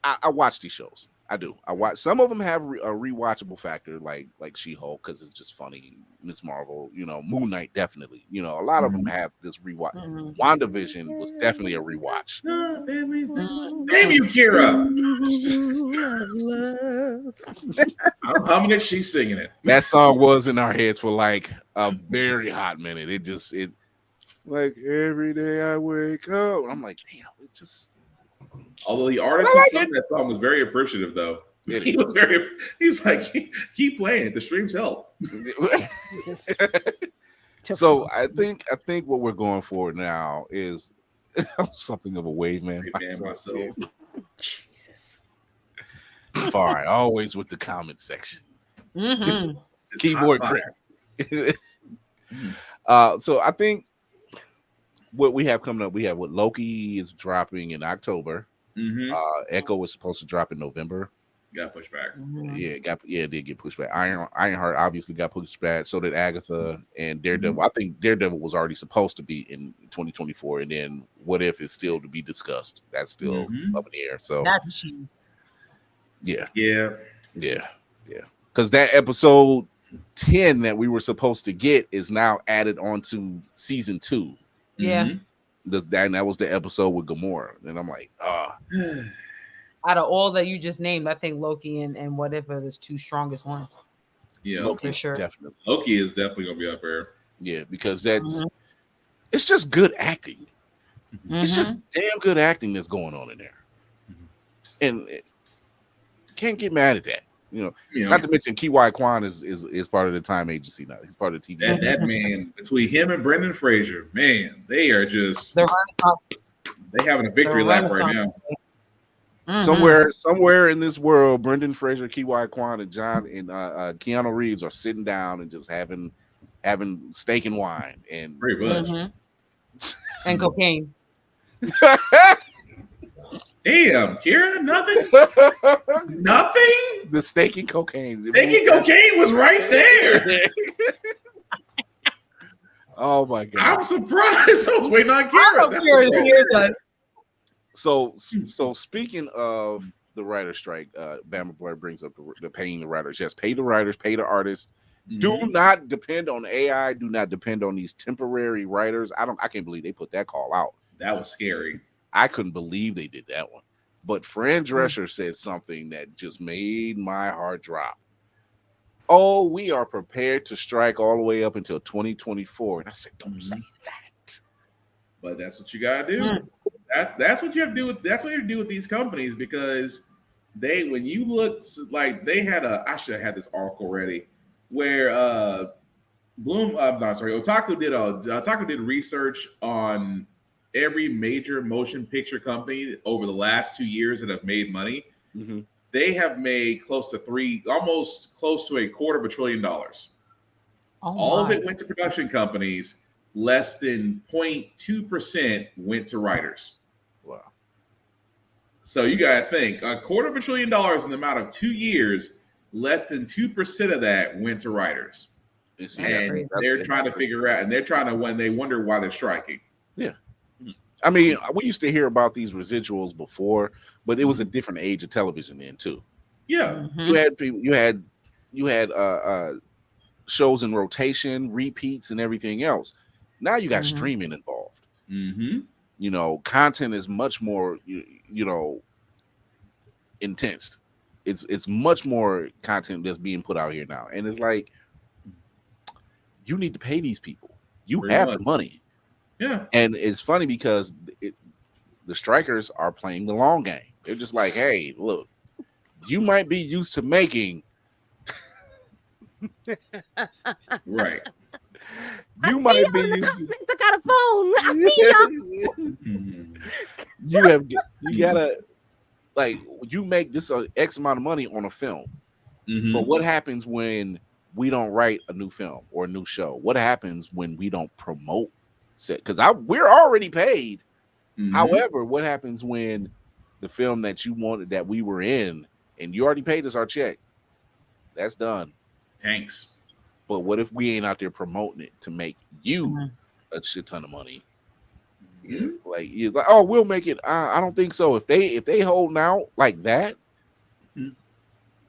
Speaker 2: I watch these shows. I do. I watch. Some of them have a rewatchable factor, like She-Hulk, because it's just funny. Miss Marvel, Moon Knight, definitely. A lot of them have this rewatch. WandaVision was definitely a rewatch.
Speaker 5: Damn you, Kira! I'm humming it. She's singing it.
Speaker 2: That song was in our heads for like a very hot minute. It like every day I wake up. I'm like, damn, it just.
Speaker 5: Although the artist who sung that song was very appreciative, though. He's like, keep playing it. The streams help.
Speaker 2: So I think what we're going for now is something of a wave man myself.
Speaker 3: Jesus.
Speaker 2: Fine, always with the comment section.
Speaker 4: Mm-hmm.
Speaker 2: Keyboard trick. So I think what we have coming up, we have what Loki is dropping in October.
Speaker 5: Mm-hmm.
Speaker 2: Echo was supposed to drop in November.
Speaker 5: Got pushed back.
Speaker 2: It did get pushed back. Ironheart obviously got pushed back. So did Agatha and Daredevil. I think Daredevil was already supposed to be in 2024, and then What If is still to be discussed. That's still up in the air. So
Speaker 4: that's a shame.
Speaker 2: Yeah. Because that episode 10 that we were supposed to get is now added onto season 2.
Speaker 4: Yeah.
Speaker 2: That was the episode with Gamora, and I'm like,
Speaker 4: Out of all that you just named, I think Loki and What If are the two strongest ones.
Speaker 5: Yeah,
Speaker 4: Loki, for sure.
Speaker 5: Definitely. Loki is definitely gonna be up there.
Speaker 2: Yeah, because it's just good acting. It's just damn good acting that's going on in there, and can't get mad at that. Not to mention Kiwai Kwan is part of the Time Agency now. He's part of the TV.
Speaker 5: That man, between him and Brendan Fraser, man, they are just they having a victory lap right now.
Speaker 2: Somewhere in this world, Brendan Fraser, Kiwai Kwan, and Keanu Reeves are sitting down and just having steak and wine and
Speaker 5: pretty much
Speaker 4: and cocaine.
Speaker 5: Damn, Kira, nothing.
Speaker 2: The steak and cocaine.
Speaker 5: Steak and cocaine was right there.
Speaker 2: Oh my god!
Speaker 5: I'm surprised. I was waiting on Kira.
Speaker 2: So speaking of the writer strike, Bama Blair brings up the paying the writers. Yes, pay the writers, pay the artists. Do not depend on AI. Do not depend on these temporary writers. I can't believe they put that call out.
Speaker 5: That was scary.
Speaker 2: I couldn't believe they did that one. But Fran Drescher said something that just made my heart drop. Oh, we are prepared to strike all the way up until 2024. And I said, don't say that.
Speaker 5: But that's what you gotta do. That's what you have to do with. That's what you have to do with these companies, because when you look, like they had I should have had this article ready where Otaku did research on every major motion picture company over the last 2 years that have made money. They have made almost close to $250 billion. All of it went to production companies. Less than 0.2% went to writers.
Speaker 2: Wow. So
Speaker 5: you got to think $250 billion in the amount of 2 years, less than 2% of that went to writers. And they're trying to figure out, and they're trying to, when they wonder why they're striking.
Speaker 2: Yeah. I mean, we used to hear about these residuals before, but it was a different age of television then too.
Speaker 5: Yeah.
Speaker 2: You had people, you had shows in rotation, repeats, and everything else. Now you got streaming involved. You know, content is much more, you know, intense. It's much more content that's being put out here now, and it's like you need to pay these people. You have the money.
Speaker 5: Yeah,
Speaker 2: and it's funny because the strikers are playing the long game. They're just like, hey, look, you might be used to making
Speaker 5: right.
Speaker 2: You might be used to.
Speaker 3: I got a phone. I see ya.
Speaker 2: You gotta like you make this X amount of money on a film, but what happens when we don't write a new film or a new show? What happens when we don't promote set? Because we're already paid. However, what happens when the film that you wanted that we were in and you already paid us our check? That's done.
Speaker 5: Tanks.
Speaker 2: But what if we ain't out there promoting it to make you a shit ton of money? Like you're like, oh, we'll make it. I don't think so. If they holding out like that,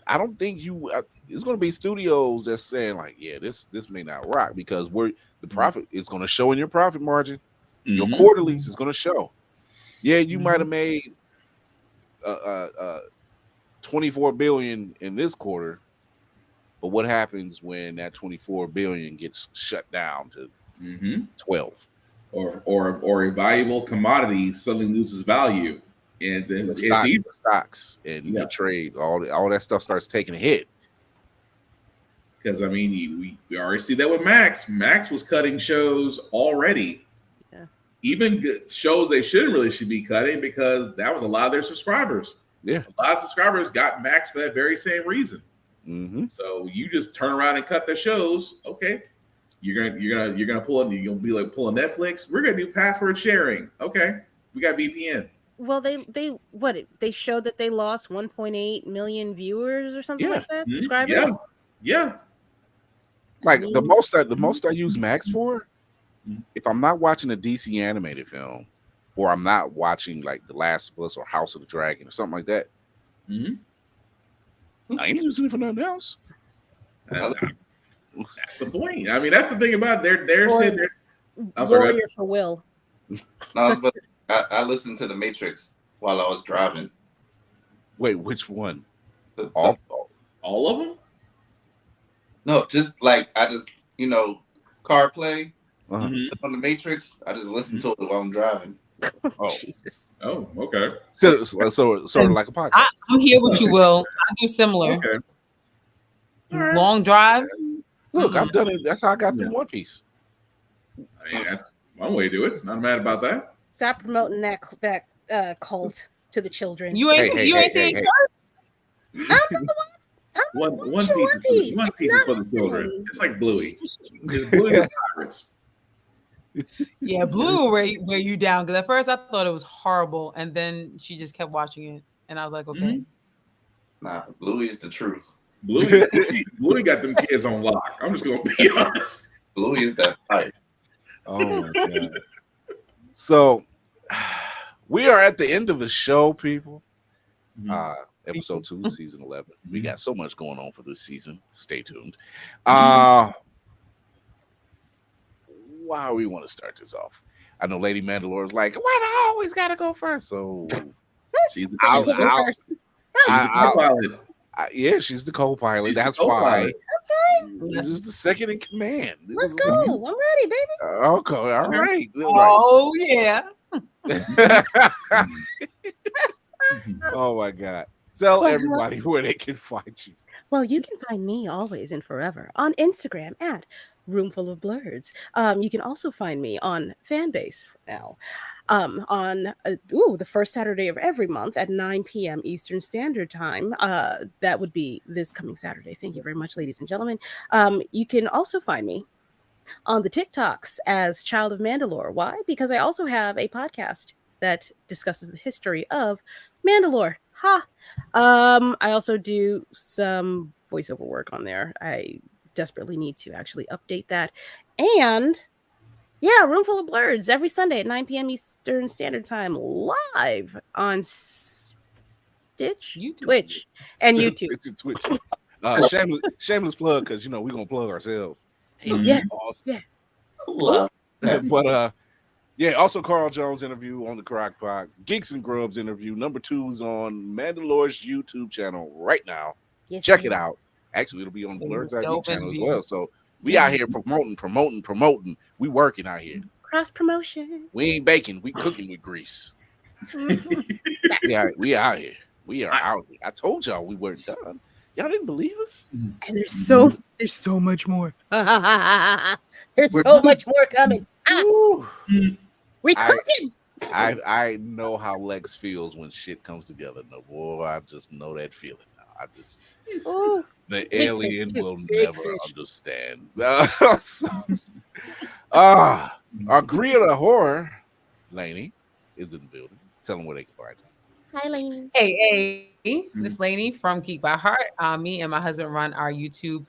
Speaker 2: I don't think you. It's going to be studios that's saying like, yeah, this may not rock because the profit is going to show in your profit margin. Your quarterlies is going to show. Yeah, you might have made 24 billion in this quarter, but what happens when that 24 billion gets shut down to 12?
Speaker 5: Or a valuable commodity suddenly loses value, and then
Speaker 2: stocks and the trades, all that stuff starts taking a hit.
Speaker 5: Because I mean, we already see that with Max. Max was cutting shows already. Even good shows they should be cutting because that was a lot of their subscribers.
Speaker 2: Yeah,
Speaker 5: a lot of subscribers got Max for that very same reason. So you just turn around and cut their shows. Okay, you're gonna pull it. You're gonna be like pulling Netflix. We're gonna do password sharing. Okay, we got VPN.
Speaker 3: Well, they showed that they lost 1.8 million viewers or something like that. Subscribers.
Speaker 5: Yeah.
Speaker 2: Like the most I use Max for, if I'm not watching a DC animated film, or I'm not watching like The Last of Us or House of the Dragon or something like that, I ain't using it for nothing else.
Speaker 5: That's the point. I mean, that's the thing about they're saying
Speaker 3: Warrior for Will.
Speaker 9: No, but I listened to The Matrix while I was driving.
Speaker 2: Wait, which one?
Speaker 5: All of them?
Speaker 9: No, just like car play on The Matrix. I just listen to it while I'm driving.
Speaker 2: Oh,
Speaker 3: Jesus.
Speaker 5: Oh, okay.
Speaker 2: So sort of like a podcast.
Speaker 4: I'm here with you, Will. I do similar.
Speaker 5: Okay.
Speaker 4: Long drives.
Speaker 2: Look, I've done it. That's how I got through One Piece.
Speaker 5: I mean, that's one way to do it. Not mad about that.
Speaker 3: Stop promoting that cult to the children.
Speaker 4: You ain't seen it.
Speaker 5: One Piece is for the children. It's like Bluey. It's Bluey and Pirates.
Speaker 4: Yeah, Blue will wear you down because at first I thought it was horrible, and then she just kept watching it, and I was like, okay.
Speaker 9: Nah, Bluey is the truth.
Speaker 5: Bluey got them kids on lock. I'm just gonna be honest.
Speaker 9: Bluey is that type.
Speaker 2: Oh my god. So we are at the end of the show, people. Episode 2, season 11. We got so much going on for this season. Stay tuned. Wow, we want to start this off. I know Lady Mandalore is like, why do I always gotta go first? So she's the co-pilot. Yeah, she's the co-pilot. That's why. This is the second in command.
Speaker 3: Let's go. I'm ready, baby.
Speaker 2: Okay, all right.
Speaker 4: Oh yeah.
Speaker 2: Oh my god. Tell everybody where they can find you.
Speaker 3: Well, you can find me always and forever on Instagram at Roomful of Blurs. You can also find me on Fanbase for now. On the first Saturday of every month at 9 p.m. Eastern Standard Time. That would be this coming Saturday. Thank you very much, ladies and gentlemen. You can also find me on the TikToks as Child of Mandalore. Why? Because I also have a podcast that discusses the history of Mandalore. I also do some voiceover work on there. I desperately need to actually update that. And Yeah, Room Full of Blurs every Sunday at 9 p.m. Eastern Standard Time, live on
Speaker 4: YouTube.
Speaker 3: Twitch, and YouTube.
Speaker 2: It's Twitch. Shameless plug, because you know we're gonna plug ourselves.
Speaker 3: Yeah,
Speaker 2: Awesome.
Speaker 3: yeah.
Speaker 2: But yeah, also Carl Jones interview on the Crock Pot, Geeks and Grubs interview. Number 2 is on Mandalore's YouTube channel right now.
Speaker 3: Yes,
Speaker 2: Check it
Speaker 3: ma'am.
Speaker 2: out. Actually, it'll be on the Blurred's Eye View
Speaker 4: Dope
Speaker 2: channel as
Speaker 4: interview.
Speaker 2: well. So we out here promoting. We working out here.
Speaker 3: Cross promotion.
Speaker 2: We ain't baking, we cooking with grease. we out here. We are out here. I told y'all we weren't done. Y'all didn't believe us?
Speaker 3: And there's so much more. There's so much more coming. We cooking.
Speaker 2: I know how Lex feels when shit comes together. No, boy, I just know that feeling now. I just the alien will never understand. Our Greer the Horror, Lainey, is in the building. Tell them where they can find you.
Speaker 3: Hi, Lainey.
Speaker 4: Hey, this Lainey from Geek by Heart. Me and my husband run our YouTube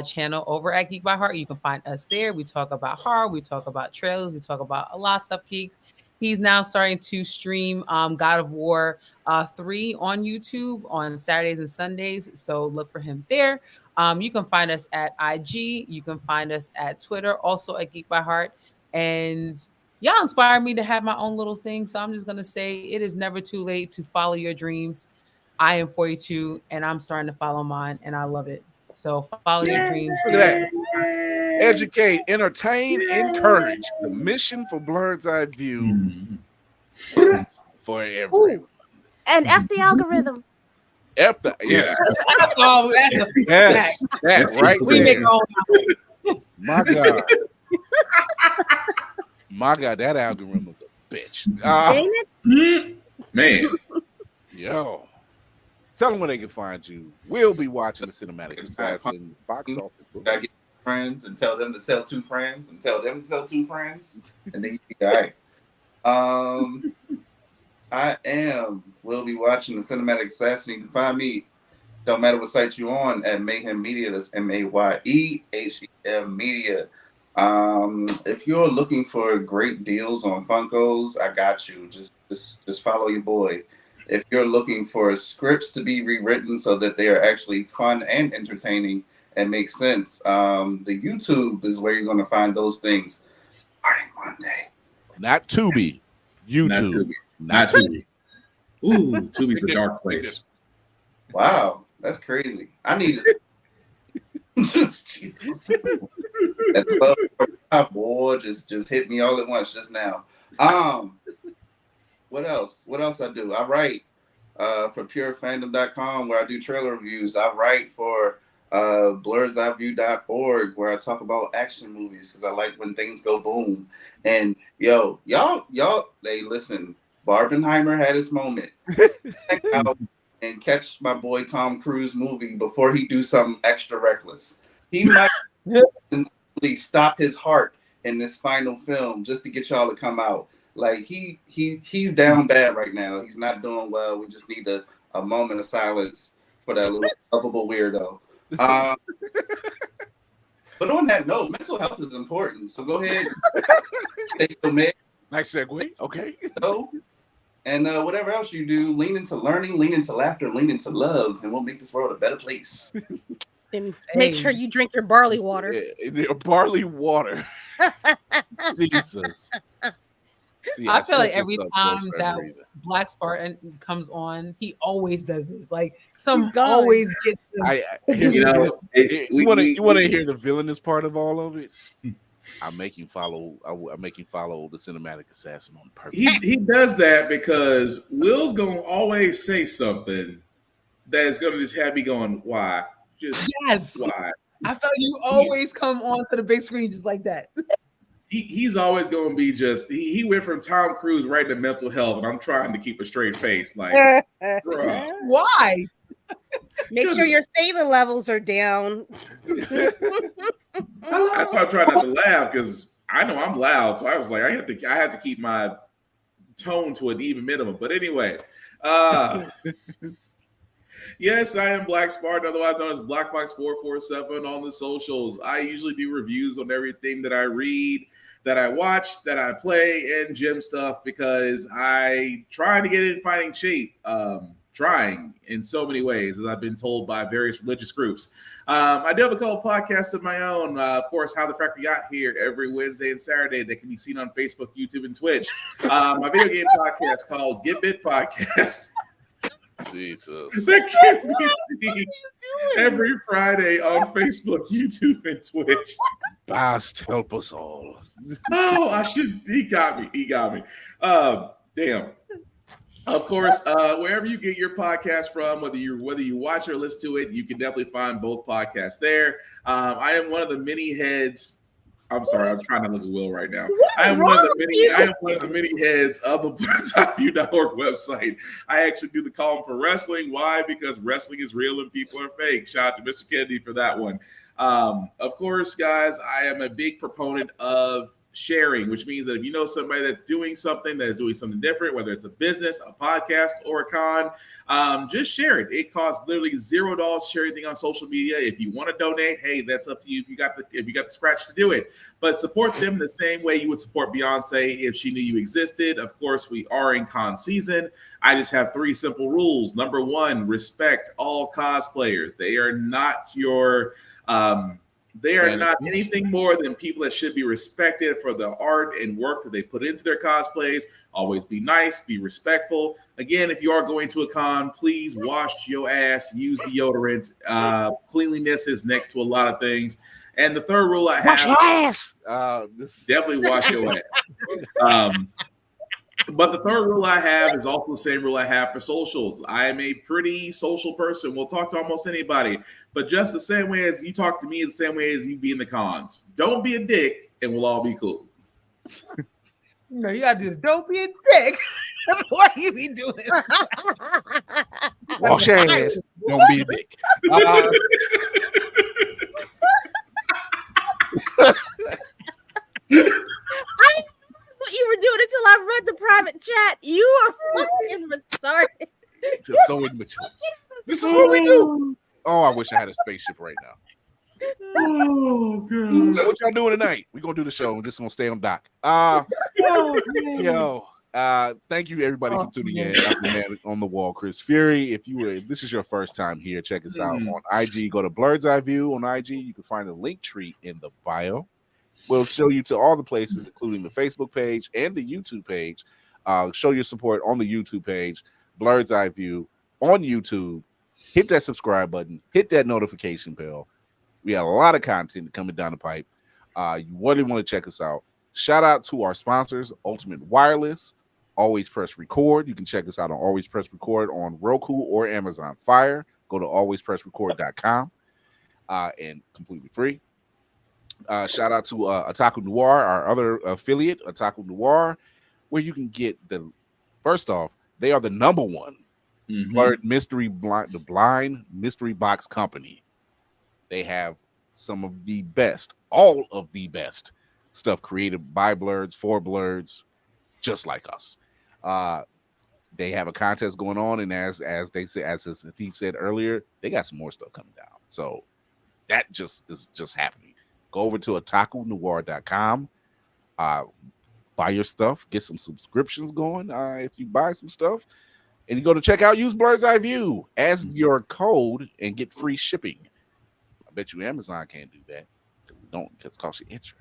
Speaker 4: channel over at Geek by Heart. You can find us there. We talk about horror, we talk about trailers, we talk about a lot of stuff geeks. He's now starting to stream God of War 3 on YouTube on Saturdays and Sundays. So look for him there. You can find us at IG. You can find us at Twitter, also at Geek by Heart. And y'all inspired me to have my own little thing. So I'm just going to say it is never too late to follow your dreams. I am 42 and I'm starting to follow mine and I love it. So follow your dreams.
Speaker 2: Look at that. Educate, entertain, encourage. The mission for Blurred's Eye View for everyone.
Speaker 3: And F the algorithm.
Speaker 2: F the yes.
Speaker 4: Oh, that's a
Speaker 2: Yes, that right
Speaker 4: we
Speaker 2: there.
Speaker 4: make our own.
Speaker 2: My God. My God, that algorithm is a bitch.
Speaker 3: Ain't it?
Speaker 5: Man.
Speaker 2: Yo. Tell them where they can find you. We'll be watching the Cinematic Assassin box office.
Speaker 9: Gotta get friends and tell them to tell 2 friends and tell them to tell 2 friends, and then you be all right. We'll be watching the Cinematic Assassin. You can find me, don't matter what site you're on, at Mayhem Media. That's MAYEHEM Media. If you're looking for great deals on Funkos, I got you. Just follow your boy. If you're looking for scripts to be rewritten so that they are actually fun and entertaining and make sense, the YouTube is where you're going to find those things starting Monday.
Speaker 2: Not Tubi. YouTube.
Speaker 5: Not Tubi. Ooh, Tubi for Dark Place.
Speaker 9: Wow, that's crazy. I need it. Just Jesus. At 12:45, boy, just hit me all at once just now. What else? What else I do? I write for purefandom.com where I do trailer reviews. I write for blurredeyeview.org where I talk about action movies because I like when things go boom. And y'all, hey, listen, Barbenheimer had his moment. Check out and catch my boy Tom Cruise movie before he do something extra reckless. He might stop his heart in this final film just to get y'all to come out. Like he's down bad right now. He's not doing well. We just need a moment of silence for that little lovable weirdo. But on that note, mental health is important. So go ahead. Stay committed.
Speaker 2: Nice segue. Okay.
Speaker 9: So, and whatever else you do, lean into learning, lean into laughter, lean into love, and we'll make this world a better place.
Speaker 3: And make sure you drink your barley water.
Speaker 2: Barley water. Jesus. See,
Speaker 4: I feel like every time that Black Spartan comes on, he always does this. Like always gets.
Speaker 2: You want to hear the villainous part of all of it? I make him follow the Cinematic Assassin on purpose.
Speaker 5: He does that because Will's gonna always say something that's gonna just have me going, why? Just why?
Speaker 4: I felt you always come onto the big screen just like that.
Speaker 5: He's always going to be just, he went from Tom Cruise right to mental health, and I'm trying to keep a straight face. Like, bruh.
Speaker 4: Why?
Speaker 3: Make sure your saving levels are down.
Speaker 5: That's why I'm trying not to laugh, because I know I'm loud. So I was like, I have to keep my tone to an even minimum. But anyway, yes, I am Black Spartan, otherwise known as BlackFox447 on the socials. I usually do reviews on everything that I read, that I watch, that I play, and gym stuff because I try to get in fighting shape. Trying in so many ways, as I've been told by various religious groups. I do have a couple podcasts of my own. Of course, How the Frack We Got Here every Wednesday and Saturday that can be seen on Facebook, YouTube, and Twitch. My video game podcast called Get Bit Podcast.
Speaker 2: Jesus.
Speaker 5: That can be seen every Friday on Facebook, YouTube, and Twitch.
Speaker 2: Fast, help us all.
Speaker 5: Oh, I should. He got me. Damn. Of course, wherever you get your podcast from, whether you watch or listen to it, you can definitely find both podcasts there. I am one of the many heads. I'm sorry, I'm trying to look at Will right now. I am one of the many heads of the BlurredSeyeView.org website. I actually do the column for wrestling. Why? Because wrestling is real and people are fake. Shout out to Mr. Kennedy for that one. Of course, guys, I am a big proponent of sharing, which means that if you know somebody that's doing something that is doing something different, whether it's a business, a podcast, or a con, just share it. It costs literally $0 to share anything on social media. If you want to donate, hey, that's up to you. If you got the scratch to do it, but support them the same way you would support Beyonce if she knew you existed. Of course, we are in con season. I just have 3 simple rules. Number 1, respect all cosplayers. They are not your they are not anything more than people that should be respected for the art and work that they put into their cosplays. Always be nice, be respectful. Again, if you are going to a con, please wash your ass, use deodorant. Cleanliness is next to a lot of things. And the third rule I have,
Speaker 2: wash your ass.
Speaker 5: Definitely wash your ass. But the third rule I have is also the same rule I have for socials. I am a pretty social person. We'll talk to almost anybody. But just the same way as you talk to me is the same way as you be in the cons. Don't be a dick, and we'll all be cool.
Speaker 4: No, you gotta do this. Don't be a dick. Why you be doing this?
Speaker 2: Wash your ass. Don't be a dick.
Speaker 3: What you were doing until I read the private chat. You are fucking retarded.
Speaker 2: Just so immature. This is what we do. Oh, I wish I had a spaceship right now.
Speaker 5: Oh, God.
Speaker 2: What y'all doing tonight? We're gonna do the show. We're just gonna stay on dock. Thank you everybody for tuning in. I'm the man on the wall, Chris Fury. If this is your first time here, check us out on IG. Go to Blurred's Eye View on IG. You can find the link tree in the bio. We'll show you to all the places, including the Facebook page and the YouTube page. Show your support on the YouTube page, Blurred's Eye View on YouTube. Hit that subscribe button. Hit that notification bell. We got a lot of content coming down the pipe. You really want to check us out. Shout out to our sponsors, Ultimate Wireless, Always Press Record. You can check us out on Always Press Record on Roku or Amazon Fire. Go to alwayspressrecord.com and completely free. Shout out to Otaku Noir, our other affiliate, Otaku Noir, where you can get first off, they are the number one blurred the blind mystery box company. They have some of the best, all of the best stuff created by blurs, for blurs, just like us. They have a contest going on, and as they say, as Steve said earlier, they got some more stuff coming down. So that is just happening. Go over to otakunoir.com, buy your stuff, get some subscriptions going. If you buy some stuff, and you go to checkout, use Blurred's Eye View as your code and get free shipping. I bet you Amazon can't do that because it costs you extra.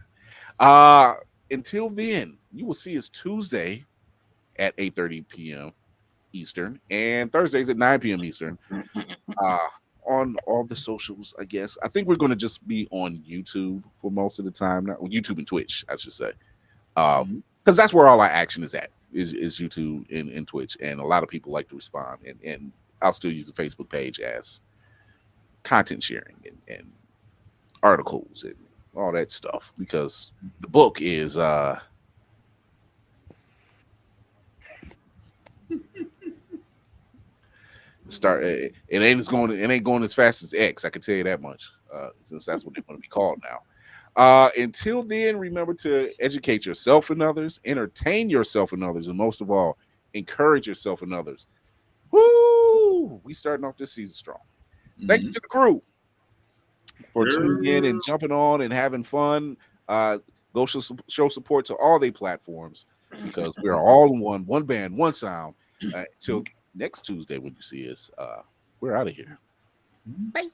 Speaker 2: Until then, you will see us Tuesday at 8:30 p.m. Eastern and Thursdays at 9 p.m. Eastern. On all the socials, I guess. I think we're going to just be on YouTube for most of the time now. Well, YouTube and Twitch, I should say. Because that's where all our action is at, is YouTube and Twitch. And a lot of people like to respond. And I'll still use the Facebook page as content sharing and articles and all that stuff. Because the book is... it ain't going as fast as X. I can tell you that much, since that's what they're going to be called now. Until then, remember to educate yourself and others, entertain yourself and others, and most of all, encourage yourself and others. Woo! We starting off this season strong. Thank you to the crew for tuning in and jumping on and having fun. Go show support to all their platforms because we're all in one band, one sound. Till next Tuesday when you see us, we're out of here.
Speaker 3: Bye.